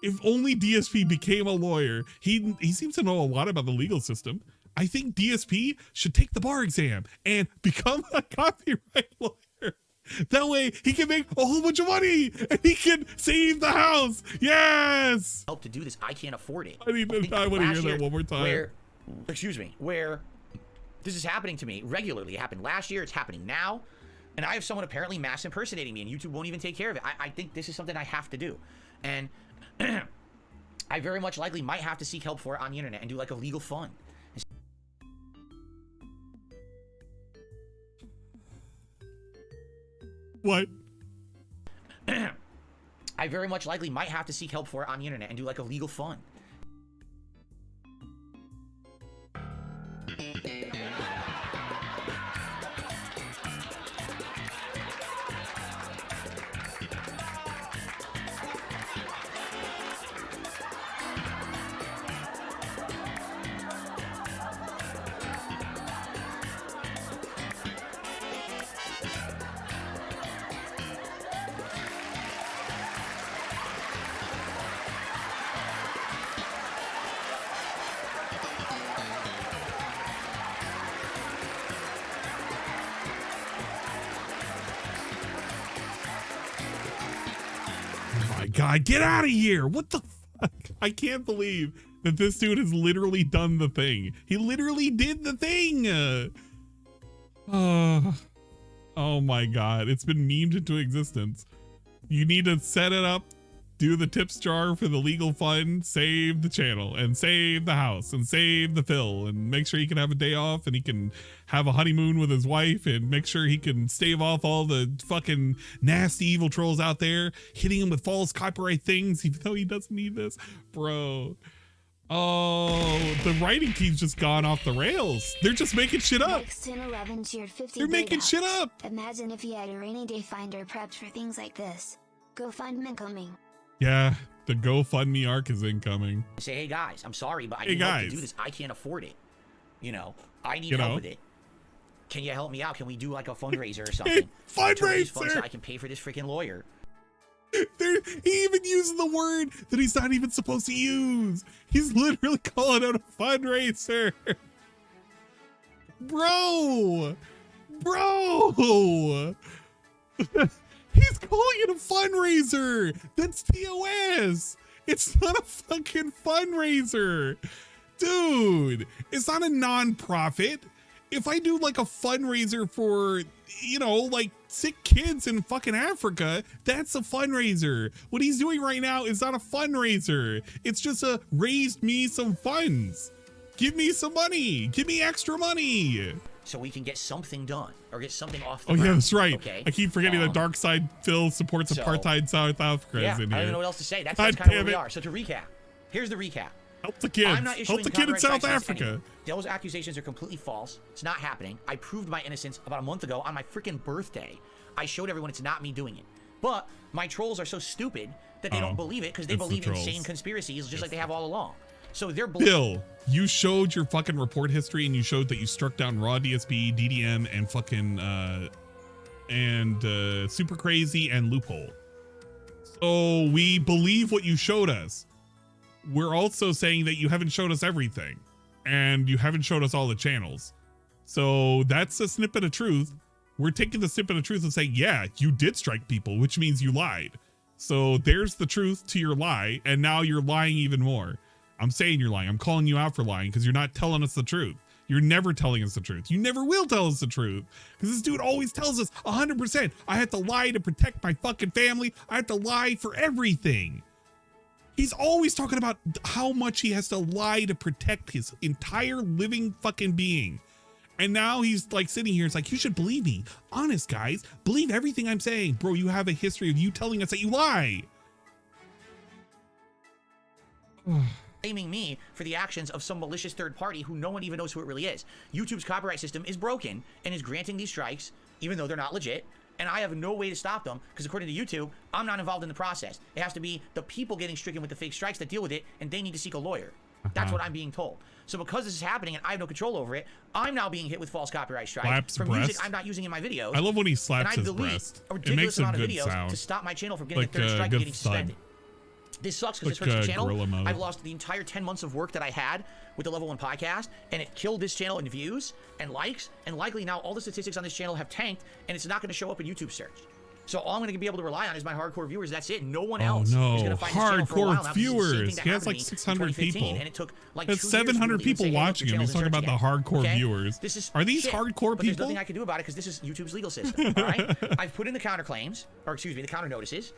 [SPEAKER 1] If only DSP became a lawyer. He seems to know a lot about the legal system. I think DSP should take the bar exam and become a copyright lawyer. That way he can make a whole bunch of money and he can save the house. Yes.
[SPEAKER 2] help to do this. I can't afford it.
[SPEAKER 1] I want to hear that one more time.
[SPEAKER 2] Where this is happening to me regularly. It happened last year. It's happening now. And I have someone apparently mass impersonating me, and YouTube won't even take care of it. I think this is something I have to do. And I very much likely might have to seek help for it on the internet and do like a legal fund.
[SPEAKER 1] What?
[SPEAKER 2] I very much likely might have to seek help for it on the internet and do like a legal fund.
[SPEAKER 1] God, get out of here. What the fuck? I can't believe that this dude has literally done the thing. He literally did the thing. Oh my God. It's been memed into existence. You need to set it up, do the tips jar for the legal fund, save the channel and save the house and save the Phil and make sure he can have a day off and he can have a honeymoon with his wife and make sure he can stave off all the fucking nasty evil trolls out there hitting him with false copyright things, even though he doesn't need this. Bro. Oh, the writing team's just gone off the rails. They're just making shit up.
[SPEAKER 3] Next 10-11 cheered 50
[SPEAKER 1] They're making
[SPEAKER 3] big
[SPEAKER 1] shit
[SPEAKER 3] ups.
[SPEAKER 1] up.
[SPEAKER 3] Imagine if you had a rainy day finder prepped for things like this. GoFundMe coming.
[SPEAKER 1] Yeah, the GoFundMe arc is incoming.
[SPEAKER 2] Say, hey guys, I'm sorry, but I
[SPEAKER 1] Hey,
[SPEAKER 2] need help to
[SPEAKER 1] guys.
[SPEAKER 2] do this. I can't afford it. I need help with it. Can you help me out? Can we do like a fundraiser or something? To raise funds so
[SPEAKER 1] Fundraiser!
[SPEAKER 2] I can pay for this freaking lawyer.
[SPEAKER 1] He even used the word that he's not even supposed to use. He's literally calling out a fundraiser. Bro. He's calling it a fundraiser. That's TOS. It's not a fucking fundraiser. Dude, it's not a non-profit. If I do like a fundraiser for, like sick kids in fucking Africa, that's a fundraiser. What he's doing right now is not a fundraiser. It's just a raised me some funds. Give me some money. Give me extra money.
[SPEAKER 2] So we can get something done or get something off the
[SPEAKER 1] Oh
[SPEAKER 2] ground.
[SPEAKER 1] yeah, that's right.
[SPEAKER 2] Okay.
[SPEAKER 1] I keep forgetting that Dark Side Phil supports
[SPEAKER 2] so-
[SPEAKER 1] apartheid South Africa.
[SPEAKER 2] Yeah,
[SPEAKER 1] Is in
[SPEAKER 2] I don't
[SPEAKER 1] here.
[SPEAKER 2] even know what else to say. That's
[SPEAKER 1] God
[SPEAKER 2] kind of where
[SPEAKER 1] damn
[SPEAKER 2] we
[SPEAKER 1] it.
[SPEAKER 2] are. So to recap, here's the recap.
[SPEAKER 1] Help the kids.
[SPEAKER 2] I'm not
[SPEAKER 1] Help
[SPEAKER 2] issuing
[SPEAKER 1] the kid in
[SPEAKER 2] copyright
[SPEAKER 1] South
[SPEAKER 2] strikes against
[SPEAKER 1] Africa.
[SPEAKER 2] anyone. Those accusations are completely false. It's not happening. I proved my innocence about a month ago on my freaking birthday. I showed everyone it's not me doing it. But my trolls are so stupid that they don't believe it because they
[SPEAKER 1] it's the
[SPEAKER 2] believe
[SPEAKER 1] trolls.
[SPEAKER 2] insane conspiracies just like they have all along. So they're
[SPEAKER 1] Bill, you showed your fucking report history and you showed that you struck down raw DSP, DDM, and fucking and Super Crazy and Loophole. So we believe what you showed us. We're also saying that you haven't showed us everything, and you haven't showed us all the channels. So that's a snippet of truth. We're taking the snippet of truth and saying, yeah, you did strike people, which means you lied. So there's the truth to your lie, and now you're lying even more. I'm saying you're lying. I'm calling you out for lying because you're not telling us the truth. You're never telling us the truth. You never will tell us the truth because this dude always tells us 100%. I have to lie to protect my fucking family. I have to lie for everything. He's always talking about how much he has to lie to protect his entire living fucking being. And now he's like sitting here. It's like, you should believe me. Honest, guys. Believe everything I'm saying. Bro, you have a history of you telling us that you lie.
[SPEAKER 2] Blaming me for the actions of some malicious third party who no one even knows who it really is. YouTube's copyright system is broken and is granting these strikes, even though they're not legit. And I have no way to stop them because according to YouTube, I'm not involved in the process. It has to be the people getting stricken with the fake strikes that deal with it, and they need to seek a lawyer. That's what I'm being told. So because this is happening and I have no control over it, I'm now being hit with false copyright strikes for music I'm not using in my videos.
[SPEAKER 1] I love when he slaps
[SPEAKER 2] his
[SPEAKER 1] breast.
[SPEAKER 2] A ridiculous
[SPEAKER 1] it makes a
[SPEAKER 2] amount of
[SPEAKER 1] good
[SPEAKER 2] videos
[SPEAKER 1] sound.
[SPEAKER 2] to stop my channel from getting
[SPEAKER 1] Like
[SPEAKER 2] a third strike and getting
[SPEAKER 1] thud.
[SPEAKER 2] suspended. This sucks because
[SPEAKER 1] Like,
[SPEAKER 2] this hurts the channel.
[SPEAKER 1] gorilla mode.
[SPEAKER 2] I've lost the entire 10 months of work that I had with the Level 1 podcast, and it killed this channel in views and likes, and likely now all the statistics on this channel have tanked, and it's not going to show up in YouTube search. So all I'm going to be able to rely on is my hardcore viewers. That's it. No one else is going to find this channel for a while now.
[SPEAKER 1] Hardcore viewers. He has like 600 people.
[SPEAKER 2] And it took like
[SPEAKER 1] That's 700 people watching him. He's talking about the hardcore viewers. Are these hardcore
[SPEAKER 2] but there's
[SPEAKER 1] people?
[SPEAKER 2] nothing I can do about it because this is YouTube's legal system. All right. I've put in the counterclaims, or excuse me, the counter notices.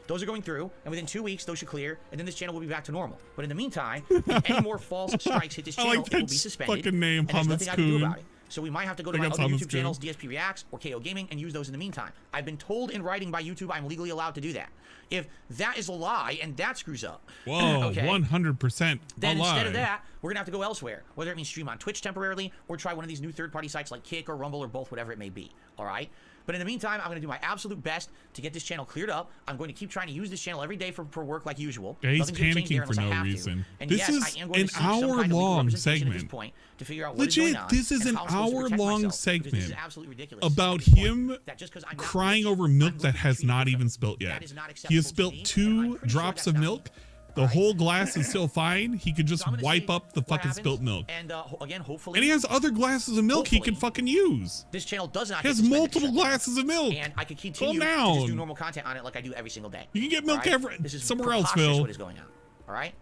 [SPEAKER 2] Those are going through, and within 2 weeks, those should clear, and then this channel will be back to normal. But in the meantime, if any more false strikes hit this channel, it will be suspended.
[SPEAKER 1] Fucking name,
[SPEAKER 2] and there's nothing I can do about it.
[SPEAKER 1] Coon.
[SPEAKER 2] So we might have to go to my other YouTube channels, DSP Reacts or KO Gaming, and use those in the meantime. I've been told in writing by YouTube I'm legally allowed to do that. If that is a lie and that screws up,
[SPEAKER 1] whoa,
[SPEAKER 2] okay,
[SPEAKER 1] 100%
[SPEAKER 2] then
[SPEAKER 1] a lie.
[SPEAKER 2] instead of that, we're gonna have to go elsewhere. Whether it means stream on Twitch temporarily or try one of these new third-party sites like Kick or Rumble or both, whatever it may be. All right. But in the meantime, I'm going to do my absolute best to get this channel cleared up. I'm going to keep trying to use this channel every day for work like usual.
[SPEAKER 1] Yeah, he's
[SPEAKER 2] Nothing's gonna change there
[SPEAKER 1] panicking for
[SPEAKER 2] unless I
[SPEAKER 1] no
[SPEAKER 2] have to.
[SPEAKER 1] reason.
[SPEAKER 2] And
[SPEAKER 1] This
[SPEAKER 2] yes,
[SPEAKER 1] is
[SPEAKER 2] I am going
[SPEAKER 1] an
[SPEAKER 2] to seek some kind of legal
[SPEAKER 1] hour-long
[SPEAKER 2] representation at this
[SPEAKER 1] segment.
[SPEAKER 2] point to figure out what is going on
[SPEAKER 1] this is
[SPEAKER 2] and
[SPEAKER 1] an
[SPEAKER 2] how I'm supposed to protect
[SPEAKER 1] hour-long
[SPEAKER 2] myself, because this is
[SPEAKER 1] segment
[SPEAKER 2] absolutely ridiculous
[SPEAKER 1] about
[SPEAKER 2] at this point,
[SPEAKER 1] him
[SPEAKER 2] that just 'cause I'm not
[SPEAKER 1] crying
[SPEAKER 2] rich,
[SPEAKER 1] over
[SPEAKER 2] I'm
[SPEAKER 1] milk
[SPEAKER 2] going
[SPEAKER 1] that
[SPEAKER 2] to
[SPEAKER 1] has
[SPEAKER 2] treat
[SPEAKER 1] not
[SPEAKER 2] you
[SPEAKER 1] even
[SPEAKER 2] differently.
[SPEAKER 1] spilt yet.
[SPEAKER 2] That is not
[SPEAKER 1] He has
[SPEAKER 2] acceptable to
[SPEAKER 1] spilt
[SPEAKER 2] me, and I'm
[SPEAKER 1] 2
[SPEAKER 2] pretty sure
[SPEAKER 1] drops
[SPEAKER 2] that's
[SPEAKER 1] of
[SPEAKER 2] not
[SPEAKER 1] milk.
[SPEAKER 2] legal.
[SPEAKER 1] The whole glass is still fine. He could just
[SPEAKER 2] So I'm gonna
[SPEAKER 1] wipe
[SPEAKER 2] see
[SPEAKER 1] up the
[SPEAKER 2] what
[SPEAKER 1] fucking
[SPEAKER 2] happens,
[SPEAKER 1] spilt milk.
[SPEAKER 2] And again, hopefully,
[SPEAKER 1] And he has other glasses of milk he can
[SPEAKER 2] hopefully,
[SPEAKER 1] fucking use.
[SPEAKER 2] this channel does not
[SPEAKER 1] He
[SPEAKER 2] get
[SPEAKER 1] has
[SPEAKER 2] suspended
[SPEAKER 1] multiple
[SPEAKER 2] to shut down.
[SPEAKER 1] glasses of milk.
[SPEAKER 2] And I could continue to
[SPEAKER 1] down.
[SPEAKER 2] just do normal content on it like I do every single day.
[SPEAKER 1] You can get milk
[SPEAKER 2] All right? This is
[SPEAKER 1] somewhere else,
[SPEAKER 2] preposterous
[SPEAKER 1] Phil.
[SPEAKER 2] What is going on? All right.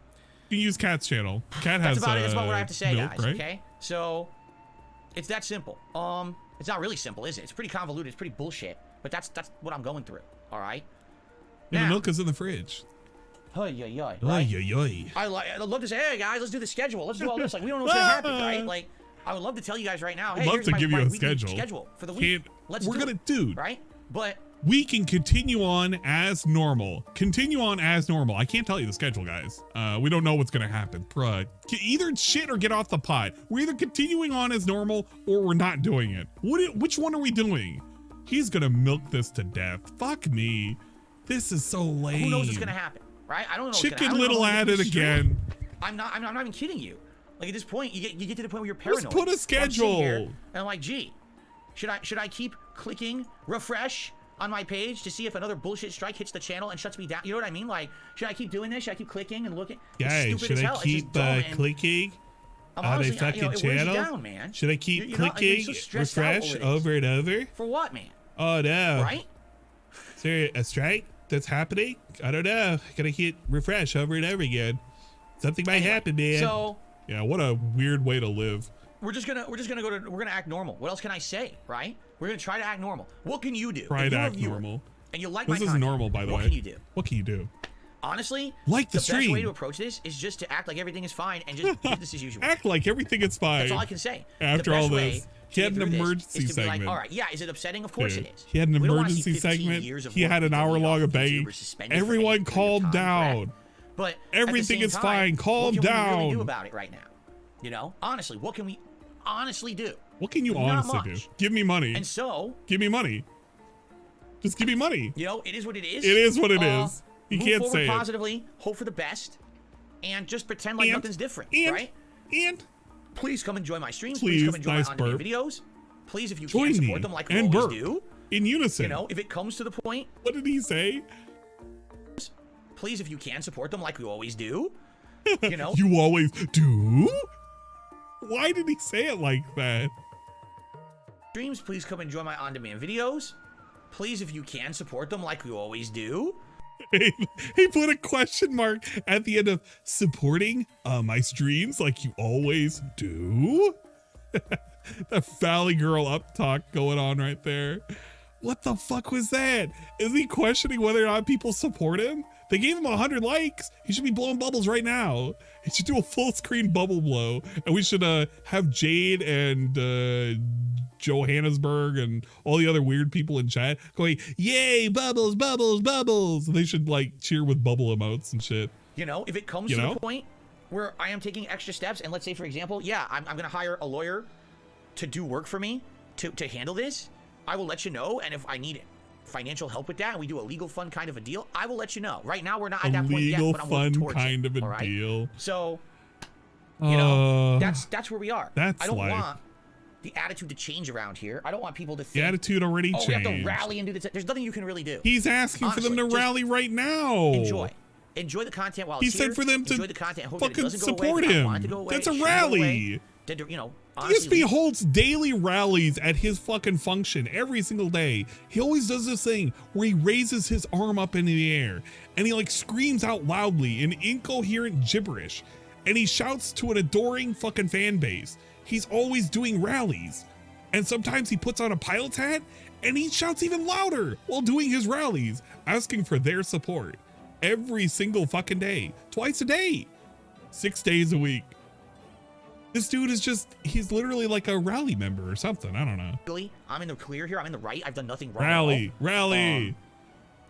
[SPEAKER 1] You can use Cat's channel. Cat has
[SPEAKER 2] That's about it. That's about what I have to say,
[SPEAKER 1] milk,
[SPEAKER 2] guys.
[SPEAKER 1] right?
[SPEAKER 2] Okay. So it's that simple. It's not really simple, is it? It's pretty convoluted. It's pretty bullshit. But that's what I'm going through. All right.
[SPEAKER 1] Yeah, the
[SPEAKER 2] Now-
[SPEAKER 1] milk is in the fridge.
[SPEAKER 2] Right? I'd love to say, hey guys, let's do the schedule. Let's do all this. Like we don't know what's gonna happen, right? Like I would love to tell you guys right now. Hey,
[SPEAKER 1] I'd love
[SPEAKER 2] here's
[SPEAKER 1] to
[SPEAKER 2] my
[SPEAKER 1] give you a
[SPEAKER 2] weekly
[SPEAKER 1] schedule.
[SPEAKER 2] for the week.
[SPEAKER 1] We're gonna do
[SPEAKER 2] right, but
[SPEAKER 1] we can continue on as normal. Continue on as normal. I can't tell you the schedule, guys. We don't know what's gonna happen. Bruh. Either shit or get off the pot. We're either continuing on as normal or we're not doing it. Which one are we doing? He's gonna milk this to death. Fuck me. This is so lame.
[SPEAKER 2] who knows what's gonna happen, right? I don't know.
[SPEAKER 1] Chicken Little at it again.
[SPEAKER 2] I'm not even kidding you. Like at this point, you get to the point where you're paranoid.
[SPEAKER 1] Just put a
[SPEAKER 2] I'm sitting
[SPEAKER 1] schedule.
[SPEAKER 2] here, and I'm like, gee, should I keep clicking refresh on my page to see if another bullshit strike hits the channel and shuts me down? You know what I mean? Like, should I keep doing this? Should I keep clicking and looking? It's
[SPEAKER 1] Guys,
[SPEAKER 2] stupid
[SPEAKER 1] should
[SPEAKER 2] as
[SPEAKER 1] I
[SPEAKER 2] hell. It's just
[SPEAKER 1] keep
[SPEAKER 2] dumb, and
[SPEAKER 1] clicking
[SPEAKER 2] I'm
[SPEAKER 1] on a
[SPEAKER 2] honestly,
[SPEAKER 1] fucking
[SPEAKER 2] it wears you
[SPEAKER 1] channel?
[SPEAKER 2] down, man.
[SPEAKER 1] Should I keep
[SPEAKER 2] You're not- you're
[SPEAKER 1] clicking
[SPEAKER 2] so stressed out
[SPEAKER 1] refresh
[SPEAKER 2] over this.
[SPEAKER 1] over and over?
[SPEAKER 2] For what, man?
[SPEAKER 1] Oh no.
[SPEAKER 2] Right?
[SPEAKER 1] Is there a strike that's happening? I don't know. Gotta hit refresh over and over again. Something might happen, man.
[SPEAKER 2] So
[SPEAKER 1] yeah, what a weird way to live.
[SPEAKER 2] we're gonna act normal. What else can I say, right? We're gonna try to act normal. What can you do?
[SPEAKER 1] Try
[SPEAKER 2] If
[SPEAKER 1] to
[SPEAKER 2] you're a
[SPEAKER 1] act
[SPEAKER 2] viewer
[SPEAKER 1] normal.
[SPEAKER 2] And you like
[SPEAKER 1] This
[SPEAKER 2] my
[SPEAKER 1] is
[SPEAKER 2] content,
[SPEAKER 1] normal, by the way.
[SPEAKER 2] What can you do?
[SPEAKER 1] What can you do?
[SPEAKER 2] Honestly,
[SPEAKER 1] Like the
[SPEAKER 2] best way
[SPEAKER 1] stream.
[SPEAKER 2] to approach this is just to act like everything is fine and just business as usual.
[SPEAKER 1] Act like everything is fine.
[SPEAKER 2] That's all I can say.
[SPEAKER 1] After
[SPEAKER 2] the
[SPEAKER 1] all
[SPEAKER 2] best way
[SPEAKER 1] this,
[SPEAKER 2] to
[SPEAKER 1] he had
[SPEAKER 2] get
[SPEAKER 1] an
[SPEAKER 2] through this
[SPEAKER 1] emergency
[SPEAKER 2] is to be
[SPEAKER 1] segment.
[SPEAKER 2] Like, all right, yeah, is it upsetting? Of course
[SPEAKER 1] Dude,
[SPEAKER 2] it is.
[SPEAKER 1] he had an
[SPEAKER 2] We don't wanna see
[SPEAKER 1] emergency
[SPEAKER 2] 15
[SPEAKER 1] segment.
[SPEAKER 2] years of
[SPEAKER 1] He
[SPEAKER 2] work
[SPEAKER 1] had an
[SPEAKER 2] because we
[SPEAKER 1] hour-long
[SPEAKER 2] all
[SPEAKER 1] begging.
[SPEAKER 2] YouTubers suspended for any
[SPEAKER 1] Everyone
[SPEAKER 2] period of
[SPEAKER 1] calm
[SPEAKER 2] time,
[SPEAKER 1] down.
[SPEAKER 2] right? But at the
[SPEAKER 1] Everything
[SPEAKER 2] same
[SPEAKER 1] is
[SPEAKER 2] time,
[SPEAKER 1] fine. Calm
[SPEAKER 2] what can we really
[SPEAKER 1] down.
[SPEAKER 2] do about it right now? You know, honestly, what can we honestly do?
[SPEAKER 1] What can you
[SPEAKER 2] Not
[SPEAKER 1] honestly do?
[SPEAKER 2] much.
[SPEAKER 1] Give me money.
[SPEAKER 2] And so,
[SPEAKER 1] Give me money. Just give me money.
[SPEAKER 2] you know, it is what it is.
[SPEAKER 1] It is what it is. You
[SPEAKER 2] move
[SPEAKER 1] can't
[SPEAKER 2] forward
[SPEAKER 1] say it.
[SPEAKER 2] positively, hope for the best, and just pretend like nothing's different, right?
[SPEAKER 1] And
[SPEAKER 2] Please come and join my streams.
[SPEAKER 1] Please,
[SPEAKER 2] Please come and join
[SPEAKER 1] nice
[SPEAKER 2] my on-demand
[SPEAKER 1] burp.
[SPEAKER 2] videos. Please, if you
[SPEAKER 1] Join
[SPEAKER 2] can,
[SPEAKER 1] me
[SPEAKER 2] support them like we
[SPEAKER 1] and
[SPEAKER 2] always
[SPEAKER 1] burp.
[SPEAKER 2] do.
[SPEAKER 1] in unison.
[SPEAKER 2] You know, if it comes to the point,
[SPEAKER 1] What did he say?
[SPEAKER 2] please, if you can, support them like we always do. You know,
[SPEAKER 1] You always do? Why did he say it like that?
[SPEAKER 2] streams, please come enjoy my on-demand videos. Please, if you can, support them like we always do.
[SPEAKER 1] He put a question mark at the end of supporting my streams like you always do. That Valley Girl up talk going on right there. What the fuck was that? Is he questioning whether or not people support him? They gave him 100 likes. He should be blowing bubbles right now. He should do a full screen bubble blow. And we should have Jade and Johannesburg and all the other weird people in chat going, yay, bubbles, bubbles, bubbles. And they should like cheer with bubble emotes and shit.
[SPEAKER 2] You know, if it comes to the point where I am taking extra steps, and let's say, for example, yeah, I'm going to hire a lawyer to do work for me to handle this, I will let you know. And if I need financial help with that and we do a legal fund kind of a deal, I will let you know. Right now, we're not at that point yet, but I'm working towards
[SPEAKER 1] kind
[SPEAKER 2] it,
[SPEAKER 1] of a deal.
[SPEAKER 2] So, you know, that's where we are.
[SPEAKER 1] That's
[SPEAKER 2] I don't
[SPEAKER 1] life.
[SPEAKER 2] want the attitude to change around here. I don't want people to think,
[SPEAKER 1] The attitude already
[SPEAKER 2] oh,
[SPEAKER 1] changed.
[SPEAKER 2] we have to rally and do this. There's nothing you can really do.
[SPEAKER 1] He's asking for them
[SPEAKER 2] Honestly,
[SPEAKER 1] to
[SPEAKER 2] just
[SPEAKER 1] rally right now.
[SPEAKER 2] Enjoy the content while
[SPEAKER 1] He
[SPEAKER 2] it's
[SPEAKER 1] said
[SPEAKER 2] here.
[SPEAKER 1] for them to
[SPEAKER 2] enjoy the content. Hope that it
[SPEAKER 1] fucking
[SPEAKER 2] doesn't go
[SPEAKER 1] support
[SPEAKER 2] away. If I
[SPEAKER 1] him.
[SPEAKER 2] want it to go away,
[SPEAKER 1] That's
[SPEAKER 2] it
[SPEAKER 1] a
[SPEAKER 2] shouldn't go away.
[SPEAKER 1] rally.
[SPEAKER 2] You know, honestly,
[SPEAKER 1] ESP holds daily rallies at his fucking function every single day. He always does this thing where he raises his arm up into the air and he like screams out loudly in incoherent gibberish and he shouts to an adoring fucking fan base. He's always doing rallies. And sometimes he puts on a pilot's hat and he shouts even louder while doing his rallies, asking for their support every single fucking day, twice a day, 6 days a week. This dude is he's literally like a rally member or something. I don't know.
[SPEAKER 2] Really, I'm in the clear here. I'm in the right. I've done nothing wrong.
[SPEAKER 1] Rally.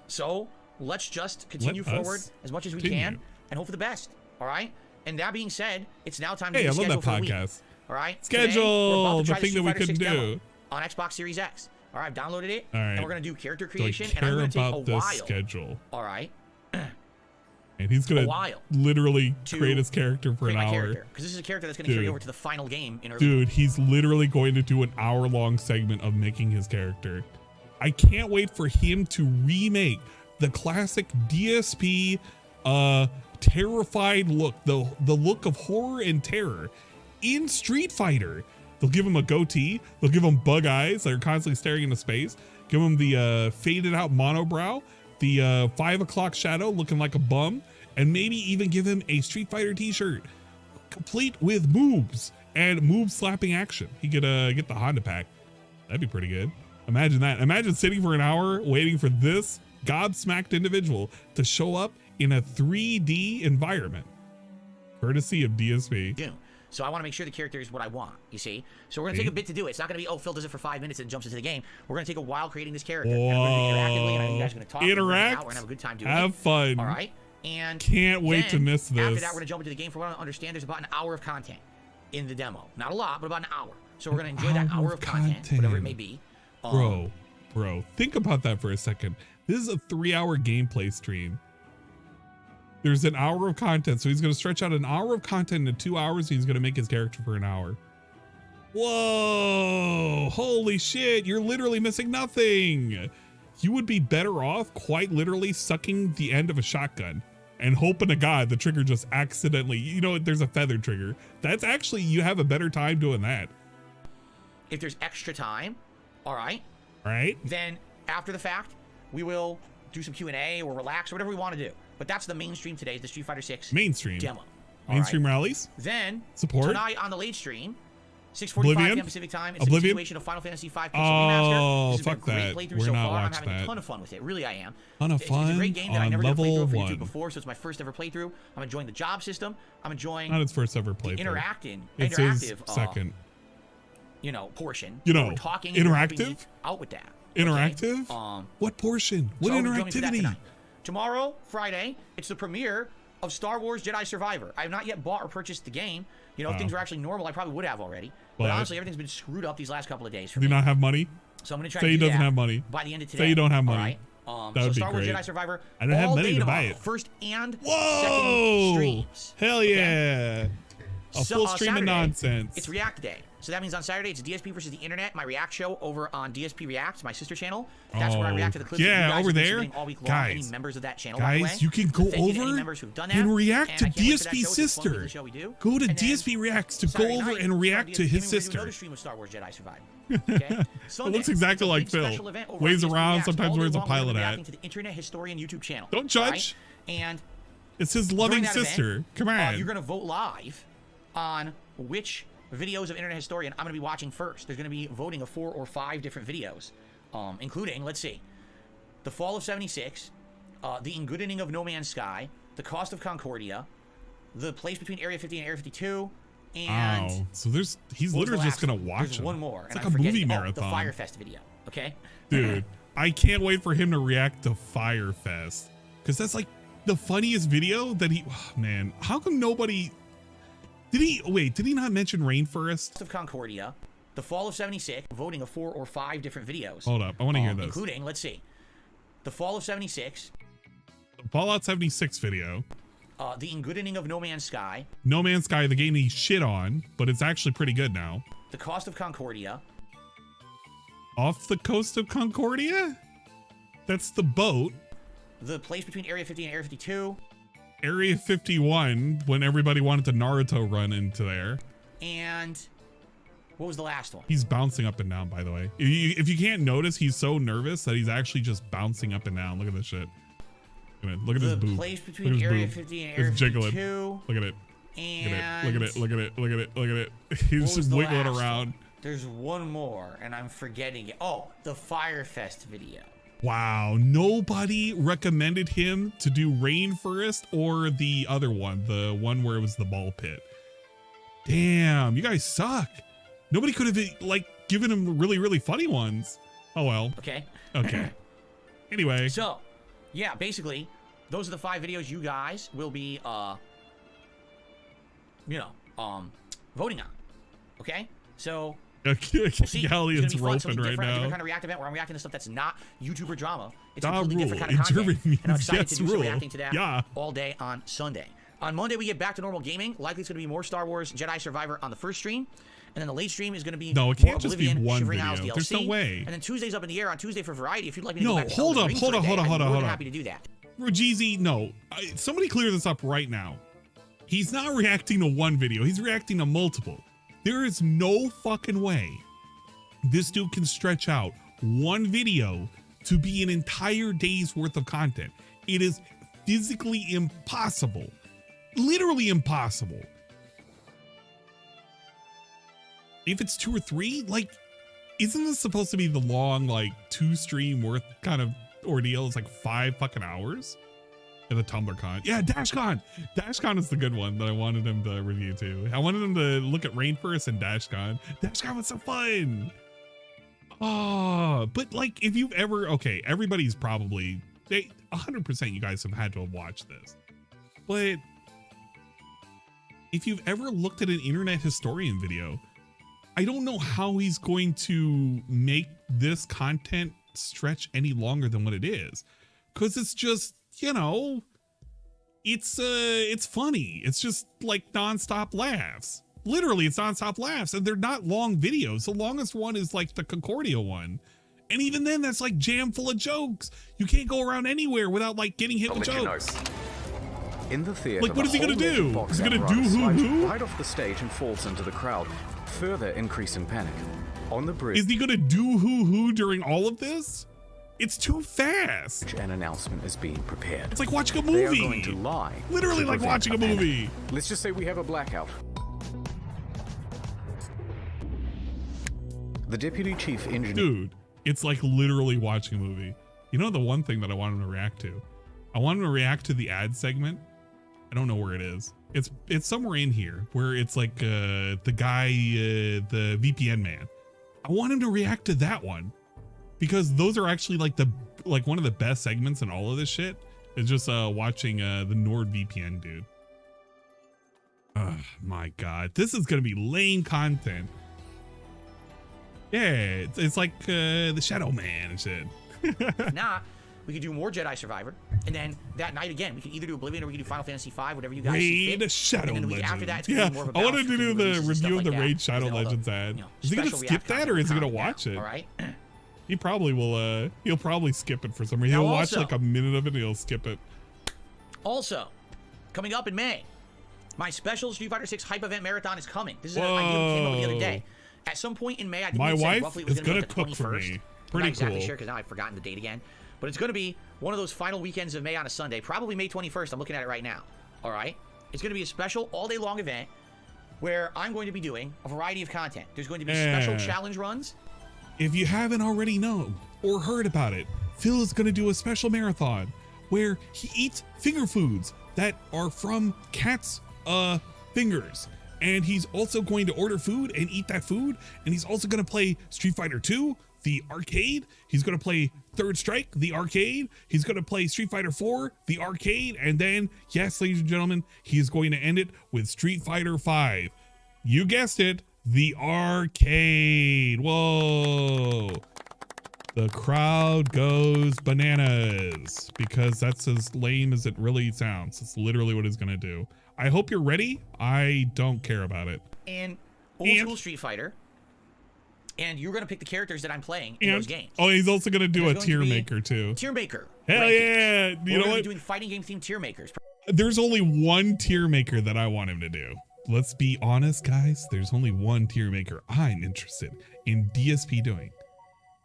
[SPEAKER 2] So let's just continue forward as much as we can and hope for the best. All right. And that being said, it's now time to
[SPEAKER 1] Hey, I
[SPEAKER 2] do
[SPEAKER 1] love
[SPEAKER 2] schedule
[SPEAKER 1] that
[SPEAKER 2] for the week.
[SPEAKER 1] podcast.
[SPEAKER 2] All right.
[SPEAKER 1] Schedule,
[SPEAKER 2] Today,
[SPEAKER 1] the thing that we couldn't do.
[SPEAKER 2] On Xbox Series X. All right, I've downloaded it.
[SPEAKER 1] All right.
[SPEAKER 2] And we're going to do character
[SPEAKER 1] Do I
[SPEAKER 2] creation. And I'm
[SPEAKER 1] care
[SPEAKER 2] going to take a
[SPEAKER 1] about this
[SPEAKER 2] while.
[SPEAKER 1] schedule?
[SPEAKER 2] All right.
[SPEAKER 1] And he's going to literally create his character for an hour.
[SPEAKER 2] Because this is a character that's going to carry over to the final game in early.
[SPEAKER 1] Dude, he's literally going to do an hour-long segment of making his character. I can't wait for him to remake the classic DSP terrified look, the look of horror and terror in Street Fighter. They'll give him a goatee. They'll give him bug eyes that are constantly staring into space. Give him the faded out monobrow, the 5 o'clock shadow looking like a bum, and maybe even give him a Street Fighter t-shirt complete with moves and move slapping action. He could get the Honda pack. That'd be pretty good. Imagine that. Imagine sitting for an hour waiting for this gobsmacked individual to show up in a 3D environment, courtesy of DSP.
[SPEAKER 2] So I want to make sure the character is what I want, you see? So we're going to take a bit to do it. It's not going to be, oh, Phil does it for 5 minutes and jumps into the game. We're going to take a while creating this character.
[SPEAKER 1] Whoa.
[SPEAKER 2] And we're going to do it interactively, and I know you guys are going to talk.
[SPEAKER 1] Interact.
[SPEAKER 2] We're going to have a good time doing it.
[SPEAKER 1] Have fun.
[SPEAKER 2] All right? And
[SPEAKER 1] can't wait to miss this.
[SPEAKER 2] After that, we're going to jump into the game. For what I understand, there's about an hour of content in the demo. Not a lot, but about an hour. So we're going to enjoy that hour of content, whatever it may be.
[SPEAKER 1] Bro, think about that for a second. This is a 3-hour gameplay stream. There's an hour of content, so he's going to stretch out an hour of content into 2 hours, and he's going to make his character for an hour. Whoa, holy shit, you're literally missing nothing. You would be better off quite literally sucking the end of a shotgun and hoping to God the trigger just accidentally, you know, there's a feather trigger. That's actually, you have a better time doing that.
[SPEAKER 2] If there's extra time, all right, then after the fact, we will do some Q&A or relax or whatever we want to do. But that's the mainstream today, the Street Fighter 6
[SPEAKER 1] mainstream
[SPEAKER 2] demo.
[SPEAKER 1] Mainstream rallies.
[SPEAKER 2] Then
[SPEAKER 1] support
[SPEAKER 2] tonight on the late stream, 6:45 p.m. Pacific time. It's a continuation of Final Fantasy V Pixel Remaster. This has been a great playthrough so far. I'm having a ton of fun with it. Really, I am. It's a great game that I never did a playthrough for YouTube before, so it's my first ever playthrough. I'm enjoying the job system. I'm enjoying
[SPEAKER 1] not its first ever playthrough.
[SPEAKER 2] It's
[SPEAKER 1] his second.
[SPEAKER 2] You know, portion.
[SPEAKER 1] You know,
[SPEAKER 2] we're talking
[SPEAKER 1] interactive.
[SPEAKER 2] Out with that.
[SPEAKER 1] Interactive.
[SPEAKER 2] Okay?
[SPEAKER 1] What portion? What interactivity?
[SPEAKER 2] Tomorrow, Friday, it's the premiere of Star Wars Jedi Survivor. I have not yet bought or purchased the game. You know, if things were actually normal, I probably would have already. But honestly, everything's been screwed up these last couple of days for me.
[SPEAKER 1] Do you not have money?
[SPEAKER 2] So I'm going to try
[SPEAKER 1] to
[SPEAKER 2] do
[SPEAKER 1] he doesn't
[SPEAKER 2] that
[SPEAKER 1] have money.
[SPEAKER 2] By the end of today.
[SPEAKER 1] Say you don't have money.
[SPEAKER 2] All right?
[SPEAKER 1] That would be
[SPEAKER 2] Star Wars
[SPEAKER 1] great.
[SPEAKER 2] Jedi Survivor.
[SPEAKER 1] I don't have money to buy it.
[SPEAKER 2] First and second streams.
[SPEAKER 1] Hell yeah. A full stream
[SPEAKER 2] Saturday,
[SPEAKER 1] of nonsense.
[SPEAKER 2] It's React Day. So that means on Saturday, it's DSP versus the internet, my React show over on DSP React, my sister channel. That's where I react to the clips that you guys
[SPEAKER 1] over
[SPEAKER 2] have been
[SPEAKER 1] there.
[SPEAKER 2] submitting all week long.
[SPEAKER 1] Guys,
[SPEAKER 2] any members of that channel, by the way.
[SPEAKER 1] you can go
[SPEAKER 2] Thank you to any
[SPEAKER 1] over
[SPEAKER 2] members who've done that,
[SPEAKER 1] and react to
[SPEAKER 2] I can't wait for that
[SPEAKER 1] DSP
[SPEAKER 2] show. It's a fun
[SPEAKER 1] sister.
[SPEAKER 2] weekly show we do.
[SPEAKER 1] Go to
[SPEAKER 2] And then
[SPEAKER 1] DSP Reacts to go
[SPEAKER 2] Saturday
[SPEAKER 1] over
[SPEAKER 2] night,
[SPEAKER 1] and react to his
[SPEAKER 2] we're gonna do
[SPEAKER 1] sister.
[SPEAKER 2] another stream of Star Wars Jedi Survivor. Okay?
[SPEAKER 1] It
[SPEAKER 2] Sunday,
[SPEAKER 1] looks exactly
[SPEAKER 2] it's a
[SPEAKER 1] like
[SPEAKER 2] big
[SPEAKER 1] Phil.
[SPEAKER 2] special event over
[SPEAKER 1] Waves
[SPEAKER 2] on DSP
[SPEAKER 1] around,
[SPEAKER 2] Reacts.
[SPEAKER 1] sometimes
[SPEAKER 2] All day
[SPEAKER 1] wears a
[SPEAKER 2] long, we're gonna
[SPEAKER 1] pilot
[SPEAKER 2] be
[SPEAKER 1] hat.
[SPEAKER 2] reacting to the Internet Historian YouTube channel.
[SPEAKER 1] Don't judge.
[SPEAKER 2] Right? And
[SPEAKER 1] It's his
[SPEAKER 2] during
[SPEAKER 1] loving
[SPEAKER 2] that
[SPEAKER 1] sister.
[SPEAKER 2] event,
[SPEAKER 1] Come on.
[SPEAKER 2] you're going to vote live on which videos of Internet Historian I'm going to be watching first. There's going to be voting of 4 or 5 different videos, including, let's see, The Fall of 76, The Engoodening of No Man's Sky, The Cost of Concordia, The Place Between Area 50 and Area 52, and...
[SPEAKER 1] Wow. So he's
[SPEAKER 2] what was
[SPEAKER 1] literally
[SPEAKER 2] the
[SPEAKER 1] just
[SPEAKER 2] last
[SPEAKER 1] going to
[SPEAKER 2] one?
[SPEAKER 1] watch
[SPEAKER 2] There's
[SPEAKER 1] them.
[SPEAKER 2] one more.
[SPEAKER 1] It's
[SPEAKER 2] and
[SPEAKER 1] like
[SPEAKER 2] I'm
[SPEAKER 1] a movie
[SPEAKER 2] forgetting-
[SPEAKER 1] marathon.
[SPEAKER 2] The Firefest video, okay?
[SPEAKER 1] Dude, I can't wait for him to react to Firefest. Because that's like the funniest video that man, how come nobody... Did he not mention Rainforest?
[SPEAKER 2] Of Concordia, The Fall of 76, voting of 4 or 5 different videos.
[SPEAKER 1] Hold up, I want to hear this.
[SPEAKER 2] Including, let's see, The Fall of 76,
[SPEAKER 1] The Fallout 76 video.
[SPEAKER 2] The Engoodening of No Man's Sky,
[SPEAKER 1] No Man's Sky, the game he shit on, but it's actually pretty good now.
[SPEAKER 2] The Cost of Concordia,
[SPEAKER 1] Off the Coast of Concordia? That's the boat.
[SPEAKER 2] The Place Between Area 50 and Area 52,
[SPEAKER 1] Area 51, when everybody wanted to Naruto run into there.
[SPEAKER 2] and what was the last one?
[SPEAKER 1] He's bouncing up and down, by the way. If you can't notice, he's so nervous that he's actually just bouncing up and down. Look at this shit. Look at his
[SPEAKER 2] The
[SPEAKER 1] boob.
[SPEAKER 2] Place
[SPEAKER 1] Look
[SPEAKER 2] Between
[SPEAKER 1] at his
[SPEAKER 2] Area
[SPEAKER 1] boob.
[SPEAKER 2] 50 and Area
[SPEAKER 1] It's jiggling.
[SPEAKER 2] 52,
[SPEAKER 1] Look at it.
[SPEAKER 2] and
[SPEAKER 1] Look at it. Look at it. Look at it. Look at it.
[SPEAKER 2] what
[SPEAKER 1] He's
[SPEAKER 2] was
[SPEAKER 1] just
[SPEAKER 2] the
[SPEAKER 1] wiggling
[SPEAKER 2] last
[SPEAKER 1] around.
[SPEAKER 2] one? There's one more, and I'm forgetting it. Oh, the Firefest video.
[SPEAKER 1] Wow. Nobody recommended him to do Rainforest or the other one, the one where it was the ball pit. Damn, you guys suck. Nobody could have like given him really, really funny ones. Oh well.
[SPEAKER 2] Okay.
[SPEAKER 1] Okay. Anyway.
[SPEAKER 2] So, yeah, basically, those are the 5 videos you guys will be, voting on. Okay? So, we'll see.
[SPEAKER 1] Galleon's
[SPEAKER 2] It's gonna be fun.
[SPEAKER 1] roping right
[SPEAKER 2] Different
[SPEAKER 1] now.
[SPEAKER 2] kind of React event where I'm reacting to stuff that's not YouTuber drama. It's
[SPEAKER 1] Da
[SPEAKER 2] completely
[SPEAKER 1] rule.
[SPEAKER 2] different kind of content.
[SPEAKER 1] Intervene
[SPEAKER 2] And I'm excited
[SPEAKER 1] means
[SPEAKER 2] to do
[SPEAKER 1] yes
[SPEAKER 2] some
[SPEAKER 1] rule.
[SPEAKER 2] reacting to that
[SPEAKER 1] Yeah.
[SPEAKER 2] all day on Sunday. On Monday, we get back to normal gaming. Likely it's going to be more Star Wars Jedi Survivor on the first stream. And then the late stream is going to be
[SPEAKER 1] No, it
[SPEAKER 2] more
[SPEAKER 1] can't just be
[SPEAKER 2] Oblivion,
[SPEAKER 1] one
[SPEAKER 2] Shivering
[SPEAKER 1] video.
[SPEAKER 2] Isles DLC.
[SPEAKER 1] There's no way.
[SPEAKER 2] And then Tuesday's up in the air on Tuesday for variety. If you'd like me to
[SPEAKER 1] No,
[SPEAKER 2] go back to
[SPEAKER 1] hold
[SPEAKER 2] Elden
[SPEAKER 1] up,
[SPEAKER 2] Ring
[SPEAKER 1] hold
[SPEAKER 2] for a
[SPEAKER 1] up,
[SPEAKER 2] day,
[SPEAKER 1] hold up,
[SPEAKER 2] I'd be
[SPEAKER 1] hold up,
[SPEAKER 2] more
[SPEAKER 1] hold
[SPEAKER 2] than
[SPEAKER 1] up.
[SPEAKER 2] happy to do that.
[SPEAKER 1] Rajeezy, no. Somebody clear this up right now. He's not reacting to one video. He's reacting to multiple. There is no fucking way this dude can stretch out one video to be an entire day's worth of content. It is physically impossible. Literally impossible. If it's 2 or 3, like, isn't this supposed to be the long, like, 2 stream worth kind of ordeal? It's like 5 fucking hours at the TumblrCon. Yeah, DashCon. DashCon is the good one that I wanted him to review too. I wanted him to look at Rainforest and DashCon. DashCon was so fun. Oh, but like if you've ever, okay, everybody's probably, 100% you guys have had to have watched this. But if you've ever looked at an internet historian video, I don't know how he's going to make this content stretch any longer than what it is. Cause it's just, you know, it's funny. It's just like nonstop laughs. Literally, it's nonstop laughs, and they're not long videos. The longest one is like the Concordia one. And even then, that's like jam full of jokes. You can't go around anywhere without like getting hit with jokes.
[SPEAKER 6] In the theater,
[SPEAKER 1] like, what is he gonna do? Is he gonna do hoo-hoo?
[SPEAKER 6] Right off the stage and falls into the crowd, further increasing panic. On the bridge,
[SPEAKER 1] is he gonna do hoo-hoo during all of this? It's too fast.
[SPEAKER 6] An announcement is being prepared.
[SPEAKER 1] It's like watching a
[SPEAKER 6] They are
[SPEAKER 1] movie.
[SPEAKER 6] going to lie.
[SPEAKER 1] Literally
[SPEAKER 6] to
[SPEAKER 1] like
[SPEAKER 6] prevent
[SPEAKER 1] watching a
[SPEAKER 6] panic.
[SPEAKER 1] movie.
[SPEAKER 6] Let's just say we have a blackout. The deputy chief engineer.
[SPEAKER 1] Dude, it's like literally watching a movie. You know the one thing that I want him to react to? I want him to react to the ad segment. I don't know where it is. It's somewhere in here where it's like the guy, the VPN man. I want him to react to that one because those are actually like one of the best segments in all of this shit. Is just watching the NordVPN dude. Oh my god, this is gonna be lame content. Yeah, it's like the Shadow Man and shit.
[SPEAKER 2] If not, we could do more Jedi Survivor, and then that night again, we can either do Oblivion or we can do Final Fantasy V, whatever you guys see fit.
[SPEAKER 1] Shadow
[SPEAKER 2] and then the week
[SPEAKER 1] Legends.
[SPEAKER 2] after that, it's gonna be more of a
[SPEAKER 1] I wanted to
[SPEAKER 2] balance
[SPEAKER 1] do
[SPEAKER 2] between
[SPEAKER 1] the
[SPEAKER 2] releases and stuff
[SPEAKER 1] review of the
[SPEAKER 2] like
[SPEAKER 1] Raid
[SPEAKER 2] that.
[SPEAKER 1] Shadow
[SPEAKER 2] And then all the,
[SPEAKER 1] Legends ad.
[SPEAKER 2] you know,
[SPEAKER 1] Is he gonna
[SPEAKER 2] special
[SPEAKER 1] skip
[SPEAKER 2] react
[SPEAKER 1] that,
[SPEAKER 2] content
[SPEAKER 1] or is he gonna
[SPEAKER 2] coming now,
[SPEAKER 1] watch it?
[SPEAKER 2] All right.
[SPEAKER 1] He probably will. He'll probably skip it for some reason.
[SPEAKER 2] Now
[SPEAKER 1] He'll watch
[SPEAKER 2] also-
[SPEAKER 1] like a minute of it and he'll skip it.
[SPEAKER 2] Also, coming up in May, my special Street Fighter 6 hype event marathon is coming. This is an idea that came up the other day. At some point in May, I think
[SPEAKER 1] My
[SPEAKER 2] we said
[SPEAKER 1] wife
[SPEAKER 2] roughly it was
[SPEAKER 1] is
[SPEAKER 2] gonna
[SPEAKER 1] gonna
[SPEAKER 2] be like
[SPEAKER 1] cook
[SPEAKER 2] the
[SPEAKER 1] for
[SPEAKER 2] 21st.
[SPEAKER 1] me.
[SPEAKER 2] I'm
[SPEAKER 1] Pretty
[SPEAKER 2] not exactly
[SPEAKER 1] cool.
[SPEAKER 2] sure because now I've forgotten the date again. But it's going to be one of those final weekends of May on a Sunday, probably May 21st. I'm looking at it right now. All right? It's going to be a special all-day-long event where I'm going to be doing a variety of content. There's going to be special challenge runs.
[SPEAKER 1] If you haven't already known or heard about it, Phil is going to do a special marathon where he eats finger foods that are from cats' fingers. And he's also going to order food and eat that food. And he's also going to play Street Fighter 2, the arcade. He's going to play Third Strike, the arcade. He's going to play Street Fighter 4, the arcade. And then, yes, ladies and gentlemen, he's going to end it with Street Fighter 5. You guessed it, the arcade. Whoa. The crowd goes bananas because that's as lame as it really sounds. It's literally what he's going to do. I hope you're ready. I don't care about it.
[SPEAKER 2] And old school Street Fighter. And you're going to pick the characters that I'm playing in those games.
[SPEAKER 1] Oh, he's also going to do a
[SPEAKER 2] There's going
[SPEAKER 1] tier
[SPEAKER 2] to be
[SPEAKER 1] maker too.
[SPEAKER 2] Tier maker.
[SPEAKER 1] Hell
[SPEAKER 2] rankings.
[SPEAKER 1] yeah. You know
[SPEAKER 2] We're
[SPEAKER 1] what?
[SPEAKER 2] doing fighting game themed tier makers.
[SPEAKER 1] There's only one tier maker that I want him to do. Let's be honest, guys. There's only one tier maker I'm interested in DSP doing.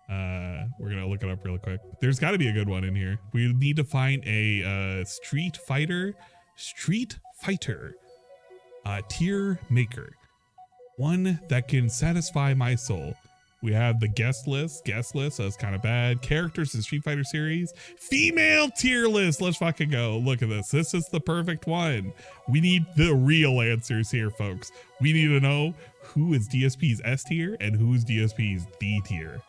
[SPEAKER 1] We're going to look it up real quick. There's got to be a good one in here. We need to find a Street Fighter tier maker. One that can satisfy my soul. We have the guest list. That's kind of bad. Characters in Street Fighter series. Female tier list. Let's fucking go. Look at this. This is the perfect one. We need the real answers here, folks. We need to know who is DSP's S tier and who's DSP's D tier.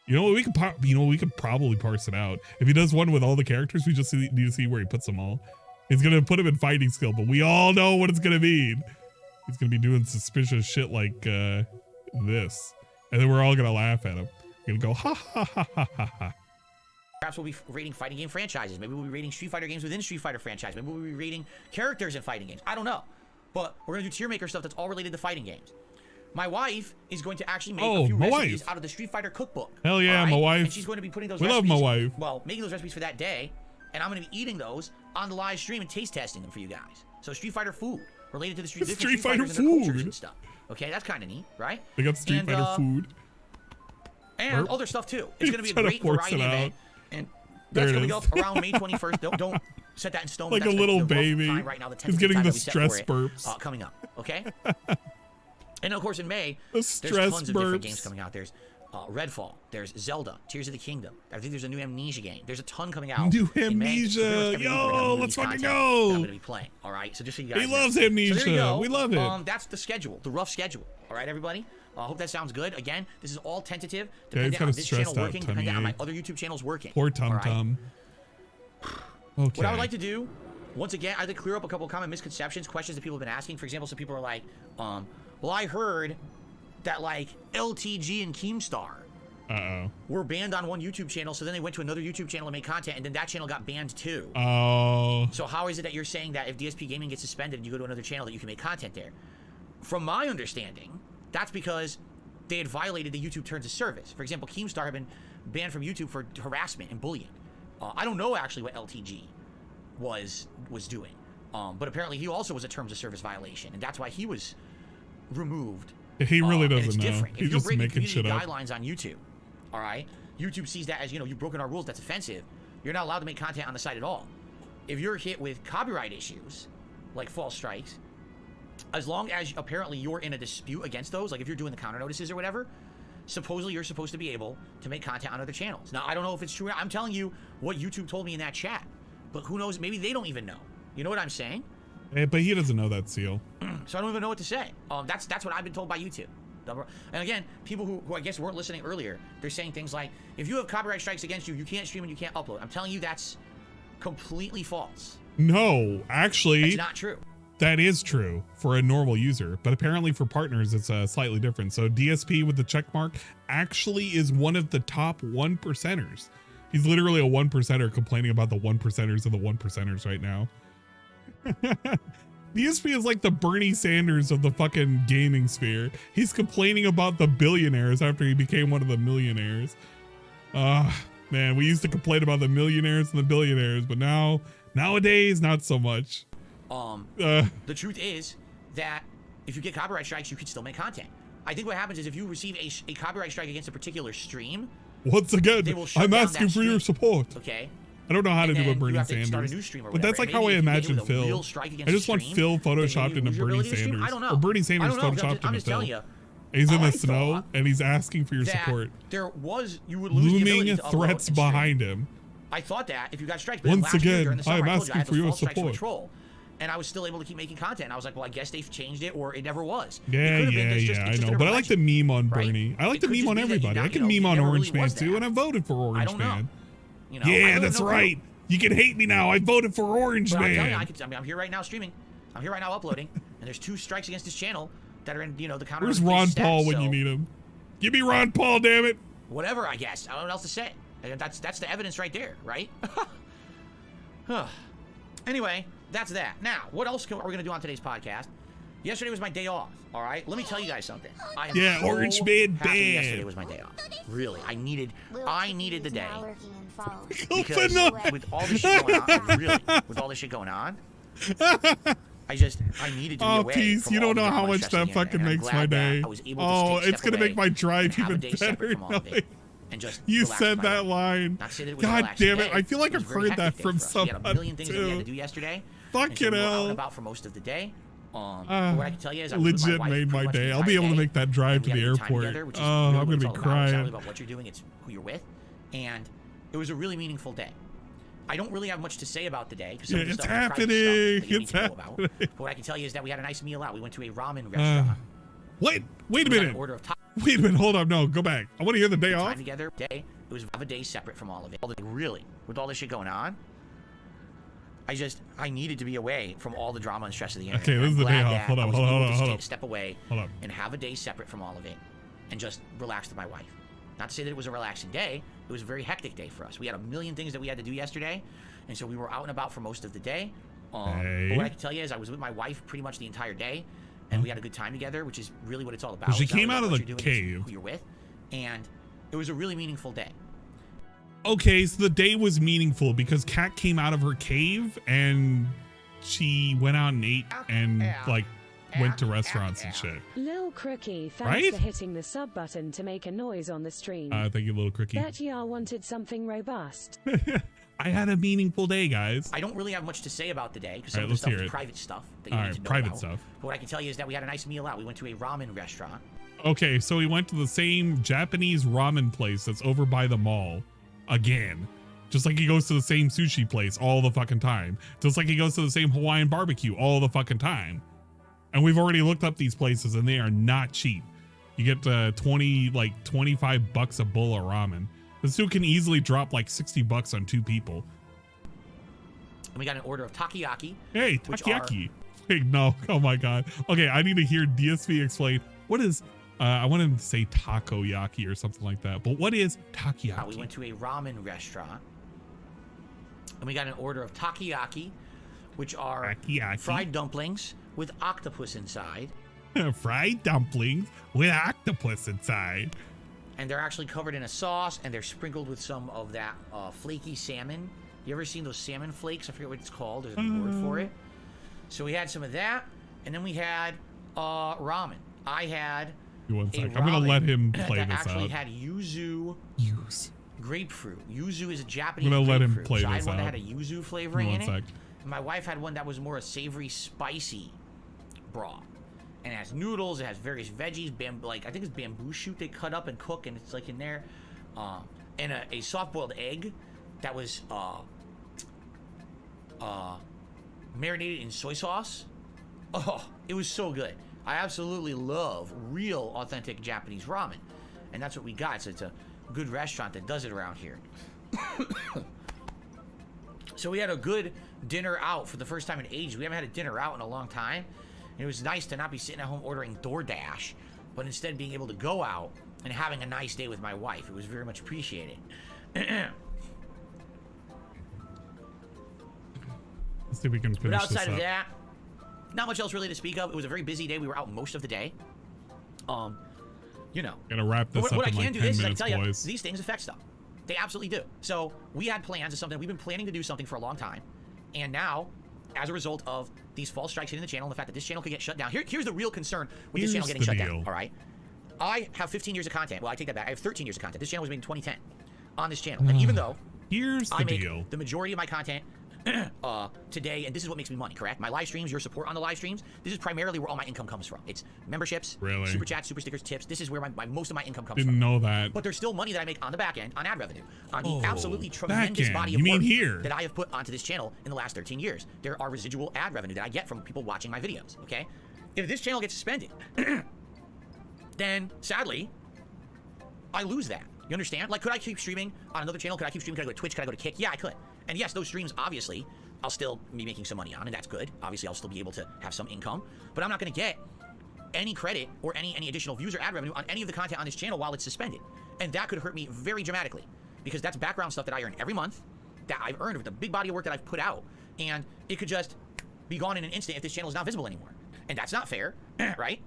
[SPEAKER 1] You know what? We could probably parse it out. If he does one with all the characters, we just need to see where he puts them all. He's gonna put him in fighting skill, but we all know what it's gonna mean. He's gonna be doing suspicious shit like this, and then we're all gonna laugh at him. We're gonna go ha ha ha ha ha ha.
[SPEAKER 2] Perhaps we'll be rating fighting game franchises. Maybe we'll be rating Street Fighter games within Street Fighter franchise. Maybe we'll be rating characters in fighting games. I don't know, but we're gonna do tier maker stuff that's all related to fighting games. My wife is going to actually make a few recipes out of the Street Fighter cookbook.
[SPEAKER 1] Hell yeah, my wife.
[SPEAKER 2] And she's going to be putting those
[SPEAKER 1] we
[SPEAKER 2] recipes.
[SPEAKER 1] love my wife.
[SPEAKER 2] Well, making those recipes for that day, and I'm going to be eating those on the live stream and taste testing them for you guys. So Street Fighter food related to the Street Fighter food and stuff. Okay, that's kind of neat, right?
[SPEAKER 1] They got Street Fighter food
[SPEAKER 2] and other stuff too. It's going to be a great variety event, and that's coming up around May 21st. Don't set that in stone.
[SPEAKER 1] Like
[SPEAKER 2] that's
[SPEAKER 1] a little baby.
[SPEAKER 2] Right now,
[SPEAKER 1] He's getting the stress burps.
[SPEAKER 2] Coming up, okay? And of course, in May,
[SPEAKER 1] there's
[SPEAKER 2] tons of different games coming out. There's Redfall. There's Zelda. Tears of the Kingdom. I think there's a new Amnesia game. There's a ton coming out.
[SPEAKER 1] New
[SPEAKER 2] in May.
[SPEAKER 1] Amnesia.
[SPEAKER 2] So
[SPEAKER 1] Yo, let's fucking go.
[SPEAKER 2] I'm going to be playing. All right. So just so you guys
[SPEAKER 1] He
[SPEAKER 2] know.
[SPEAKER 1] loves Amnesia.
[SPEAKER 2] So there you go.
[SPEAKER 1] We love it.
[SPEAKER 2] That's the schedule, the rough schedule. All right, everybody. I hope that sounds good. Again, this is all tentative, depending on this channel working, depending on my other YouTube channels working.
[SPEAKER 1] Poor Tum Tum. Okay.
[SPEAKER 2] What I would like to do, once again, I'd like to clear up a couple of common misconceptions, questions that people have been asking. For example, some people are like, well, I heard that like LTG and Keemstar were banned on one YouTube channel, so then they went to another YouTube channel and made content, and then that channel got banned too.
[SPEAKER 1] Oh.
[SPEAKER 2] So how is it that you're saying that if DSP Gaming gets suspended and you go to another channel that you can make content there? From my understanding, that's because they had violated the YouTube terms of service. For example, Keemstar had been banned from YouTube for harassment and bullying. I don't know actually what LTG was doing, but apparently he also was a terms of service violation, and that's why he was removed.
[SPEAKER 1] He really doesn't
[SPEAKER 2] it's
[SPEAKER 1] know.
[SPEAKER 2] Different.
[SPEAKER 1] He's
[SPEAKER 2] if you're
[SPEAKER 1] just
[SPEAKER 2] breaking
[SPEAKER 1] making shit up.
[SPEAKER 2] guidelines on YouTube, all right? YouTube sees that as, you've broken our rules, that's offensive. You're not allowed to make content on the site at all. If you're hit with copyright issues, like false strikes, as long as apparently you're in a dispute against those, like if you're doing the counter notices or whatever, supposedly you're supposed to be able to make content on other channels. Now, I don't know if it's true. I'm telling you what YouTube told me in that chat, but who knows? Maybe they don't even know. You know what I'm saying?
[SPEAKER 1] But he doesn't know that, Seal.
[SPEAKER 2] So I don't even know what to say. That's what I've been told by YouTube. And again, people who I guess weren't listening earlier, they're saying things like, if you have copyright strikes against you, you can't stream and you can't upload. I'm telling you that's completely false.
[SPEAKER 1] No, actually.
[SPEAKER 2] That's not true.
[SPEAKER 1] That is true for a normal user, but apparently for partners, it's slightly different. So DSP with the check mark actually is one of the top 1%ers. He's literally a 1%er complaining about the 1%ers of the 1%ers right now. DSP is like the Bernie Sanders of the fucking gaming sphere. He's complaining about the billionaires after he became one of the millionaires. Man, we used to complain about the millionaires and the billionaires, but nowadays, not so much.
[SPEAKER 2] The truth is that if you get copyright strikes, you can still make content. I think what happens is if you receive a copyright strike against a particular stream,
[SPEAKER 1] once again, I'm asking for your support.
[SPEAKER 2] Okay.
[SPEAKER 1] I don't know how to do a
[SPEAKER 2] Bernie
[SPEAKER 1] Bernie Sanders, but that's like how I imagine Phil. I just want Phil photoshopped into Bernie Sanders, or Bernie Sanders photoshopped into Phil. He's in the snow and he's asking for your support.
[SPEAKER 2] You would lose
[SPEAKER 1] looming threats behind him.
[SPEAKER 2] I thought that if you got strikes,
[SPEAKER 1] once again, I'm asking for your support.
[SPEAKER 2] And I was still able to keep making content. I was like, well, I guess they've changed it, or it never was.
[SPEAKER 1] Yeah, I know. But I like the meme on Bernie. I like the meme on everybody. I can meme on Orange Man too, and I voted for Orange Man. You know, yeah, that's right. You can hate me now. I voted for Orange Man.
[SPEAKER 2] I'm here right now streaming. I'm here right now uploading, and there's 2 strikes against this channel that are in, the counter.
[SPEAKER 1] Where's Ron Paul when you meet him? Give me Ron Paul, damn it.
[SPEAKER 2] Whatever, I guess. I don't know what else to say. That's the evidence right there, right? Anyway, that's that. Now, what else are we gonna do on today's podcast? Yesterday was my day off. All right, let me tell you guys something. I am so
[SPEAKER 1] Orange Man
[SPEAKER 2] happy
[SPEAKER 1] bad.
[SPEAKER 2] yesterday was my day off. Really, I needed the day
[SPEAKER 1] because
[SPEAKER 2] with all this shit going on, with all this shit going on, I needed to be away.
[SPEAKER 1] Peace, you don't know how much that fucking makes my day. It's gonna make my drive even better. You said that line. God damn it! I feel like I've heard that from someone too.
[SPEAKER 2] We had a million things that we had to do yesterday.
[SPEAKER 1] Fucking hell.
[SPEAKER 2] About for most of the day. What I can tell you is I
[SPEAKER 1] legit made my day. I'll be able to make that drive to the airport. I'm gonna be crying.
[SPEAKER 2] It's not really about what you're doing; it's who you're with, and it was a really meaningful day. I don't really have much to say about the day because
[SPEAKER 1] it's happening. It's happening.
[SPEAKER 2] But what I can tell you is that we had a nice meal out. We went to a ramen restaurant.
[SPEAKER 1] Wait a minute. Wait a minute. Hold on. No, go back. I want to hear the day off.
[SPEAKER 2] Time together. It was a day separate from all of it. Really, with all this shit going on, I needed to be away from all the drama and stress of the internet.
[SPEAKER 1] Okay, this is the day off. Hold on.
[SPEAKER 2] Step away and have a day separate from all of it and just relax with my wife. Not to say that it was a relaxing day. It was a very hectic day for us. We had a million things that we had to do yesterday, and so we were out and about for most of the day. But what I can tell you is I was with my wife pretty much the entire day, and we had a good time together, which is really what it's all about.
[SPEAKER 1] She came out of the cave.
[SPEAKER 2] Who you're with, and it was a really meaningful day.
[SPEAKER 1] Okay, so the day was meaningful because Kat came out of her cave and she went out and ate and went to restaurants and shit.
[SPEAKER 7] Lil Crookie, thanks for hitting the sub button to make a noise on the stream.
[SPEAKER 1] Thank you, Lil Crookie.
[SPEAKER 7] Bet y'all wanted something robust.
[SPEAKER 1] I had a meaningful day, guys.
[SPEAKER 2] I don't really have much to say about the day because some of the stuff is private stuff that you need to know
[SPEAKER 1] private
[SPEAKER 2] about.
[SPEAKER 1] Stuff.
[SPEAKER 2] But what I can tell you is that we had a nice meal out. We went to a ramen restaurant.
[SPEAKER 1] Okay, so we went to the same Japanese ramen place that's over by the mall again. Just like he goes to the same sushi place all the fucking time. Just like he goes to the same Hawaiian barbecue all the fucking time. And we've already looked up these places and they are not cheap. You get $25 a bowl of ramen. This dude can easily drop like $60 on 2 people.
[SPEAKER 2] And we got an order of takoyaki.
[SPEAKER 1] Hey, takoyaki. Wait, no. Oh my God. Okay, I need to hear DSV explain. What is, I want him to say takoyaki or something like that. But what is takoyaki?
[SPEAKER 2] We went to a ramen restaurant. And we got an order of takoyaki, which are fried dumplings with octopus inside.
[SPEAKER 1] Fried dumplings with octopus inside.
[SPEAKER 2] And they're actually covered in a sauce, and they're sprinkled with some of that flaky salmon. You ever seen those salmon flakes? I forget what it's called. There's a word for it. So we had some of that, and then we had ramen. I had
[SPEAKER 1] I'm gonna let him play
[SPEAKER 2] that
[SPEAKER 1] this
[SPEAKER 2] actually
[SPEAKER 1] out.
[SPEAKER 2] Had yuzu grapefruit. Yuzu is a Japanese
[SPEAKER 1] I'm gonna let him
[SPEAKER 2] grapefruit.
[SPEAKER 1] play
[SPEAKER 2] So I
[SPEAKER 1] this
[SPEAKER 2] had one
[SPEAKER 1] out.
[SPEAKER 2] that had a yuzu flavoring in it. And my wife had one that was more a savory, spicy broth. And it has noodles, it has various veggies, I think it's bamboo shoot they cut up and cook, and it's like in there. And a soft-boiled egg that was marinated in soy sauce. Oh, it was so good. I absolutely love real, authentic Japanese ramen. And that's what we got. So it's a good restaurant that does it around here. So we had a good dinner out for the first time in ages. We haven't had a dinner out in a long time. And it was nice to not be sitting at home ordering DoorDash, but instead being able to go out and having a nice day with my wife. It was very much appreciated.
[SPEAKER 1] Let's see if we can
[SPEAKER 2] But
[SPEAKER 1] finish
[SPEAKER 2] outside
[SPEAKER 1] this
[SPEAKER 2] of
[SPEAKER 1] up.
[SPEAKER 2] that, not much else really to speak of. It was a very busy day. We were out most of the day. You know.
[SPEAKER 1] Gotta wrap this
[SPEAKER 2] But
[SPEAKER 1] up
[SPEAKER 2] what I
[SPEAKER 1] in
[SPEAKER 2] can
[SPEAKER 1] like
[SPEAKER 2] do
[SPEAKER 1] 10
[SPEAKER 2] is I can
[SPEAKER 1] minutes,
[SPEAKER 2] tell you,
[SPEAKER 1] boys.
[SPEAKER 2] these things affect stuff. They absolutely do. So we had plans of something. We've been planning to do something for a long time. And now, as a result of these false strikes hitting the channel and the fact that this channel could get shut down, here's the real concern with this channel getting shut down, all right? I have 15 years of content. Well, I take that back. I have 13 years of content. This channel was made in 2010 on this channel. And even though I make the majority of my content today, and this is what makes me money, correct? My live streams, your support on the live streams, this is primarily where all my income comes from. It's memberships, super chats, super stickers, tips. This is where most of my income comes from.
[SPEAKER 1] Didn't know that.
[SPEAKER 2] But there's still money that I make on the back end on ad revenue, on the absolutely tremendous body of work that I have put onto this channel in the last 13 years. There are residual ad revenue that I get from people watching my videos, okay? If this channel gets suspended, then sadly, I lose that. You understand? Like, could I keep streaming on another channel? Could I keep streaming? Could I go to Twitch? Could I go to Kick? Yeah, I could. And yes, those streams, obviously, I'll still be making some money on, and that's good. Obviously, I'll still be able to have some income. But I'm not going to get any credit or any additional views or ad revenue on any of the content on this channel while it's suspended. And that could hurt me very dramatically, because that's background stuff that I earn every month, that I've earned with the big body of work that I've put out. And it could just be gone in an instant if this channel is not visible anymore. And that's not fair, right?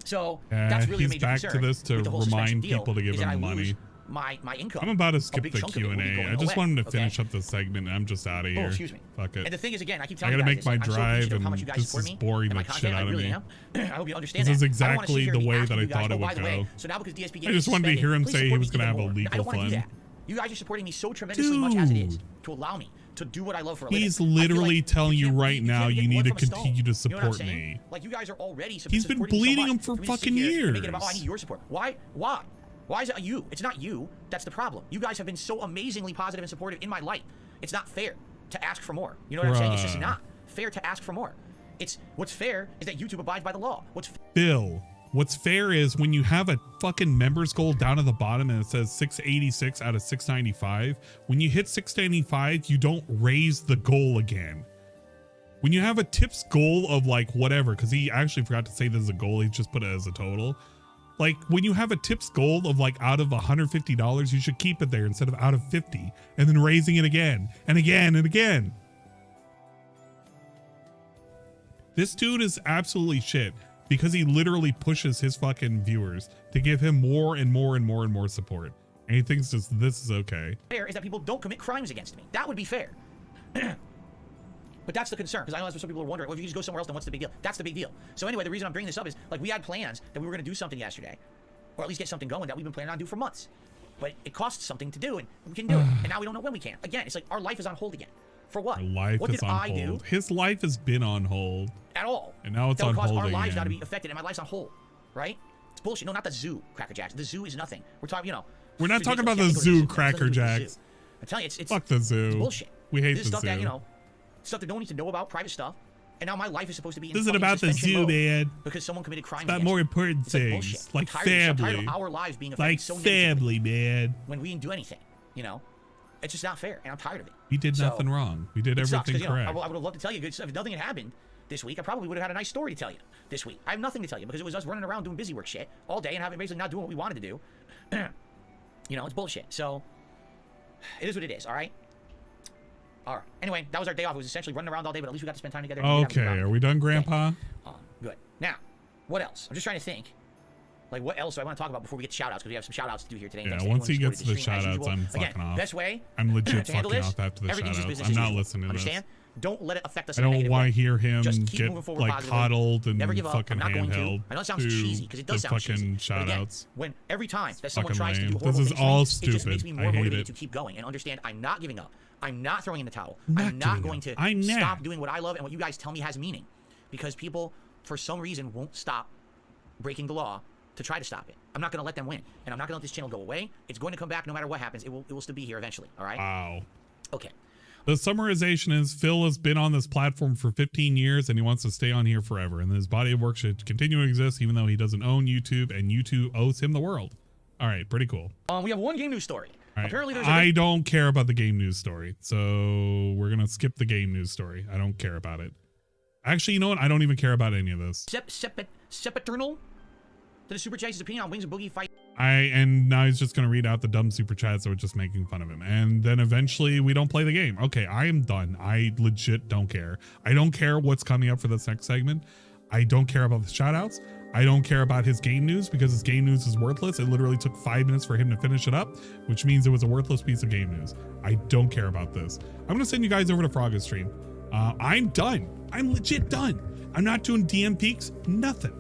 [SPEAKER 2] So that's really a major concern.
[SPEAKER 1] He's back to this to remind people to give him money.
[SPEAKER 2] My income.
[SPEAKER 1] I'm about to skip the Q&A. I just wanted to finish up the segment, and I'm just out of here.
[SPEAKER 2] Oh, excuse me.
[SPEAKER 1] Fuck it.
[SPEAKER 2] And the thing is, again, I keep telling
[SPEAKER 1] I
[SPEAKER 2] you
[SPEAKER 1] gotta
[SPEAKER 2] guys
[SPEAKER 1] make my
[SPEAKER 2] this.
[SPEAKER 1] drive,
[SPEAKER 2] I'm so
[SPEAKER 1] and this is boring the shit out of me.
[SPEAKER 2] I hope you understand
[SPEAKER 1] This is
[SPEAKER 2] that.
[SPEAKER 1] exactly the way that I thought it would go.
[SPEAKER 2] So now because DSP
[SPEAKER 1] I just wanted to hear him say he was gonna have a legal fund.
[SPEAKER 2] You guys are supporting me so tremendously much as it is to allow me to do what I love for a living.
[SPEAKER 1] He's literally telling you right now you need to continue to
[SPEAKER 2] You know what I'm
[SPEAKER 1] support
[SPEAKER 2] saying?
[SPEAKER 1] me.
[SPEAKER 2] Like, you guys are already
[SPEAKER 1] He's been bleeding him for fucking years.
[SPEAKER 2] Making it about, oh, I need your support. Why? Why is it you? It's not you. That's the problem. You guys have been so amazingly positive and supportive in my light. It's not fair to ask for more. You know what I'm saying? It's just not fair to ask for more. It's what's fair is that YouTube abides by the law.
[SPEAKER 1] Bill, what's fair is when you have a fucking members goal down at the bottom and it says 686 out of 695. When you hit 695, you don't raise the goal again. When you have a tips goal of like whatever, because he actually forgot to say this is a goal, he just put it as a total. Like, when you have a tips goal of like out of $150, you should keep it there instead of out of 50 and then raising it again and again and again. This dude is absolutely shit because he literally pushes his fucking viewers to give him more and more and more and more support. And he thinks this is okay.
[SPEAKER 2] Fair is that people don't commit crimes against me. That would be fair. But that's the concern, because I know that's what some people are wondering. Well, if you just go somewhere else, then what's the big deal? That's the big deal. So anyway, the reason I'm bringing this up is, like, we had plans that we were going to do something yesterday, or at least get something going that we've been planning on doing for months. But it costs something to do, and we can do it. And now we don't know when we can. Again, it's like our life is on hold again. For what?
[SPEAKER 1] Our life
[SPEAKER 2] what
[SPEAKER 1] is
[SPEAKER 2] did
[SPEAKER 1] on
[SPEAKER 2] I
[SPEAKER 1] hold.
[SPEAKER 2] do?
[SPEAKER 1] His life has been on hold.
[SPEAKER 2] At all.
[SPEAKER 1] And now it's on hold
[SPEAKER 2] our
[SPEAKER 1] again.
[SPEAKER 2] lives now to be affected, and my life's on hold, right? It's bullshit. No, not the zoo, Cracker Jacks. The zoo is nothing. We're talking, you know.
[SPEAKER 1] We're not talking about the zoo, Cracker Jacks.
[SPEAKER 2] I'm telling you, it's
[SPEAKER 1] fuck the zoo.
[SPEAKER 2] It's bullshit.
[SPEAKER 1] We hate
[SPEAKER 2] this
[SPEAKER 1] the
[SPEAKER 2] stuff
[SPEAKER 1] zoo.
[SPEAKER 2] That, you know, stuff that no one needs to know about, private stuff. And now my life is supposed to be in
[SPEAKER 1] this isn't about the zoo, man.
[SPEAKER 2] Because someone committed crimes.
[SPEAKER 1] It's about more important things, like family.
[SPEAKER 2] Our lives being affected
[SPEAKER 1] like
[SPEAKER 2] so
[SPEAKER 1] family, man.
[SPEAKER 2] When we didn't do anything, you know, it's just not fair, and I'm tired of it.
[SPEAKER 1] We did nothing wrong. We did everything correct.
[SPEAKER 2] I would have loved to tell you good stuff. If nothing had happened this week, I probably would have had a nice story to tell you this week. I have nothing to tell you because it was us running around doing busy work shit all day and having basically not doing what we wanted to do. You know, it's bullshit. So it is what it is. All right. All right. Anyway, that was our day off. It was essentially running around all day, but at least we got to spend time together.
[SPEAKER 1] Okay, are we done, Grandpa?
[SPEAKER 2] Okay. Good. Now, what else? I'm just trying to think. Like, what else do I want to talk about before we get to shout-outs? Because we have some shout-outs to do here today.
[SPEAKER 1] Yeah, once he gets to the shout-outs, I'm fucking off.
[SPEAKER 2] Best way
[SPEAKER 1] I'm legit
[SPEAKER 2] to
[SPEAKER 1] fucking
[SPEAKER 2] this,
[SPEAKER 1] off after the
[SPEAKER 2] everything's
[SPEAKER 1] shout-outs.
[SPEAKER 2] just
[SPEAKER 1] I'm not
[SPEAKER 2] usual.
[SPEAKER 1] listening to
[SPEAKER 2] Understand?
[SPEAKER 1] this.
[SPEAKER 2] Don't let it affect us
[SPEAKER 1] I
[SPEAKER 2] in a
[SPEAKER 1] don't
[SPEAKER 2] negative
[SPEAKER 1] want
[SPEAKER 2] way.
[SPEAKER 1] to hear him
[SPEAKER 2] Just keep
[SPEAKER 1] get
[SPEAKER 2] moving forward
[SPEAKER 1] like
[SPEAKER 2] positively.
[SPEAKER 1] coddled and
[SPEAKER 2] Never give up.
[SPEAKER 1] fucking
[SPEAKER 2] I'm not going to.
[SPEAKER 1] handheld.
[SPEAKER 2] I know it sounds cheesy because it does sound cheesy.
[SPEAKER 1] Shout
[SPEAKER 2] again,
[SPEAKER 1] outs.
[SPEAKER 2] when every time that someone
[SPEAKER 1] fucking
[SPEAKER 2] tries to
[SPEAKER 1] lame.
[SPEAKER 2] do horrible
[SPEAKER 1] This is
[SPEAKER 2] things
[SPEAKER 1] all
[SPEAKER 2] to me, it just makes me
[SPEAKER 1] stupid.
[SPEAKER 2] more
[SPEAKER 1] I hate
[SPEAKER 2] motivated
[SPEAKER 1] it.
[SPEAKER 2] to keep going and understand I'm not giving up. I'm not throwing in the towel.
[SPEAKER 1] Not
[SPEAKER 2] I'm not
[SPEAKER 1] giving
[SPEAKER 2] going
[SPEAKER 1] up.
[SPEAKER 2] to
[SPEAKER 1] I'm not.
[SPEAKER 2] stop doing what I love and what you guys tell me has meaning. Because people, for some reason, won't stop breaking the law to try to stop it. I'm not going to let them win. And I'm not going to let this channel go away. It's going to come back no matter what happens. It will still be here eventually. All right?
[SPEAKER 1] Wow.
[SPEAKER 2] Okay.
[SPEAKER 1] The summarization is Phil has been on this platform for 15 years and he wants to stay on here forever. And his body of work should continue to exist even though he doesn't own YouTube and YouTube owes him the world. All right, pretty cool.
[SPEAKER 2] We have one game news story.
[SPEAKER 1] Right.
[SPEAKER 2] Apparently there's
[SPEAKER 1] I don't care about the game news story. So we're going to skip the game news story. I don't care about it. Actually, you know what? I don't even care about any of this.
[SPEAKER 2] Sepeternal? Did a super chase his opinion on Wings of Boogie fight?
[SPEAKER 1] And now he's just going to read out the dumb super chats that were just making fun of him. And then eventually we don't play the game. Okay, I am done. I legit don't care. I don't care what's coming up for this next segment. I don't care about the shout outs. I don't care about his game news because his game news is worthless. It literally took 5 minutes for him to finish it up, which means it was a worthless piece of game news. I don't care about this. I'm going to send you guys over to Frog's stream. I'm done. I'm legit done. I'm not doing DM peaks. Nothing.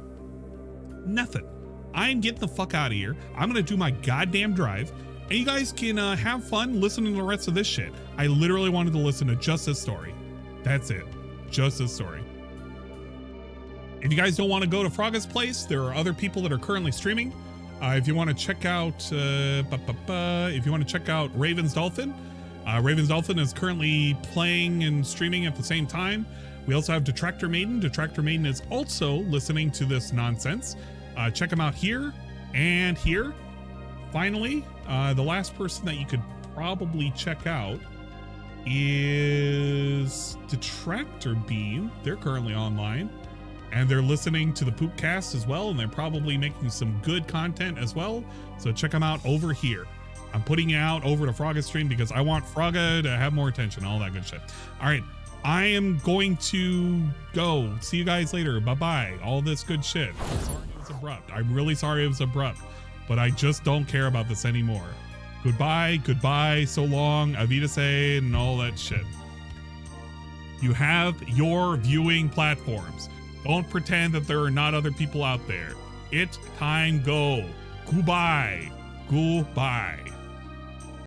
[SPEAKER 1] I'm getting the fuck out of here. I'm going to do my goddamn drive. And you guys can have fun listening to the rest of this shit. I literally wanted to listen to just this story. That's it. Just this story. If you guys don't want to go to Frog's place, there are other people that are currently streaming. If you want to check out, Raven's Dolphin, Raven's Dolphin is currently playing and streaming at the same time. We also have Detractor Maiden. Detractor Maiden is also listening to this nonsense. Check them out here and here. Finally, the last person that you could probably check out is Detractor Beam. They're currently online and they're listening to the Poopcast as well, and they're probably making some good content as well. So check them out over here. I'm putting it out over to Frog's stream because I want Frogga to have more attention, all that good shit. All right, I am going to go. See you guys later. Bye-bye. All this good shit. I'm sorry it was abrupt. I'm really sorry it was abrupt, but I just don't care about this anymore. Goodbye, so long, Avidase, and all that shit. You have your viewing platforms. Don't pretend that there are not other people out there. It's time go. Goodbye.